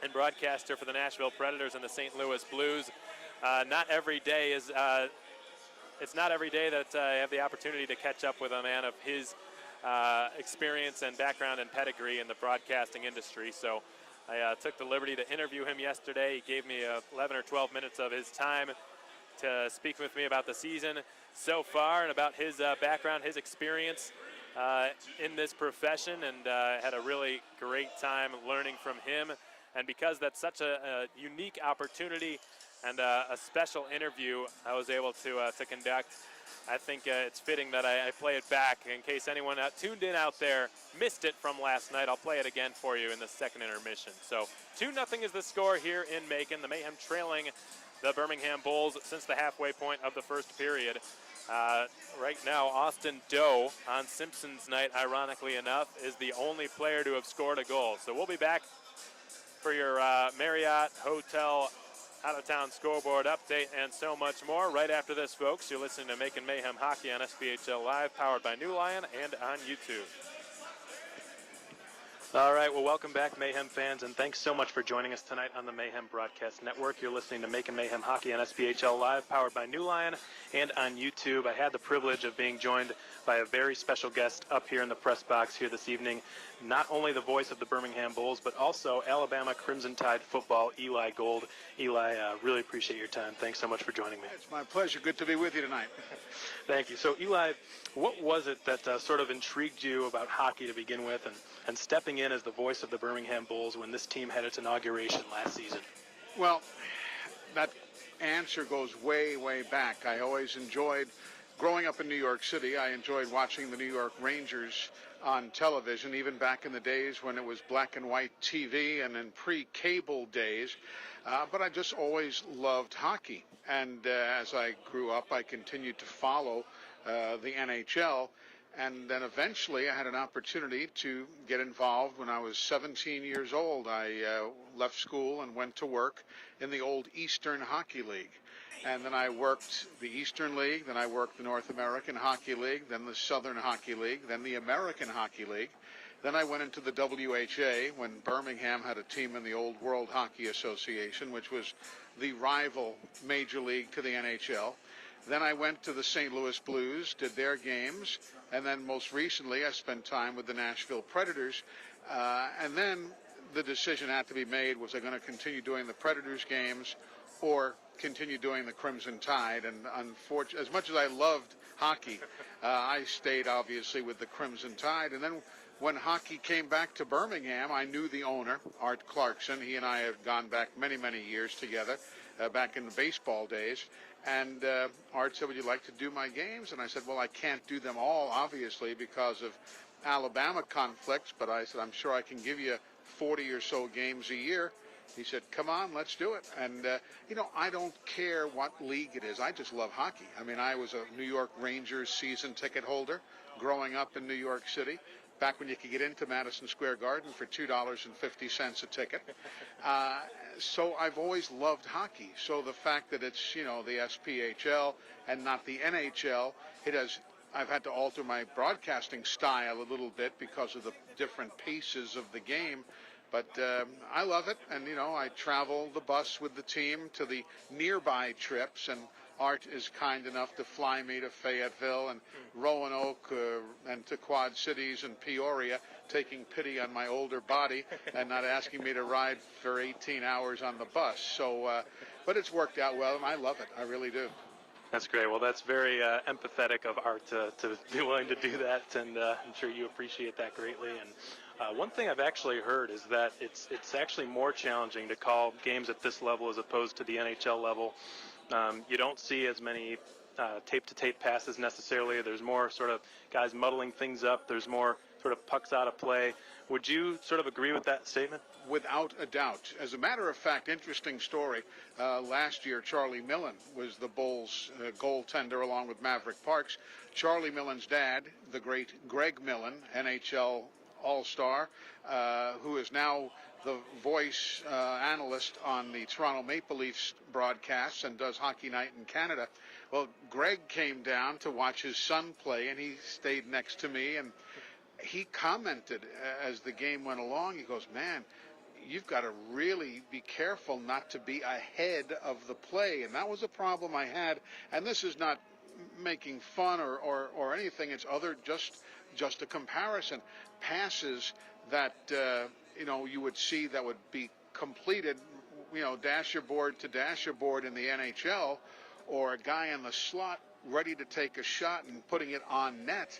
and broadcaster for the Nashville Predators and the St. Louis Blues. It's not every day that I have the opportunity to catch up with a man of his experience and background and pedigree in the broadcasting industry. So I took the liberty to interview him yesterday. He gave me 11 or 12 minutes of his time to speak with me about the season so far and about his background, his experience in this profession, and had a really great time learning from him. And because that's such a unique opportunity and a special interview I was able to conduct, I think it's fitting that I play it back in case anyone tuned in out there missed it from last night. I'll play it again for you in the second intermission. So 2-0 is the score here in Macon. The Mayhem trailing the Birmingham Bulls since the halfway point of the first period. Right now, Austin Doe on Simpsons night, ironically enough, is the only player to have scored a goal. So we'll be back for your Marriott Hotel out-of-town scoreboard update and so much more right after this, folks. You're listening to Macon Mayhem Hockey on SPHL Live, powered by New Lion and on YouTube.
All right, well, welcome back, Mayhem fans, and thanks so much for joining us tonight on the Mayhem Broadcast Network. You're listening to Macon Mayhem Hockey on SPHL Live, powered by New Lion and on YouTube. I had the privilege of being joined by a very special guest up here in the press box here this evening, not only the voice of the Birmingham Bulls, but also Alabama Crimson Tide football, Eli Gold. Eli, really appreciate your time. Thanks so much for joining me.
It's my pleasure. Good to be with you tonight.
Thank you. So, Eli, what was it that sort of intrigued you about hockey to begin with, and stepping in as the voice of the Birmingham Bulls when this team had its inauguration last season?
Well, that answer goes way, way back. I always enjoyed, growing up in New York City, I enjoyed watching the New York Rangers on television, even back in the days when it was black and white TV and in pre-cable days. But I just always loved hockey. And as I grew up, I continued to follow the NHL. And then eventually I had an opportunity to get involved when I was 17 years old. I left school and went to work in the old Eastern Hockey League. And then I worked the Eastern League, then I worked the North American Hockey League, then the Southern Hockey League, then the American Hockey League. Then I went into the WHA when Birmingham had a team in the old World Hockey Association, which was the rival major league to the NHL. Then I went to the St. Louis Blues, did their games, and then most recently I spent time with the Nashville Predators. And then the decision had to be made, was I going to continue doing the Predators games or continue doing the Crimson Tide? And unfortunately, as much as I loved hockey, I stayed obviously with the Crimson Tide. And then when hockey came back to Birmingham, I knew the owner, Art Clarkson. He and I have gone back many, many years together, back in the baseball days. And Art said, would you like to do my games? And I said, well, I can't do them all, obviously, because of Alabama conflicts. But I said, I'm sure I can give you 40 or so games a year. He said, come on, let's do it. And, I don't care what league it is. I just love hockey. I mean, I was a New York Rangers season ticket holder growing up in New York City, back when you could get into Madison Square Garden for $2.50 a ticket. So I've always loved hockey. So the fact that it's, the SPHL and not the NHL, I've had to alter my broadcasting style a little bit because of the different paces of the game. But I love it, and, I travel the bus with the team to the nearby trips, and Art is kind enough to fly me to Fayetteville and Roanoke and to Quad Cities and Peoria, taking pity on my older body and not asking me to ride for 18 hours on the bus. So, but it's worked out well, and I love it. I really do.
That's great. Well, that's very empathetic of Art to be willing to do that, and I'm sure you appreciate that greatly. And one thing I've actually heard is that it's actually more challenging to call games at this level as opposed to the NHL level. You don't see as many tape-to-tape passes necessarily. There's more sort of guys muddling things up. There's more sort of pucks out of play. Would you sort of agree with that statement?
Without a doubt. As a matter of fact, interesting story. Last year, Charlie Millen was the Bulls' goaltender along with Maverick Parks. Charlie Millen's dad, the great Greg Millen, NHL All-Star, who is now the voice analyst on the Toronto Maple Leafs broadcasts and does Hockey Night in Canada. Well, Greg came down to watch his son play, and he stayed next to me, and he commented as the game went along. He goes, man, you've got to really be careful not to be ahead of the play. And that was a problem I had. And this is not making fun or anything. It's just a comparison. Passes that, you would see that would be completed, dasherboard to dasherboard in the NHL, or a guy in the slot ready to take a shot and putting it on net.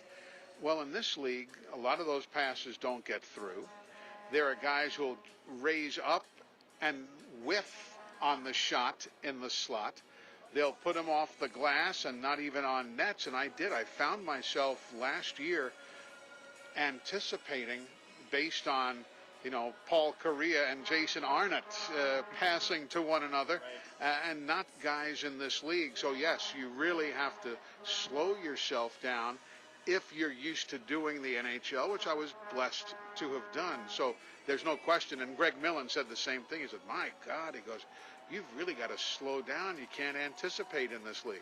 Well, in this league, a lot of those passes don't get through. There are guys who will raise up and whiff on the shot in the slot. They'll put them off the glass and not even on nets, and I did. I found myself last year anticipating, based on, Paul Correa and Jason Arnott passing to one another, and not guys in this league. So, yes, you really have to slow yourself down if you're used to doing the NHL, which I was blessed to have done. So there's no question. And Greg Millen said the same thing. He said, my God, he goes, you've really got to slow down. You can't anticipate in this league.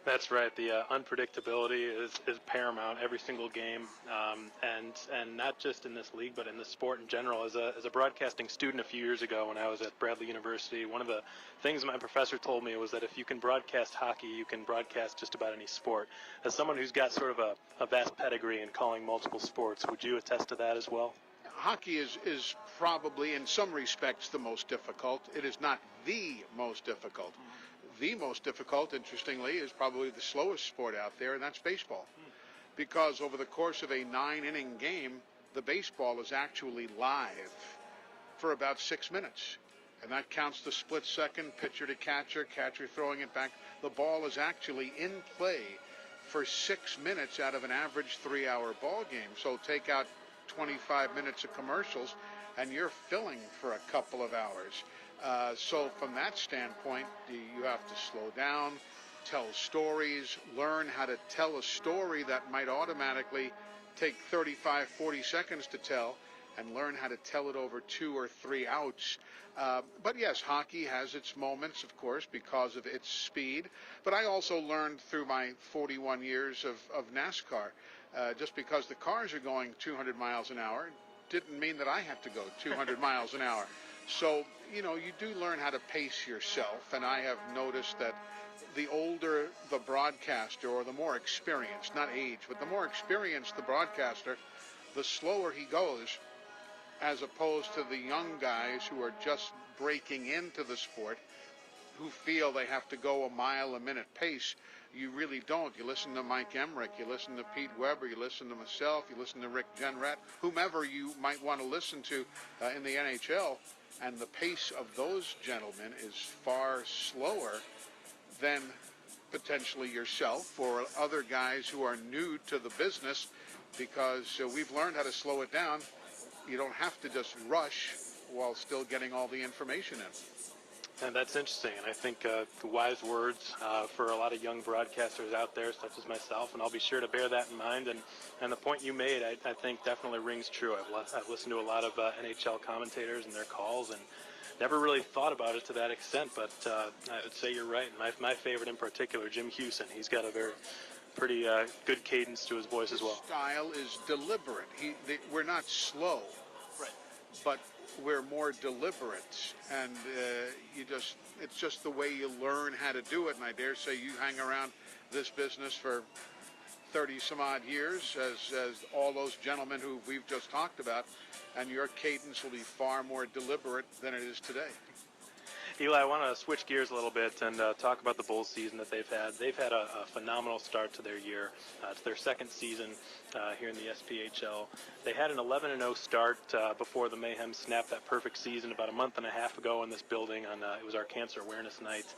That's right. The unpredictability is paramount every single game, and not just in this league, but in the sport in general. As a broadcasting student a few years ago when I was at Bradley University, one of the things my professor told me was that if you can broadcast hockey, you can broadcast just about any sport. As someone who's got sort of a vast pedigree in calling multiple sports, would you attest to that as well?
Hockey is probably, in some respects, the most difficult. It is not the most difficult. The most difficult, interestingly, is probably the slowest sport out there, and that's baseball. Because over the course of a 9-inning game, the baseball is actually live for about 6 minutes. And that counts the split second, pitcher to catcher, catcher throwing it back. The ball is actually in play for 6 minutes out of an average 3-hour ball game. So take out 25 minutes of commercials, and you're filling for a couple of hours. So from that standpoint, you have to slow down, tell stories, learn how to tell a story that might automatically take 35, 40 seconds to tell, and learn how to tell it over 2 or 3 outs. But yes, hockey has its moments, of course, because of its speed. But I also learned through my 41 years of NASCAR, just because the cars are going 200 miles an hour didn't mean that I have to go 200 miles an hour. So, you do learn how to pace yourself, and I have noticed that the older the broadcaster, or the more experienced, not age, but the more experienced the broadcaster, the slower he goes, as opposed to the young guys who are just breaking into the sport, who feel they have to go a mile a minute pace. You really don't. You listen to Mike Emmerich, you listen to Pete Weber, you listen to myself, you listen to Rick Jenrette, whomever you might want to listen to in the NHL, and the pace of those gentlemen is far slower than potentially yourself or other guys who are new to the business, because we've learned how to slow it down. You don't have to just rush while still getting all the information in.
And that's interesting, and I think the wise words for a lot of young broadcasters out there, such as myself, and I'll be sure to bear that in mind. And the point you made, I think, definitely rings true. I've listened to a lot of NHL commentators and their calls, and never really thought about it to that extent, but I would say you're right. My favorite in particular, Jim Hewson, he's got a pretty good cadence to his voice as well.
His style is deliberate. We're not slow,
right,
but we're more deliberate, and it's just the way you learn how to do it. And I dare say you hang around this business for 30 some odd years, as all those gentlemen who we've just talked about, and your cadence will be far more deliberate than it is today.
Eli, I want to switch gears a little bit and talk about the Bulls season that they've had. They've had a phenomenal start to their year. It's their second season here in the SPHL. They had an 11-0 start before the Mayhem snapped that perfect season about a month and a half ago in this building. It was our Cancer Awareness Night.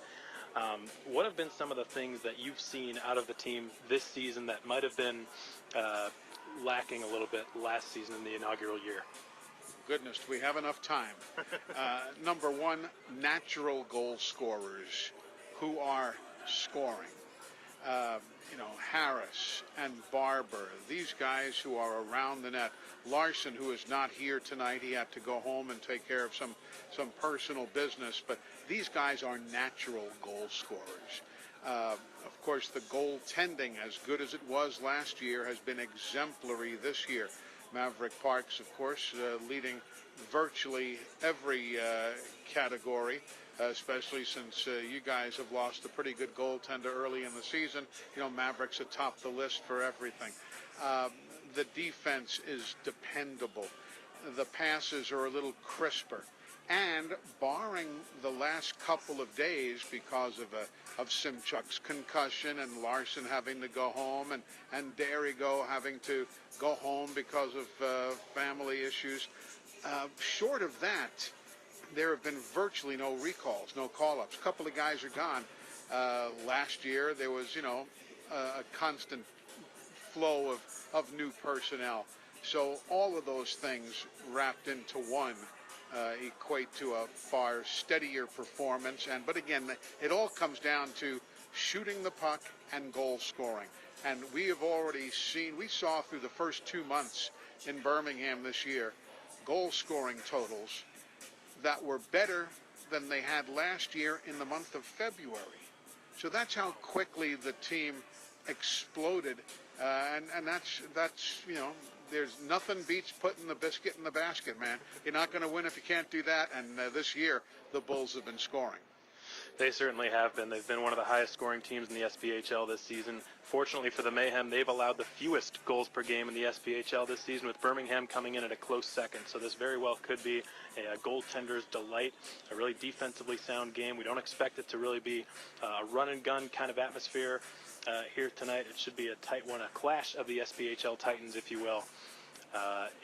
What have been some of the things that you've seen out of the team this season that might have been lacking a little bit last season in the inaugural year?
Goodness, do we have enough time? Number one, natural goal scorers who are scoring. Harris and Barber, these guys who are around the net. Larson, who is not here tonight, he had to go home and take care of some personal business, but these guys are natural goal scorers. Of course, the goaltending, as good as it was last year, has been exemplary this year. Maverick Parks, of course, leading virtually every category, especially since you guys have lost a pretty good goaltender early in the season. Mavericks atop the list for everything. The defense is dependable. The passes are a little crisper. And barring the last couple of days because of Simchuk's concussion and Larson having to go home and Derigo having to go home because of family issues, short of that, there have been virtually no recalls, no call-ups. A couple of guys are gone. Last year, there was, a constant flow of new personnel. So all of those things wrapped into one equate to a far steadier performance. But again, it all comes down to shooting the puck and goal scoring. And we saw through the first 2 months in Birmingham this year, goal scoring totals that were better than they had last year in the month of February. So that's how quickly the team exploded. And that's there's nothing beats putting the biscuit in the basket, man. You're not going to win if you can't do that. And this year, the Bulls have been scoring.
They certainly have been. They've been one of the highest scoring teams in the SPHL this season. Fortunately for the Mayhem, they've allowed the fewest goals per game in the SPHL this season, with Birmingham coming in at a close second. So this very well could be a goaltender's delight, a really defensively sound game. We don't expect it to really be a run-and-gun kind of atmosphere here tonight. It should be a tight one, a clash of the SPHL Titans, if you will,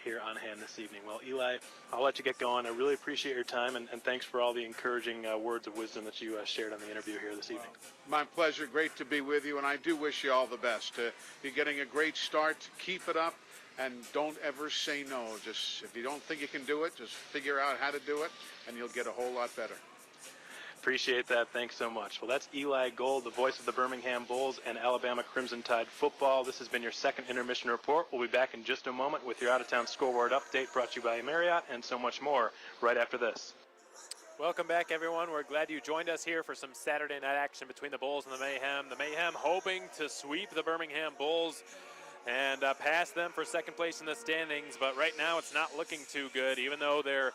here on hand this evening. Well, Eli, I'll let you get going. I really appreciate your time, and thanks for all the encouraging words of wisdom that you shared on the interview here this evening.
My pleasure. Great to be with you, and I do wish you all the best. You're getting a great start. Keep it up, and don't ever say no. Just if you don't think you can do it, just figure out how to do it, and you'll get a whole lot better.
Appreciate that. Thanks so much. Well, that's Eli Gold, the voice of the Birmingham Bulls and Alabama Crimson Tide football. This has been your second intermission report. We'll be back in just a moment with your out-of-town scoreboard update brought to you by Marriott and so much more right after this.
Welcome back, everyone. We're glad you joined us here for some Saturday night action between the Bulls and the Mayhem. The Mayhem hoping to sweep the Birmingham Bulls and pass them for second place in the standings, but right now it's not looking too good, even though they're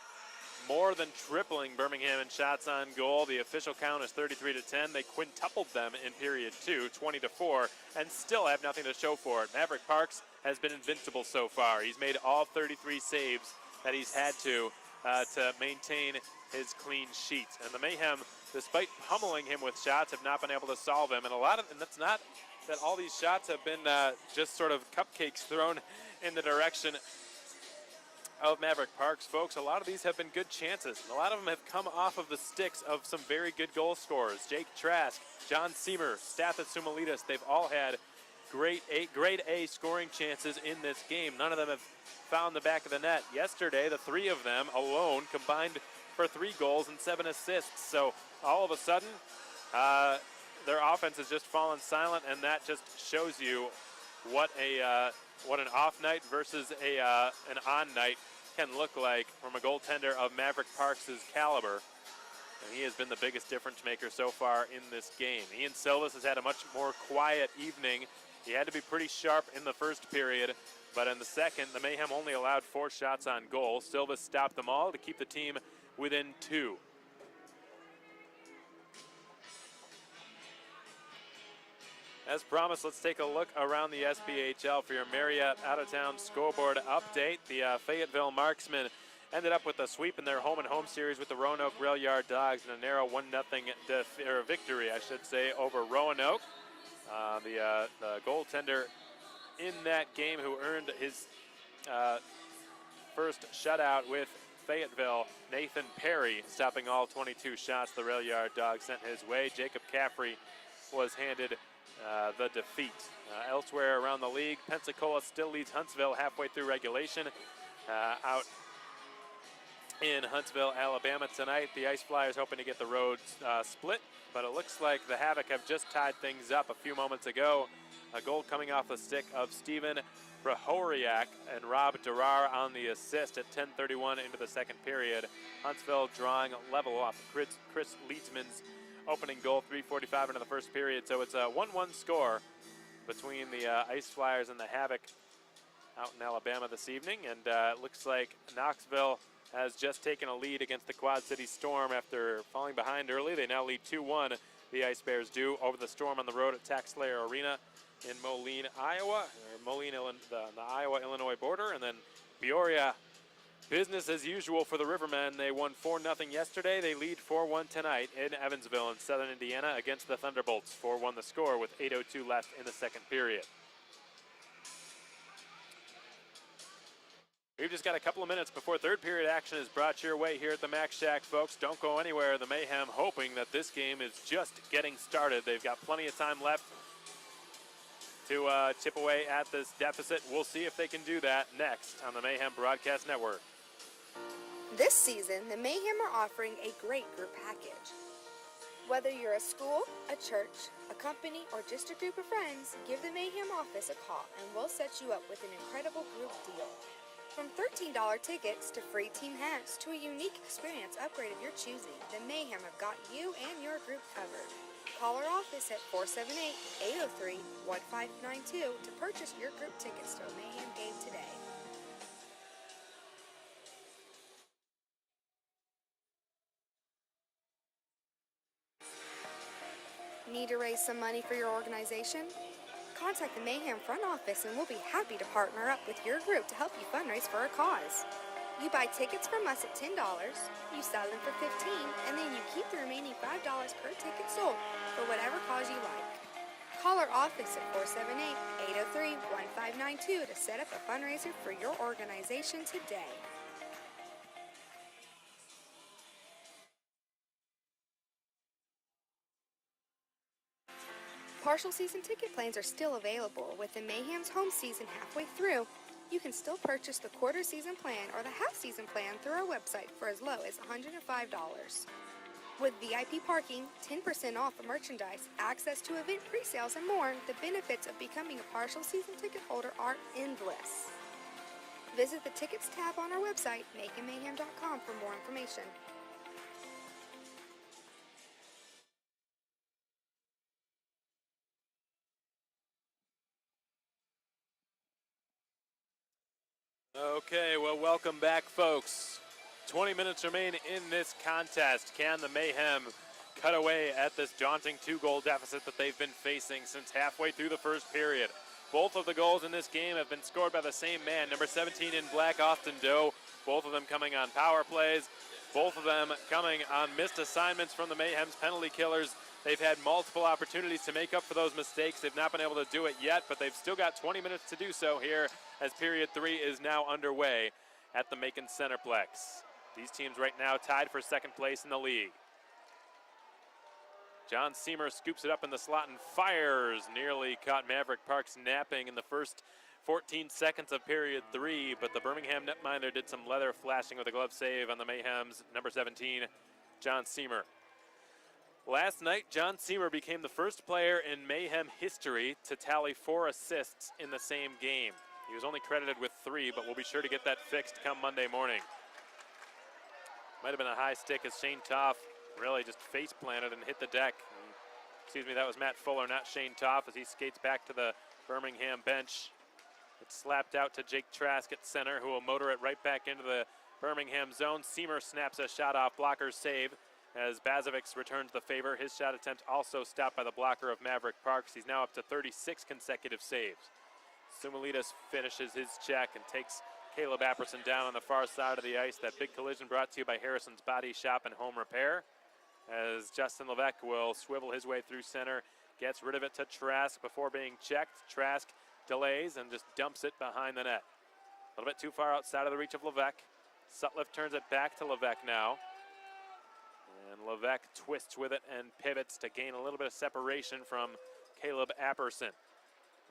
more than tripling Birmingham in shots on goal. The official count is 33-10. They quintupled them in period 2, 20-4, and still have nothing to show for it. Maverick Parks has been invincible so far. He's made all 33 saves that he's had to maintain his clean sheet. And the Mayhem, despite pummeling him with shots, have not been able to solve him. And that's not that all these shots have been just sort of cupcakes thrown in the direction of Maverick Parks, folks. A lot of these have been good chances, and a lot of them have come off of the sticks of some very good goal scorers. Jake Trask, John Seamer, Stathis Sumalidas, they've all had grade A scoring chances in this game. None of them have found the back of the net. Yesterday, the three of them alone combined for 3 goals and 7 assists. So all of a sudden, their offense has just fallen silent, and that just shows you what an off night versus an on night can look like from a goaltender of Maverick Parks' caliber. And he has been the biggest difference maker so far in this game. Ian Silvas has had a much more quiet evening. He had to be pretty sharp in the first period, but in the second, the Mayhem only allowed 4 shots on goal. Silvas stopped them all to keep the team within 2. As promised, let's take a look around the SPHL for your Marriott out-of-town scoreboard update. The Fayetteville Marksmen ended up with a sweep in their home-and-home series with the Roanoke Rail Yard Dogs in a narrow 1-0 victory, over Roanoke. The goaltender in that game who earned his first shutout with Fayetteville, Nathan Perry, stopping all 22 shots the Rail Yard Dogs sent his way. Jacob Caffrey was handed the defeat. Elsewhere around the league, Pensacola still leads Huntsville halfway through regulation. Out in Huntsville, Alabama tonight. The Ice Flyers hoping to get the road split, but it looks like the Havoc have just tied things up a few moments ago. A goal coming off the stick of Steven Brahoriak and Rob Durar on the assist at 10:31 into the second period. Huntsville drawing level off Chris Leedsman's opening goal, 3:45 into the first period. So it's a 1-1 score between the Ice Flyers and the Havoc out in Alabama this evening. And it looks like Knoxville has just taken a lead against the Quad City Storm after falling behind early. They now lead 2-1. The Ice Bears do over the Storm on the road at TaxSlayer Arena in Moline, Iowa, or Moline, the Iowa-Illinois border. And then Peoria, business as usual for the Rivermen. They won 4-0 yesterday. They lead 4-1 tonight in Evansville in southern Indiana against the Thunderbolts. 4-1 the score with 8:02 left in the second period. We've just got a couple of minutes before third period action is brought your way here at the Mac Shack, folks. Don't go anywhere. The Mayhem hoping that this game is just getting started. They've got plenty of time left to chip away at this deficit. We'll see if they can do that next on the Mayhem Broadcast Network.
This season, the Mayhem are offering a great group package. Whether you're a school, a church, a company, or just a group of friends, give the Mayhem office a call and we'll set you up with an incredible group deal. From $13 tickets to free team hats to a unique experience upgrade of your choosing, the Mayhem have got you and your group covered. Call our office at 478-803-1592 to purchase your group tickets to a Mayhem game today. Need to raise some money for your organization? Contact the Mayhem front office and we'll be happy to partner up with your group to help you fundraise for a cause. You buy tickets from us at $10, you sell them for $15, and then you keep the remaining $5 per ticket sold for whatever cause you like. Call our office at 478-803-1592 to set up a fundraiser for your organization today. Partial season ticket plans are still available. With the Mayhem's home season halfway through, you can still purchase the quarter season plan or the half season plan through our website for as low as $105. With VIP parking, 10% off of merchandise, access to event pre-sales, and more, the benefits of becoming a partial season ticket holder are endless. Visit the Tickets tab on our website, MaconMayhem.com, for more information.
Okay, well, welcome back, folks. 20 minutes remain in this contest. Can the Mayhem cut away at this daunting 2-goal deficit that they've been facing since halfway through the first period? Both of the goals in this game have been scored by the same man, number 17 in black, Austin Doe. Both of them coming on power plays. Both of them coming on missed assignments from the Mayhem's penalty killers. They've had multiple opportunities to make up for those mistakes. They've not been able to do it yet, but they've still got 20 minutes to do so here as period 3 is now underway at the Macon Centreplex. These teams right now tied for second place in the league. John Seamer scoops it up in the slot and fires. Nearly caught Maverick Parks napping in the first 14 seconds of period 3, but the Birmingham netminder did some leather flashing with a glove save on the Mayhem's number 17, John Seamer. Last night, John Seamer became the first player in Mayhem history to tally 4 assists in the same game. He was only credited with 3, but we'll be sure to get that fixed come Monday morning. Might have been a high stick as Shane Toff really just face planted and hit the deck. Excuse me, that was Matt Fuller, not Shane Toff, as he skates back to the Birmingham bench. It's slapped out to Jake Trask at center, who will motor it right back into the Birmingham zone. Seamer snaps a shot off blocker's save as Bazovic returns the favor. His shot attempt also stopped by the blocker of Maverick Parks. He's now up to 36 consecutive saves. Sumalidas finishes his check and takes Caleb Apperson down on the far side of the ice. That big collision brought to you by Harrison's Body Shop and Home Repair, as Justin Levesque will swivel his way through center, gets rid of it to Trask before being checked. Trask delays and just dumps it behind the net. A little bit too far outside of the reach of Levesque. Sutliff turns it back to Levesque now. And Levesque twists with it and pivots to gain a little bit of separation from Caleb Apperson.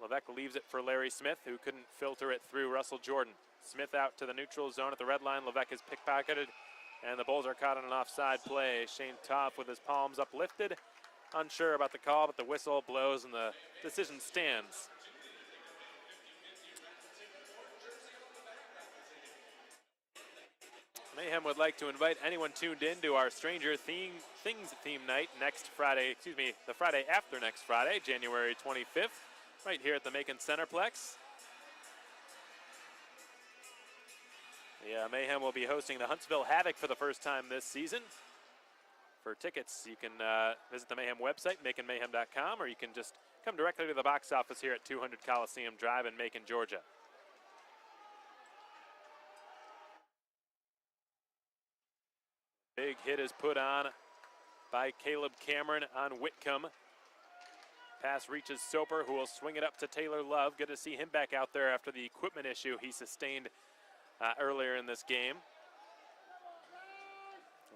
Levesque leaves it for Larry Smith, who couldn't filter it through Russell Jordan. Smith out to the neutral zone at the red line. Levesque is pickpocketed And the Bulls are caught on an offside play. Shane Toff with his palms uplifted. Unsure about the call, but the whistle blows and the decision stands. Mayhem would like to invite anyone tuned in to our Stranger Things theme night next Friday, the Friday after next Friday, January 25th, right here at the Macon Centreplex. The Mayhem will be hosting the Huntsville Havoc for the first time this season. For tickets, you can visit the Mayhem website, maconmayhem.com, or you can just come directly to the box office here at 200 Coliseum Drive in Macon, Georgia. Big hit is put on by Caleb Cameron on Whitcomb. Pass reaches Soper, who will swing it up to Taylor Love. Good to see him back out there after the equipment issue he sustained earlier in this game.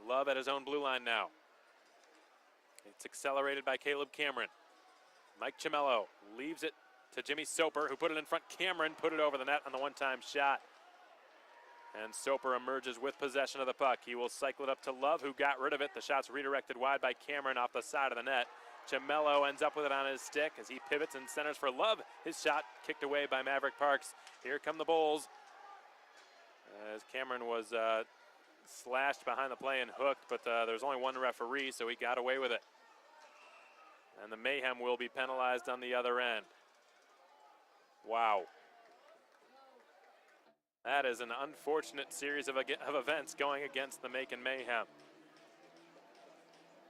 Love at his own blue line now. It's accelerated by Caleb Cameron. Mike Cimello leaves it to Jimmy Soper, who put it in front. Cameron put it over the net on the one-time shot. And Soper emerges with possession of the puck. He will cycle it up to Love, who got rid of it. The shot's redirected wide by Cameron off the side of the net. Cimello ends up with it on his stick as he pivots and centers for Love. His shot kicked away by Maverick Parks. Here come the Bulls. As Cameron was slashed behind the play and hooked, but there's only one referee, so he got away with it. And the Mayhem will be penalized on the other end. Wow. That is an unfortunate series of events going against the Macon Mayhem.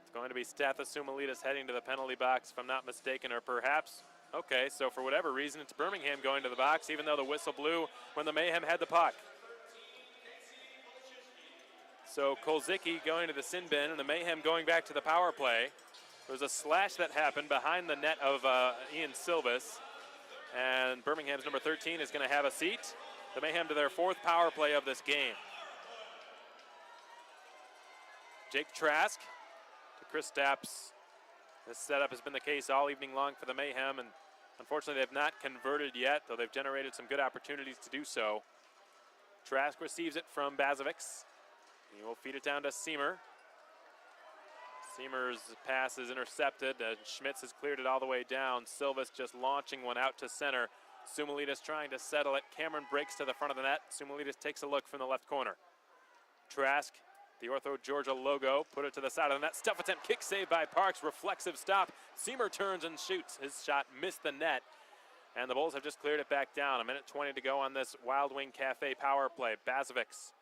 It's going to be Stathis Soumalides heading to the penalty box, if I'm not mistaken, or perhaps, okay, so for whatever reason, it's Birmingham going to the box, even though the whistle blew when the Mayhem had the puck. So Kolzicki going to the sin bin, and the Mayhem going back to the power play. There was a slash that happened behind the net of Ian Silvis, and Birmingham's number 13 is going to have a seat. The Mayhem to their fourth power play of this game. Jake Trask to Chris Stapps. This setup has been the case all evening long for the Mayhem, and unfortunately they have not converted yet, though they've generated some good opportunities to do so. Trask receives it from Bazovics. He will feed it down to Seamer. Seamer's pass is intercepted. Schmitz has cleared it all the way down. Silvis just launching one out to center. Soumalides trying to settle it. Cameron breaks to the front of the net. Soumalides takes a look from the left corner. Trask, the Ortho Georgia logo, put it to the side of the net. Stuff attempt, kick save by Parks. Reflexive stop. Seamer turns and shoots. His shot missed the net. And the Bulls have just cleared it back down. 1:20 to go on this Wild Wing Cafe power play. Bazovics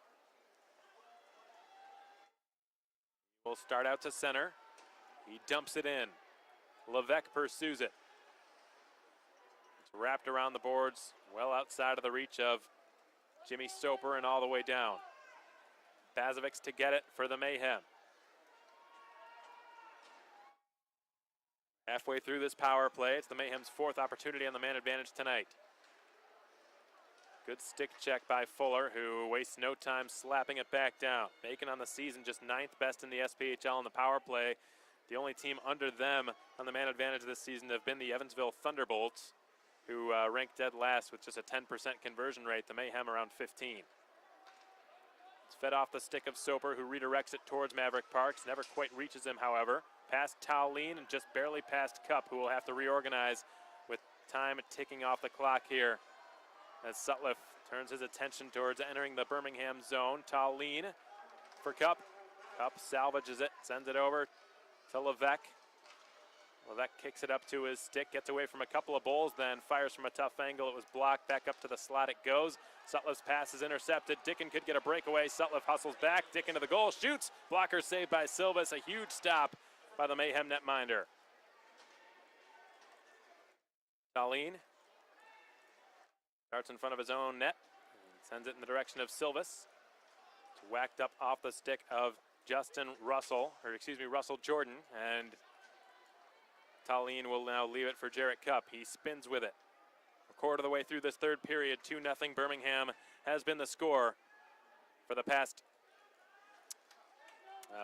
will start out to center. He dumps it in. Levesque pursues it. It's wrapped around the boards, well outside of the reach of Jimmy Soper and all the way down. Bazovics to get it for the Mayhem. Halfway through this power play, it's the Mayhem's fourth opportunity on the man advantage tonight. Good stick check by Fuller, who wastes no time slapping it back down. Macon on the season just 9th best in the SPHL in the power play. The only team under them on the man advantage this season have been the Evansville Thunderbolts, who ranked dead last with just a 10% conversion rate. The Mayhem around 15. It's fed off the stick of Soper, who redirects it towards Maverick Parks. Never quite reaches him, however. Past Towleen and just barely past Cup, who will have to reorganize with time ticking off the clock here. As Sutliff turns his attention towards entering the Birmingham zone. Tallene for Cup. Cup salvages it, sends it over to Levesque. Levesque kicks it up to his stick, gets away from a couple of Bulls, then fires from a tough angle. It was blocked, back up to the slot it goes. Sutliff's pass is intercepted. Dickin could get a breakaway. Sutliff hustles back. Dickin to the goal, shoots. Blocker saved by Silvis. A huge stop by the Mayhem netminder. Tallene starts in front of his own net and sends it in the direction of Silvis. It's whacked up off the stick of Russell Jordan, and Tallene will now leave it for Jarrett Cup. He spins with it. A quarter of the way through this third period, 2-0 Birmingham has been the score for the past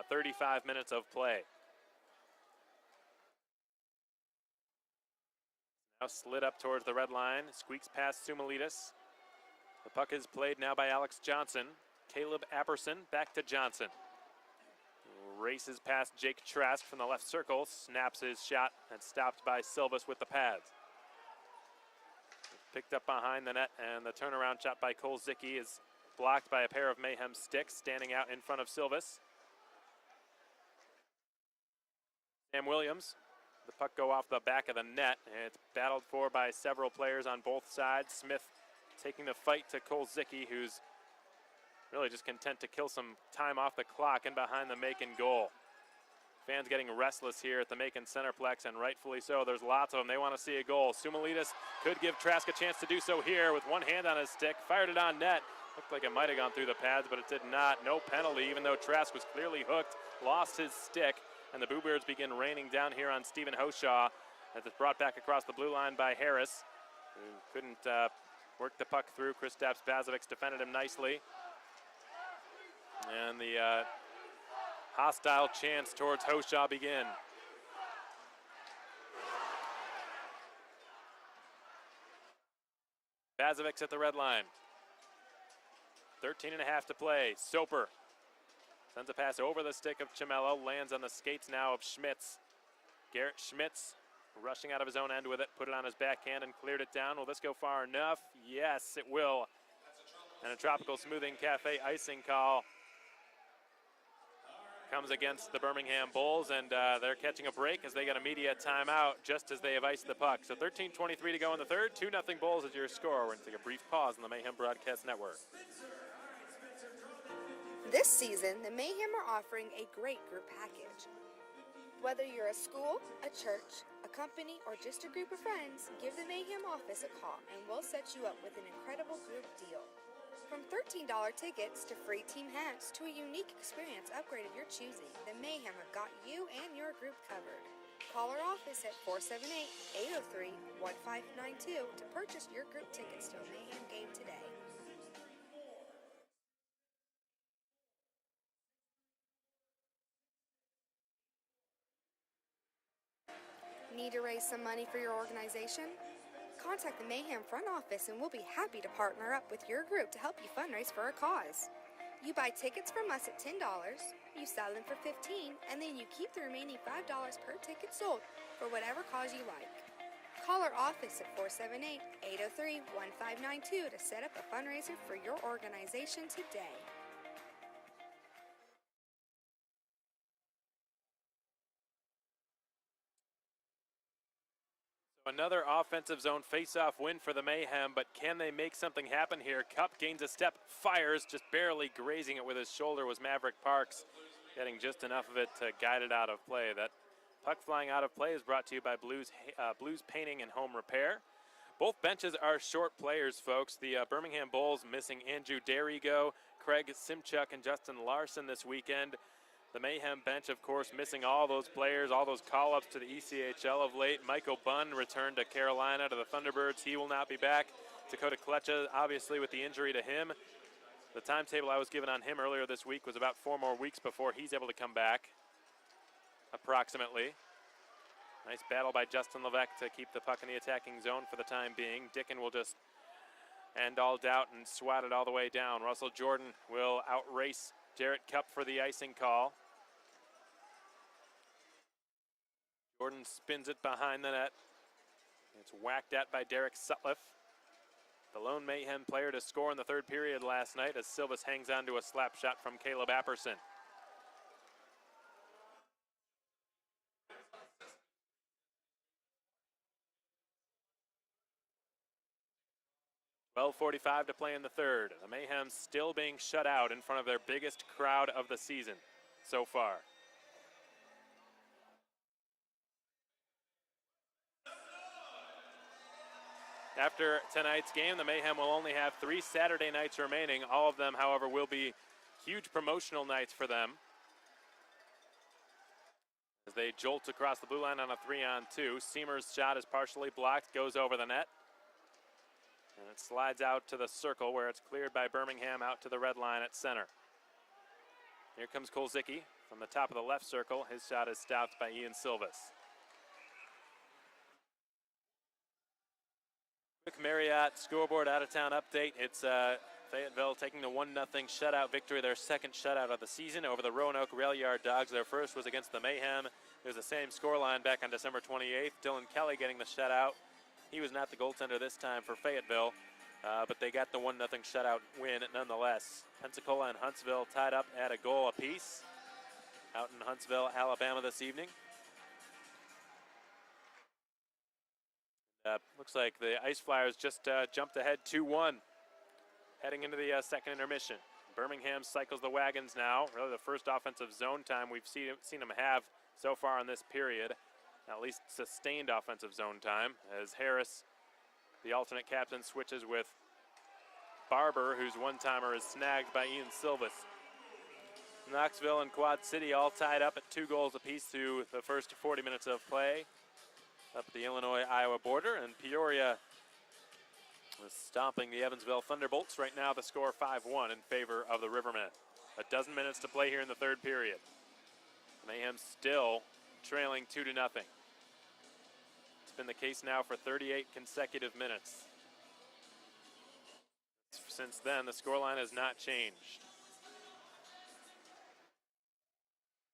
35 minutes of play. Now slid up towards the red line, squeaks past Soumalides. The puck is played now by Alex Johnson. Caleb Apperson, back to Johnson. Races past Jake Trask from the left circle, snaps his shot, and stopped by Silvas with the pads. Picked up behind the net, and the turnaround shot by Kolzicki is blocked by a pair of Mayhem sticks standing out in front of Silvas. Sam Williams, the puck go off the back of the net, and it's battled for by several players on both sides. Smith taking the fight to Kolzicki, who's really just content to kill some time off the clock and behind the Macon goal. Fans getting restless here at the Macon Centreplex, and rightfully so. There's lots of them. They want to see a goal. Sumalides could give Trask a chance to do so here with one hand on his stick. Fired it on net. Looked like it might have gone through the pads, but it did not. No penalty, even though Trask was clearly hooked. Lost his stick, and the Bluebirds begin raining down here on Stephen Hoshaw. As it's brought back across the blue line by Harris, who couldn't work the puck through. Kristaps Bazovic defended him nicely. And the hostile chants towards Hoshaw begin. Bazovic's at the red line. 13.5 to play. Soper sends a pass over the stick of Chimello, lands on the skates now of Schmitz. Garrett Schmitz rushing out of his own end with it, put it on his backhand and cleared it down. Will this go far enough? Yes, it will. And a Tropical Smoothing Cafe icing call comes against the Birmingham Bulls, and they're catching a break as they get a media timeout just as they have iced the puck. So 13:23 to go in the third. 2-0 Bulls is your score. We're going to take a brief pause on the Mayhem Broadcast Network.
This season, the Mayhem are offering a great group package. Whether you're a school, a church, a company, or just a group of friends, give the Mayhem office a call and we'll set you up with an incredible group deal. From $13 tickets to free team hats to a unique experience upgrade of your choosing, the Mayhem have got you and your group covered. Call our office at 478-803-1592 to purchase your group tickets to a Mayhem game today. Need to raise some money for your organization? Contact the Mayhem front office and we'll be happy to partner up with your group to help you fundraise for a cause. You buy tickets from us at $10, you sell them for $15, and then you keep the remaining $5 per ticket sold for whatever cause you like. Call our office at 478-803-1592 to set up a fundraiser for your organization today.
Another offensive zone face-off win for the Mayhem, but can they make something happen here? Cup gains a step, fires, just barely grazing it with his shoulder was Maverick Parks, getting just enough of it to guide it out of play. That puck flying out of play is brought to you by Blues Painting and Home Repair. Both benches are short players, folks. The Birmingham Bulls missing Andrew Derigo, Craig Simchuk, and Justin Larson this weekend. The Mayhem bench, of course, missing all those players, all those call-ups to the ECHL of late. Michael Bunn returned to Carolina to the Thunderbirds. He will not be back. Dakota Kletcha, obviously, with the injury to him. The timetable I was given on him earlier this week was about 4 more weeks before he's able to come back, approximately. Nice battle by Justin Levesque to keep the puck in the attacking zone for the time being. Dickin will just end all doubt and swat it all the way down. Russell Jordan will outrace Jarrett Cup for the icing call. Jordan spins it behind the net. It's whacked at by Derek Sutliff, the lone Mayhem player to score in the third period last night, as Silvas hangs on to a slap shot from Caleb Apperson. .45 to play in the third. The Mayhem still being shut out in front of their biggest crowd of the season so far. After tonight's game, the Mayhem will only have 3 Saturday nights remaining. All of them, however, will be huge promotional nights for them, as they jolt across the blue line on a 3-on-2. Seamer's shot is partially blocked, goes over the net. And it slides out to the circle where it's cleared by Birmingham out to the red line at center. Here comes Kolzicki from the top of the left circle. His shot is stopped by Ian Silvas. Quick Marriott scoreboard out-of-town update. It's Fayetteville taking the 1-0 shutout victory, their second shutout of the season over the Roanoke Rail Yard Dogs. Their first was against the Mayhem. It was the same scoreline back on December 28th. Dylan Kelly getting the shutout. He was not the goaltender this time for Fayetteville, but they got the 1-0 shutout win nonetheless. Pensacola and Huntsville tied up at a goal apiece out in Huntsville, Alabama this evening. Looks like the Ice Flyers just jumped ahead 2-1 heading into the second intermission. Birmingham cycles the wagons now. Really the first offensive zone time we've seen them have so far in this period. At least sustained offensive zone time, as Harris, the alternate captain, switches with Barber, whose one-timer is snagged by Ian Silvis. Knoxville and Quad City all tied up at 2 goals apiece through the first 40 minutes of play up at the Illinois-Iowa border, and Peoria is stomping the Evansville Thunderbolts. Right now the score 5-1 in favor of the Rivermen. A dozen minutes to play here in the third period. Mayhem still trailing 2-0. It's been the case now for 38 consecutive minutes. Since then, the scoreline has not changed.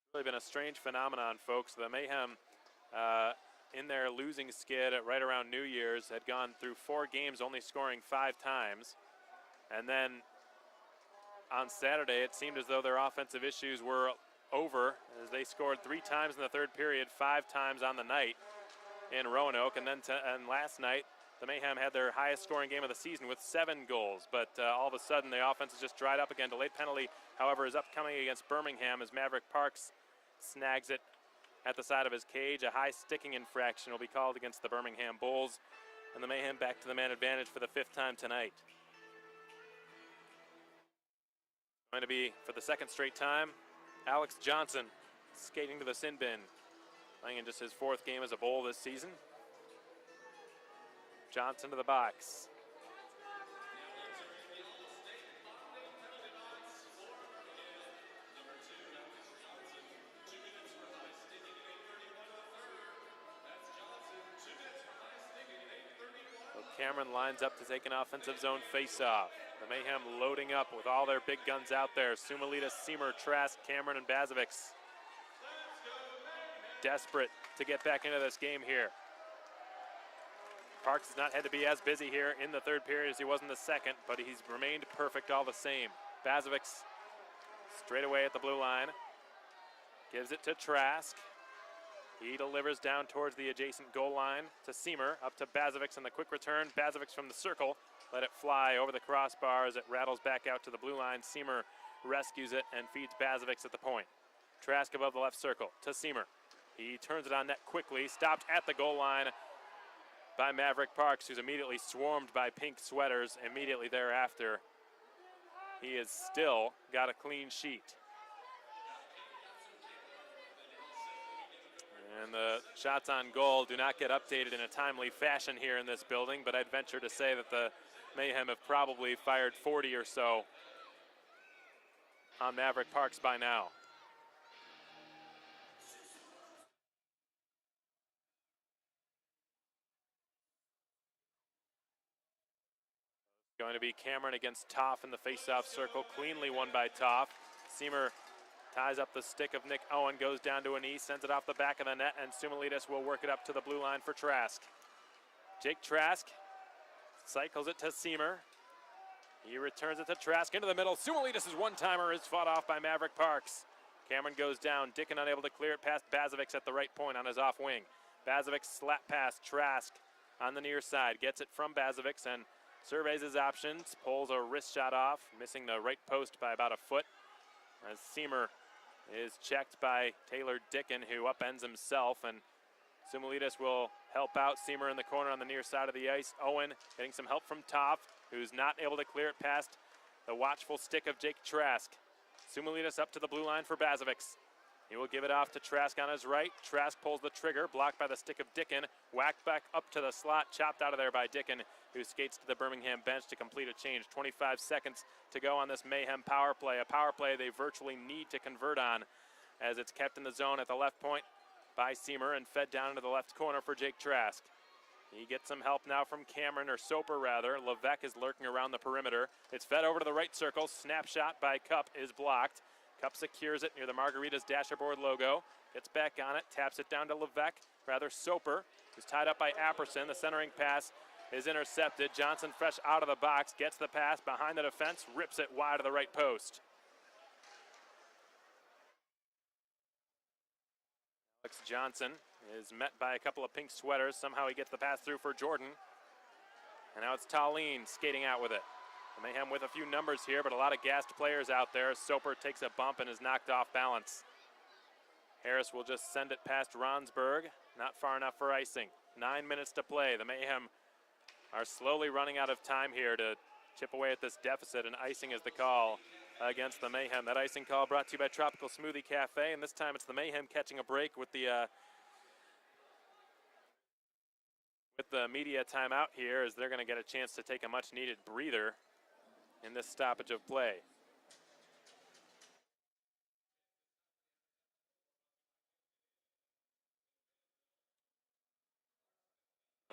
It's really been a strange phenomenon, folks. The Mayhem, in their losing skid at right around New Year's, had gone through 4 games, only scoring 5 times. And then on Saturday, it seemed as though their offensive issues were over, as they scored 3 times in the third period, 5 times on the night in Roanoke. And then and last night, the Mayhem had their highest scoring game of the season with 7 goals. But all of a sudden, the offense has just dried up again. Delayed penalty, however, is upcoming against Birmingham as Maverick Parks snags it at the side of his cage. A high sticking infraction will be called against the Birmingham Bulls. And the Mayhem back to the man advantage for the 5th time tonight. Going to be, for the 2nd straight time, Alex Johnson skating to the sin bin, playing in just his 4th game as a Bull this season. Johnson to the box. So Cameron lines up to take an offensive zone faceoff. The Mayhem loading up with all their big guns out there. Sumalitas, Seamer, Trask, Cameron, and Bazovics. Desperate to get back into this game here. Parks has not had to be as busy here in the third period as he was in the second, but he's remained perfect all the same. Bazovics straight away at the blue line. Gives it to Trask. He delivers down towards the adjacent goal line to Seamer, up to Bazovics in the quick return. Bazovics from the circle, let it fly over the crossbar as it rattles back out to the blue line. Seamer rescues it and feeds Bazovics at the point. Trask above the left circle to Seamer. He turns it on net quickly, stopped at the goal line by Maverick Parks, who's immediately swarmed by pink sweaters immediately thereafter. He has still got a clean sheet. And the shots on goal do not get updated in a timely fashion here in this building, but I'd venture to say that the Mayhem have probably fired 40 or so on Maverick Parks by now. Going to be Cameron against Toff in the face-off circle, cleanly won by Toff. Seamer ties up the stick of Nick Owen, goes down to a knee, sends it off the back of the net, and Sumalitas will work it up to the blue line for Trask. Jake Trask cycles it to Seamer. He returns it to Trask into the middle. Sumalitas' one-timer is fought off by Maverick Parks. Cameron goes down. Dickin unable to clear it past Bazovics at the right point on his off wing. Bazovics slap past Trask on the near side. Gets it from Bazovics and surveys his options. Pulls a wrist shot off, missing the right post by about a foot. As Seamer is checked by Taylor Dickin, who upends himself, and Sumalitas will help out Seamer in the corner on the near side of the ice. Owen getting some help from Toff, who's not able to clear it past the watchful stick of Jake Trask. Sumalitas up to the blue line for Bazovics. He will give it off to Trask on his right. Trask pulls the trigger, blocked by the stick of Dickin. Whacked back up to the slot, chopped out of there by Dickin, who skates to the Birmingham bench to complete a change. 25 seconds to go on this Mayhem power play. A power play they virtually need to convert on, as it's kept in the zone at the left point by Seamer and fed down into the left corner for Jake Trask. He gets some help now from Cameron, or Soper rather. Levesque is lurking around the perimeter. It's fed over to the right circle. Snapshot by Cup is blocked. Cup secures it near the Margaritas Dasherboard logo. Gets back on it, taps it down to Levesque, rather Soper, who's tied up by Apperson. The centering pass is intercepted. Johnson, fresh out of the box, gets the pass behind the defense, rips it wide of the right post. Alex Johnson is met by a couple of pink sweaters. Somehow he gets the pass through for Jordan. And now it's Tallene skating out with it. The Mayhem with a few numbers here, but a lot of gassed players out there. Soper takes a bump and is knocked off balance. Harris will just send it past Ronsberg. Not far enough for icing. 9 minutes to play. The Mayhem are slowly running out of time here to chip away at this deficit, and icing is the call against the Mayhem. That icing call brought to you by Tropical Smoothie Cafe, and this time it's the Mayhem catching a break with the media timeout here, as they're going to get a chance to take a much-needed breather in this stoppage of play.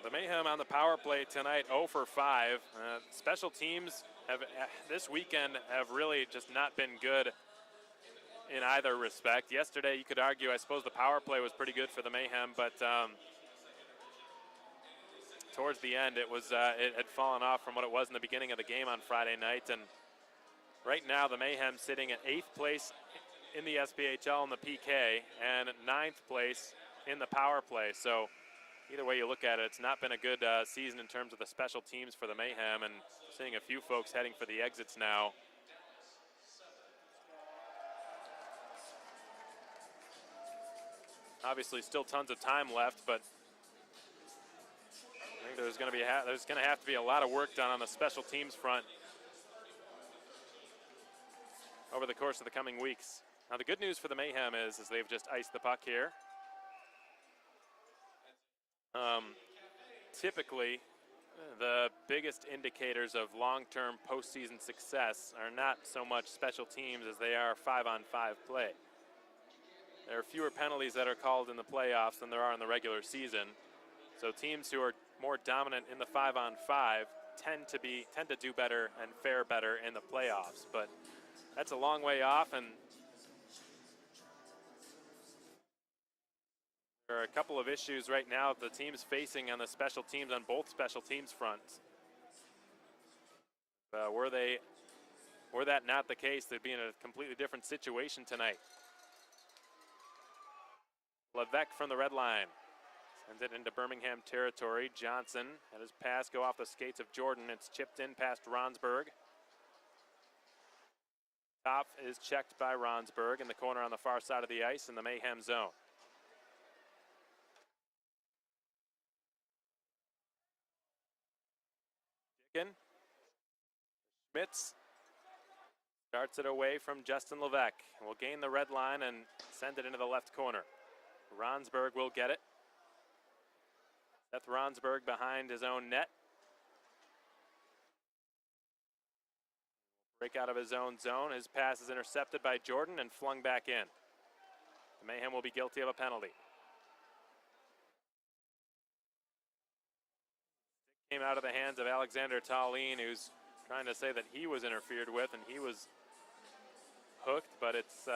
The Mayhem on the power play tonight, 0 for 5. Special teams this weekend have really just not been good in either respect. Yesterday, you could argue, I suppose the power play was pretty good for the Mayhem, but towards the end, it had fallen off from what it was in the beginning of the game on Friday night. And right now, the Mayhem sitting at 8th place in the SPHL in the PK and 9th place in the power play. So either way you look at it, it's not been a good season in terms of the special teams for the Mayhem, and seeing a few folks heading for the exits now. Obviously still tons of time left, but I think there's going to have to be a lot of work done on the special teams front over the course of the coming weeks. Now the good news for the Mayhem is they've just iced the puck here. Typically, the biggest indicators of long-term postseason success are not so much special teams as they are 5-on-5 play. There are fewer penalties that are called in the playoffs than there are in the regular season. So teams who are more dominant in the 5-on-5 tend to do better and fare better in the playoffs. But that's a long way off, and there are a couple of issues right now the team's facing on the special teams, on both special teams fronts. Were that not the case, they'd be in a completely different situation tonight. Levesque from the red line sends it into Birmingham territory. Johnson had his pass go off the skates of Jordan. It's chipped in past Ronsberg. Top is checked by Ronsberg in the corner on the far side of the ice in the Mayhem zone. Schmitz starts it away from Justin Levesque. Will gain the red line and send it into the left corner. Ronsberg will get it. Seth Ronsberg behind his own net. Break out of his own zone. His pass is intercepted by Jordan and flung back in. The Mayhem will be guilty of a penalty. Came out of the hands of Alexander Tallene, who's trying to say that he was interfered with and he was hooked, but it's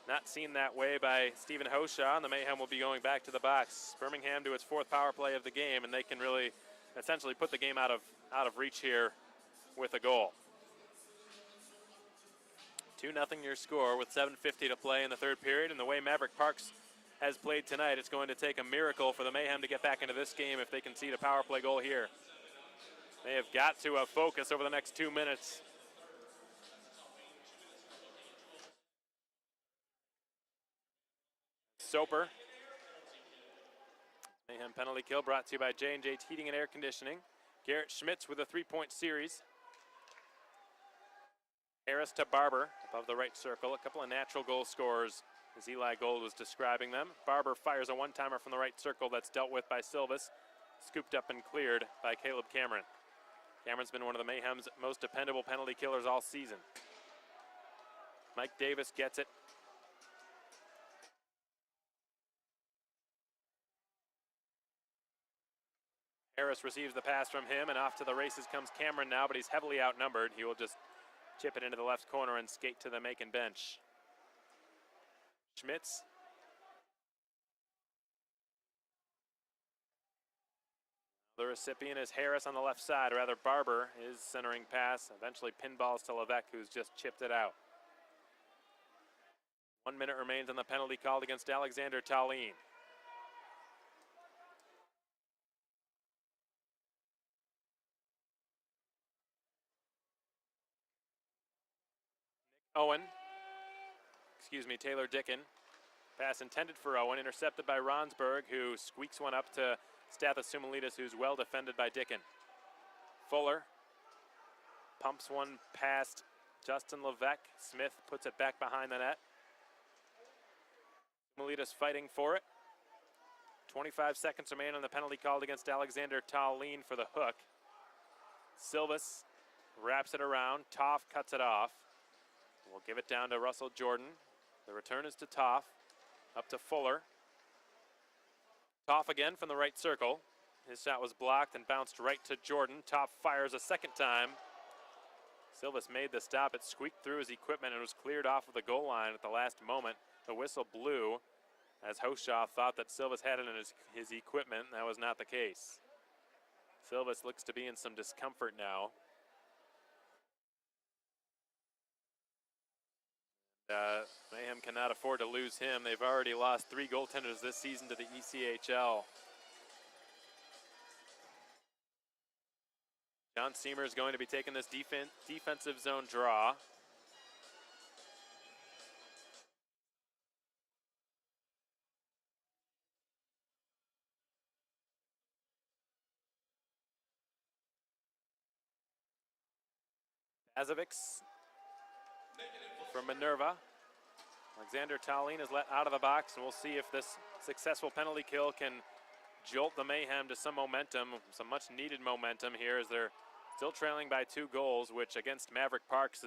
not seen that way by Stephen Hoshaw, and the Mayhem will be going back to the box. Birmingham to its 4th power play of the game, and they can really essentially put the game out of reach here with a goal. 2-0 your score with 7:50 to play in the 3rd period, and the way Maverick Parks has played tonight, it's going to take a miracle for the Mayhem to get back into this game if they concede a power play goal here. They have got to focus over the next 2 minutes. Soper. Mayhem penalty kill brought to you by J&J Heating and Air Conditioning. Garrett Schmitz with a 3-point series. Harris to Barber above the right circle. A couple of natural goal scorers, as Eli Gold was describing them. Barber fires a one-timer from the right circle that's dealt with by Silvis. Scooped up and cleared by Caleb Cameron. Cameron's been one of the Mayhem's most dependable penalty killers all season. Mike Davis gets it. Harris receives the pass from him, and off to the races comes Cameron now, but he's heavily outnumbered. He will just chip it into the left corner and skate to the Macon bench. Schmitz. The recipient is Harris on the left side, or rather Barber, his centering pass eventually pinballs to Levesque, who's just chipped it out. 1 minute remains on the penalty called against Alexander Tallien. Taylor Dickin. Pass intended for Owen, intercepted by Ronsberg, who squeaks one up to Stathis Sumalides, who's well defended by Dickin. Fuller pumps one past Justin Levesque. Smith puts it back behind the net. Sumalides fighting for it. 25 seconds remain on the penalty called against Alexander Tallien for the hook. Silvas wraps it around. Toff cuts it off. We'll give it down to Russell Jordan. The return is to Toff. Up to Fuller. Toff again from the right circle. His shot was blocked and bounced right to Jordan. Toff fires a second time. Silvas made the stop. It squeaked through his equipment and was cleared off of the goal line at the last moment. The whistle blew as Hoshaw thought that Silvas had it in his equipment. That was not the case. Silvas looks to be in some discomfort now. Mayhem cannot afford to lose him. They've already lost 3 goaltenders this season to the ECHL. John Seamer is going to be taking this defensive zone draw. Bazovics from Minerva. Alexander Tallien is let out of the box, and we'll see if this successful penalty kill can jolt the Mayhem to some momentum, some much needed momentum here, as they're still trailing by 2 goals, which against Maverick Parks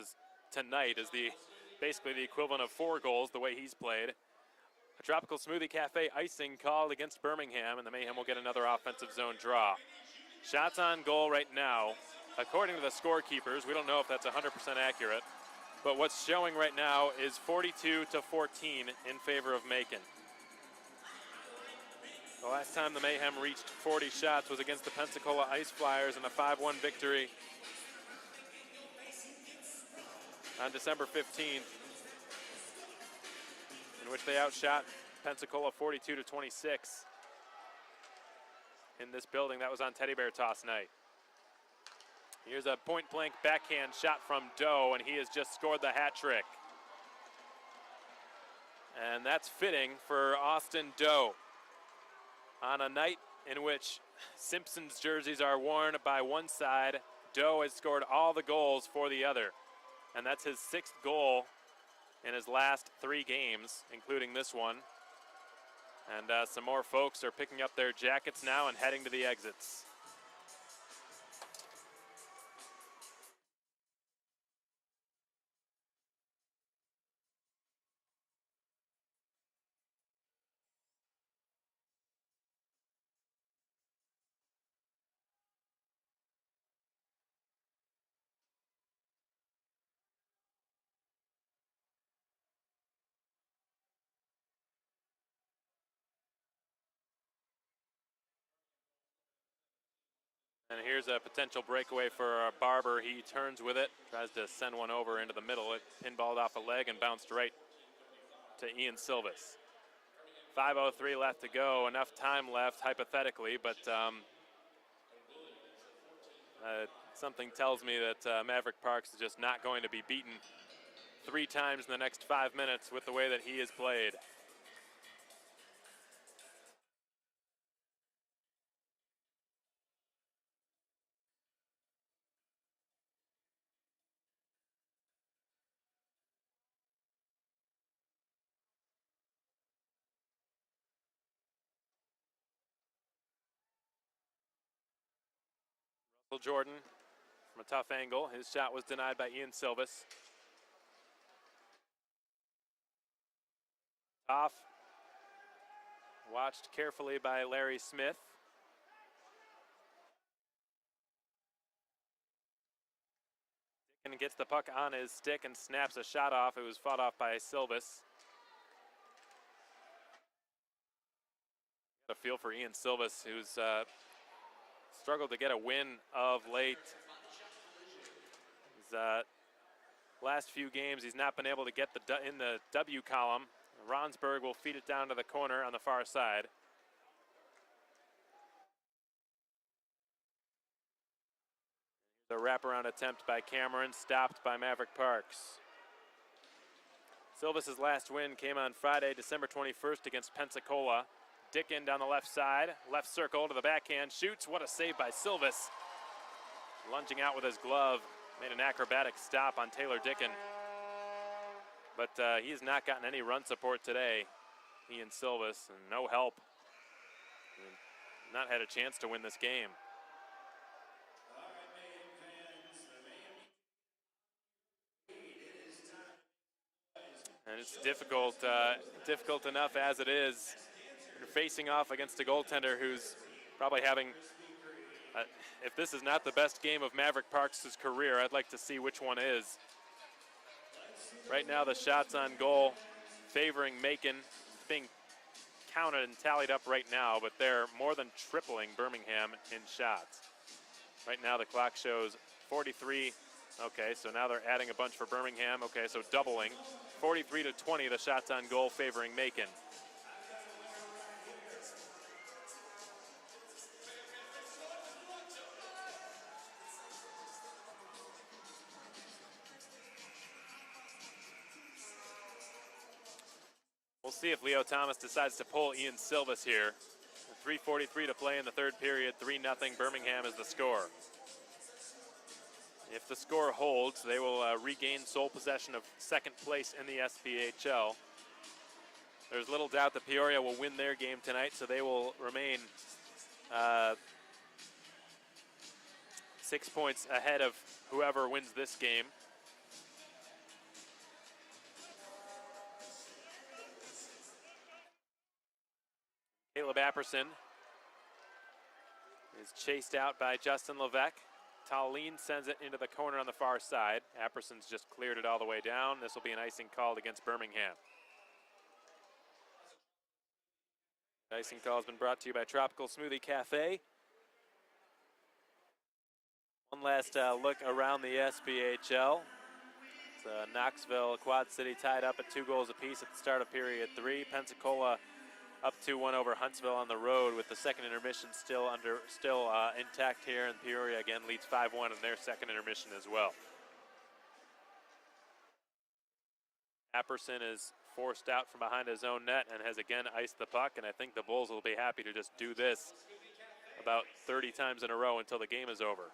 tonight is basically the equivalent of 4 goals the way he's played. A Tropical Smoothie Cafe icing called against Birmingham, and the Mayhem will get another offensive zone draw. Shots on goal right now, according to the scorekeepers, we don't know if that's 100% accurate, but what's showing right now is 42-14 in favor of Macon. The last time the Mayhem reached 40 shots was against the Pensacola Ice Flyers in a 5-1 victory on December 15th, in which they outshot Pensacola 42-26 in this building. That was on Teddy Bear Toss night. Here's a point-blank backhand shot from Doe, and he has just scored the hat trick. And that's fitting for Austin Doe. On a night in which Simpson's jerseys are worn by one side, Doe has scored all the goals for the other. And that's his 6th goal in his last 3 games, including this one. And some more folks are picking up their jackets now and heading to the exits. And here's a potential breakaway for Barber. He turns with it, tries to send one over into the middle. It pinballed off a leg and bounced right to Ian Silvas. 5:03 left to go. Enough time left, hypothetically, but something tells me that Maverick Parks is just not going to be beaten 3 times in the next 5 minutes with the way that he has played. Jordan from a tough angle. His shot was denied by Ian Silvas. Off. Watched carefully by Larry Smith. Macon gets the puck on his stick and snaps a shot off. It was fought off by Silvis. Got a feel for Ian Silvis, who's struggled to get a win of late. His last few games, he's not been able to get in the W column. Ronsberg will feed it down to the corner on the far side. The wraparound attempt by Cameron, stopped by Maverick Parks. Silvis's last win came on Friday, December 21st against Pensacola. Dickin down the left side, left circle to the backhand, shoots. What a save by Silvis. Lunging out with his glove, made an acrobatic stop on Taylor Dickin. But he has not gotten any run support today, Ian Silvis, and no help. Not had a chance to win this game. And it's difficult enough as it is. You're facing off against a goaltender who's probably having, if this is not the best game of Maverick Parks' career, I'd like to see which one is. Right now the shots on goal favoring Macon, being counted and tallied up right now, but they're more than tripling Birmingham in shots. Right now the clock shows 43. Okay, so now they're adding a bunch for Birmingham. Okay, so doubling. 43-20, the shots on goal favoring Macon. We'll see if Leo Thomas decides to pull Ian Silvis here. 3:43 to play in the third period, 3-0 Birmingham is the score. If the score holds, they will regain sole possession of second place in the SPHL. There's little doubt that Peoria will win their game tonight, so they will remain 6 points ahead of whoever wins this game. Caleb Apperson is chased out by Justin Levesque. Tallene sends it into the corner on the far side. Apperson's just cleared it all the way down. This will be an icing called against Birmingham. The icing call has been brought to you by Tropical Smoothie Cafe. One last look around the SPHL. It's Knoxville, Quad City tied up at 2 goals apiece at the start of period 3. Pensacola up 2-1 over Huntsville on the road, with the second intermission still intact here, and Peoria again leads 5-1 in their second intermission as well. Apperson is forced out from behind his own net and has again iced the puck, and I think the Bulls will be happy to just do this about 30 times in a row until the game is over.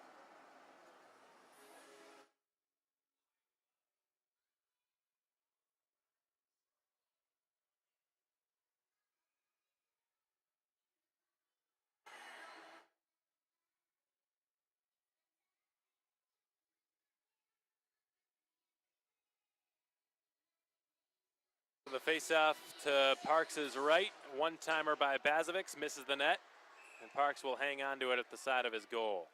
The face-off to Parks' right, one-timer by Bazovics, misses the net, and Parks will hang on to it at the side of his goal.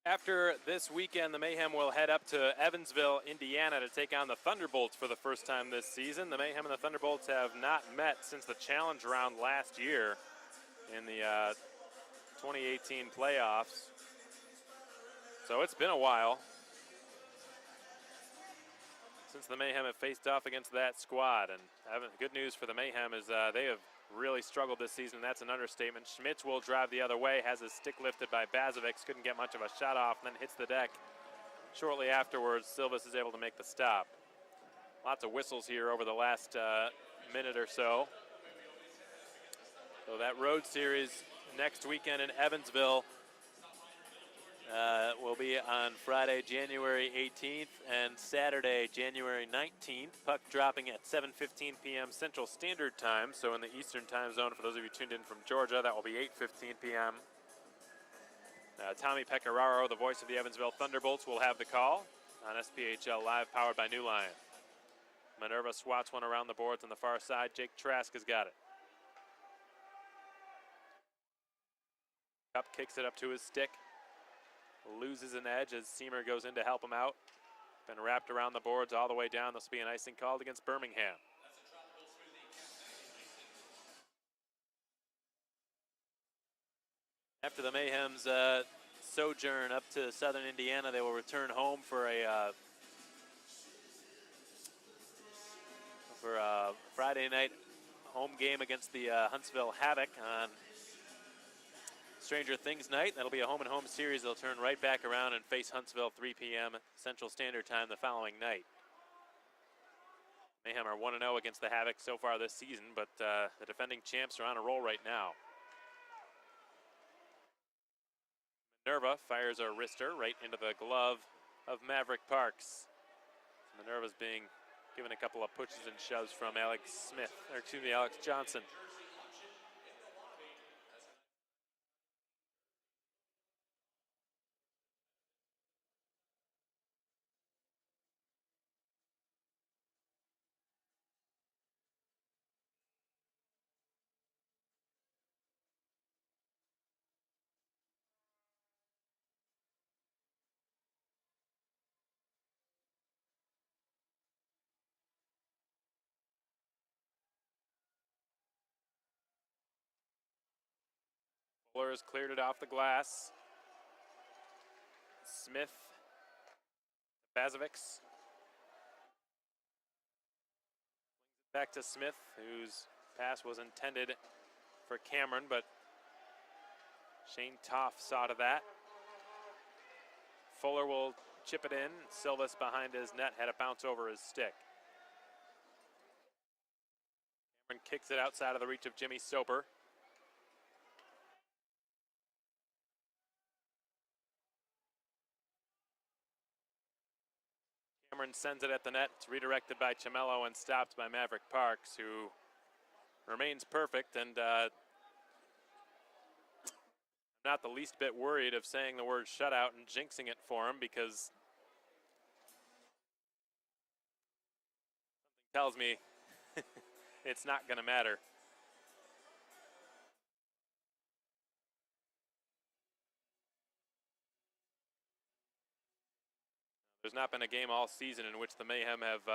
After this weekend, the Mayhem will head up to Evansville, Indiana to take on the Thunderbolts for the first time this season. The Mayhem and the Thunderbolts have not met since the challenge round last year in the 2018 playoffs. So it's been a while since the Mayhem have faced off against that squad. And good news for the Mayhem is they have really struggled this season. That's an understatement. Schmitz will drive the other way, has his stick lifted by Bazovics, couldn't get much of a shot off, and then hits the deck. Shortly afterwards, Silvis is able to make the stop. Lots of whistles here over the last minute or so. So that road series next weekend in Evansville will be on Friday, January 18th, and Saturday, January 19th. Puck dropping at 7:15 p.m. Central Standard Time, so in the Eastern Time Zone. For those of you tuned in from Georgia, that will be 8:15 p.m. Tommy Pecoraro, the voice of the Evansville Thunderbolts, will have the call on SPHL Live, powered by New Line. Minerva swats one around the boards on the far side. Jake Trask has got it. Cup kicks it up to his stick. Loses an edge as Seamer goes in to help him out. Been wrapped around the boards all the way down. This will be an icing called against Birmingham. After the Mayhem's sojourn up to southern Indiana, they will return home for a Friday night home game against the Huntsville Havoc on Stranger Things night. That'll be a home-and-home series. They'll turn right back around and face Huntsville 3 p.m. Central Standard Time the following night. Mayhem are 1-0 against the Havoc so far this season, but the defending champs are on a roll right now. Minerva fires a wrister right into the glove of Maverick Parks. Minerva's being given a couple of pushes and shoves from Alex Johnson. Fuller has cleared it off the glass. Smith, Bazovics. Back to Smith, whose pass was intended for Cameron, but Shane Toff saw to that. Fuller will chip it in. Silvas behind his net had a bounce over his stick. Cameron kicks it outside of the reach of Jimmy Soper. Cameron sends it at the net. It's redirected by Chamello and stopped by Maverick Parks, who remains perfect. And I'm not the least bit worried of saying the word shutout and jinxing it for him, because something tells me it's not going to matter. There's not been a game all season in which the Mayhem have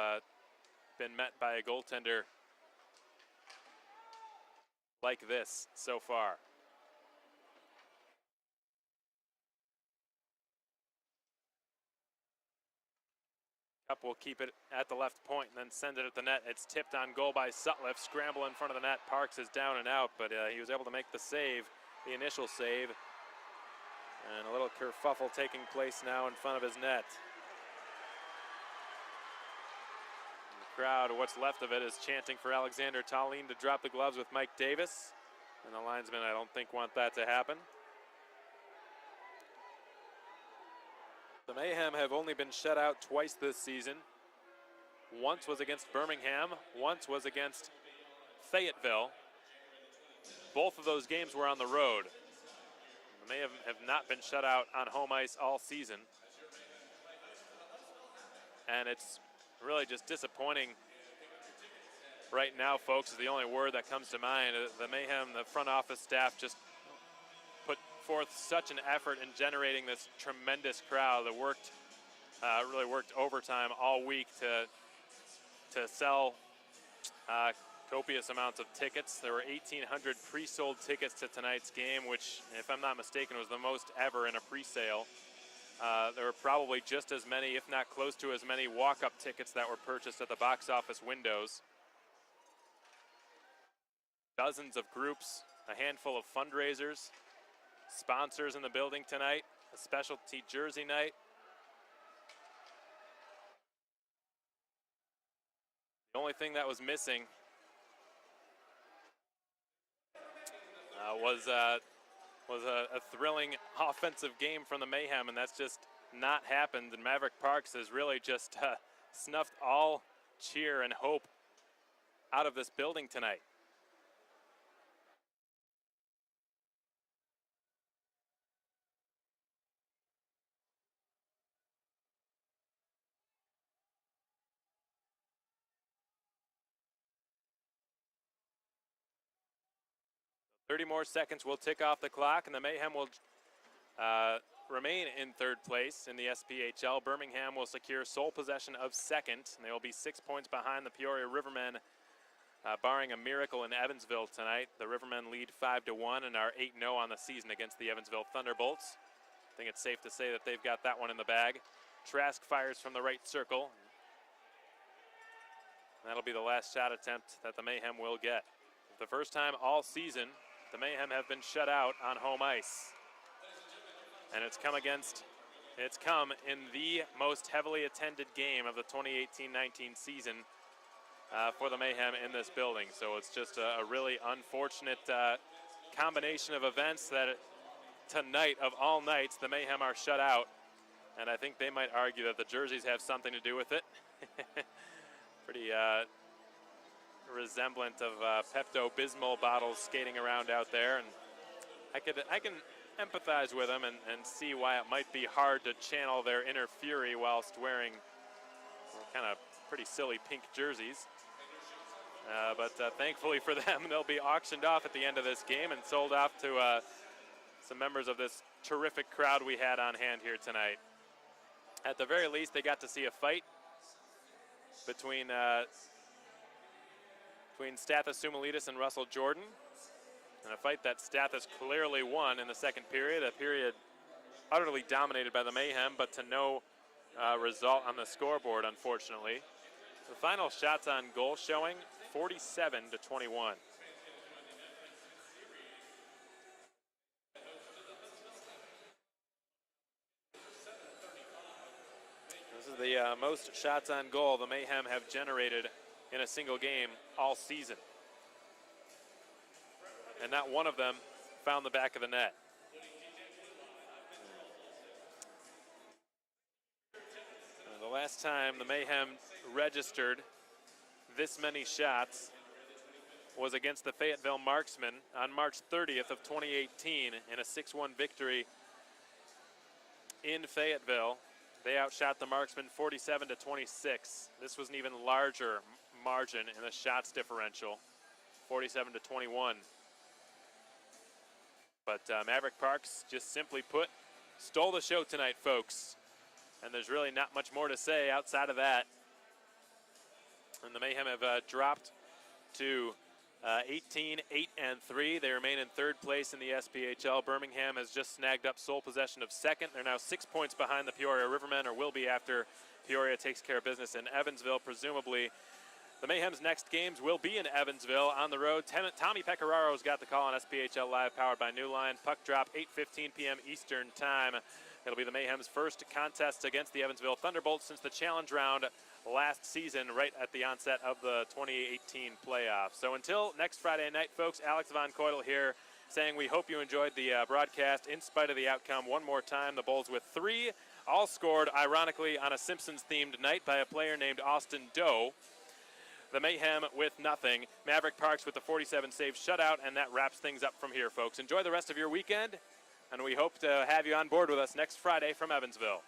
been met by a goaltender like this so far. Cup will keep it at the left point and then send it at the net. It's tipped on goal by Sutliff. Scramble in front of the net. Parks is down and out, but he was able to make the save, the initial save. And a little kerfuffle taking place now in front of his net. Crowd, what's left of it, is chanting for Alexander Tallinn to drop the gloves with Mike Davis. And the linesmen, I don't think, want that to happen. The Mayhem have only been shut out twice this season. Once was against Birmingham, once was against Fayetteville. Both of those games were on the road. The Mayhem have not been shut out on home ice all season. And it's really just disappointing right now, folks, is the only word that comes to mind. The Mayhem, the front office staff, just put forth such an effort in generating this tremendous crowd that really worked overtime all week to sell copious amounts of tickets. There were 1,800 pre-sold tickets to tonight's game, which, if I'm not mistaken, was the most ever in a pre-sale. There were probably just as many, if not close to as many, walk-up tickets that were purchased at the box office windows. Dozens of groups, a handful of fundraisers, sponsors in the building tonight, a specialty jersey night. The only thing that was missing was a thrilling offensive game from the Mayhem, and that's just not happened. And Maverick Parks has really just snuffed all cheer and hope out of this building tonight. 30 more seconds will tick off the clock, and the Mayhem will remain in third place in the SPHL. Birmingham will secure sole possession of second, and they will be 6 points behind the Peoria Rivermen, barring a miracle in Evansville tonight. The Rivermen lead 5-1 and are 8-0 on the season against the Evansville Thunderbolts. I think it's safe to say that they've got that one in the bag. Trask fires from the right circle. That'll be the last shot attempt that the Mayhem will get. The first time all season, the Mayhem have been shut out on home ice. And it's come in the most heavily attended game of the 2018-19 season for the Mayhem in this building. So it's just a really unfortunate combination of events that tonight, of all nights, the Mayhem are shut out. And I think they might argue that the jerseys have something to do with it. Pretty resemblant of Pepto-Bismol bottles skating around out there. And I can empathize with them and see why it might be hard to channel their inner fury whilst wearing kind of pretty silly pink jerseys. But thankfully for them, they'll be auctioned off at the end of this game and sold off to some members of this terrific crowd we had on hand here tonight. At the very least, they got to see a fight between Stathis Sumalitis and Russell Jordan. And a fight that Stathis clearly won in the second period, a period utterly dominated by the Mayhem, but to no result on the scoreboard, unfortunately. The final shots on goal showing 47-21. This is the most shots on goal the Mayhem have generated in a single game all season. And not one of them found the back of the net. The last time the Mayhem registered this many shots was against the Fayetteville Marksmen on March 30th of 2018 in a 6-1 victory in Fayetteville. They outshot the Marksmen 47-26. This was an even larger margin in the shots differential, 47-21. But Maverick Parks, just simply put, stole the show tonight, folks. And there's really not much more to say outside of that. And the Mayhem have dropped to 18-8-3. They remain in third place in the SPHL. Birmingham has just snagged up sole possession of second. They're now 6 points behind the Peoria Rivermen, or will be after Peoria takes care of business in Evansville, presumably. The Mayhem's next games will be in Evansville on the road. Tommy Pecoraro's got the call on SPHL Live, powered by New Line. Puck drop, 8:15 p.m. Eastern Time. It'll be the Mayhem's first contest against the Evansville Thunderbolts since the challenge round last season, right at the onset of the 2018 playoffs. So until next Friday night, folks, Alex Von Coydel here saying we hope you enjoyed the broadcast in spite of the outcome. One more time, the Bulls with 3, all scored, ironically, on a Simpsons-themed night by a player named Austin Doe. The Mayhem with nothing. Maverick Parks with the 47-save shutout, and that wraps things up from here, folks. Enjoy the rest of your weekend, and we hope to have you on board with us next Friday from Evansville.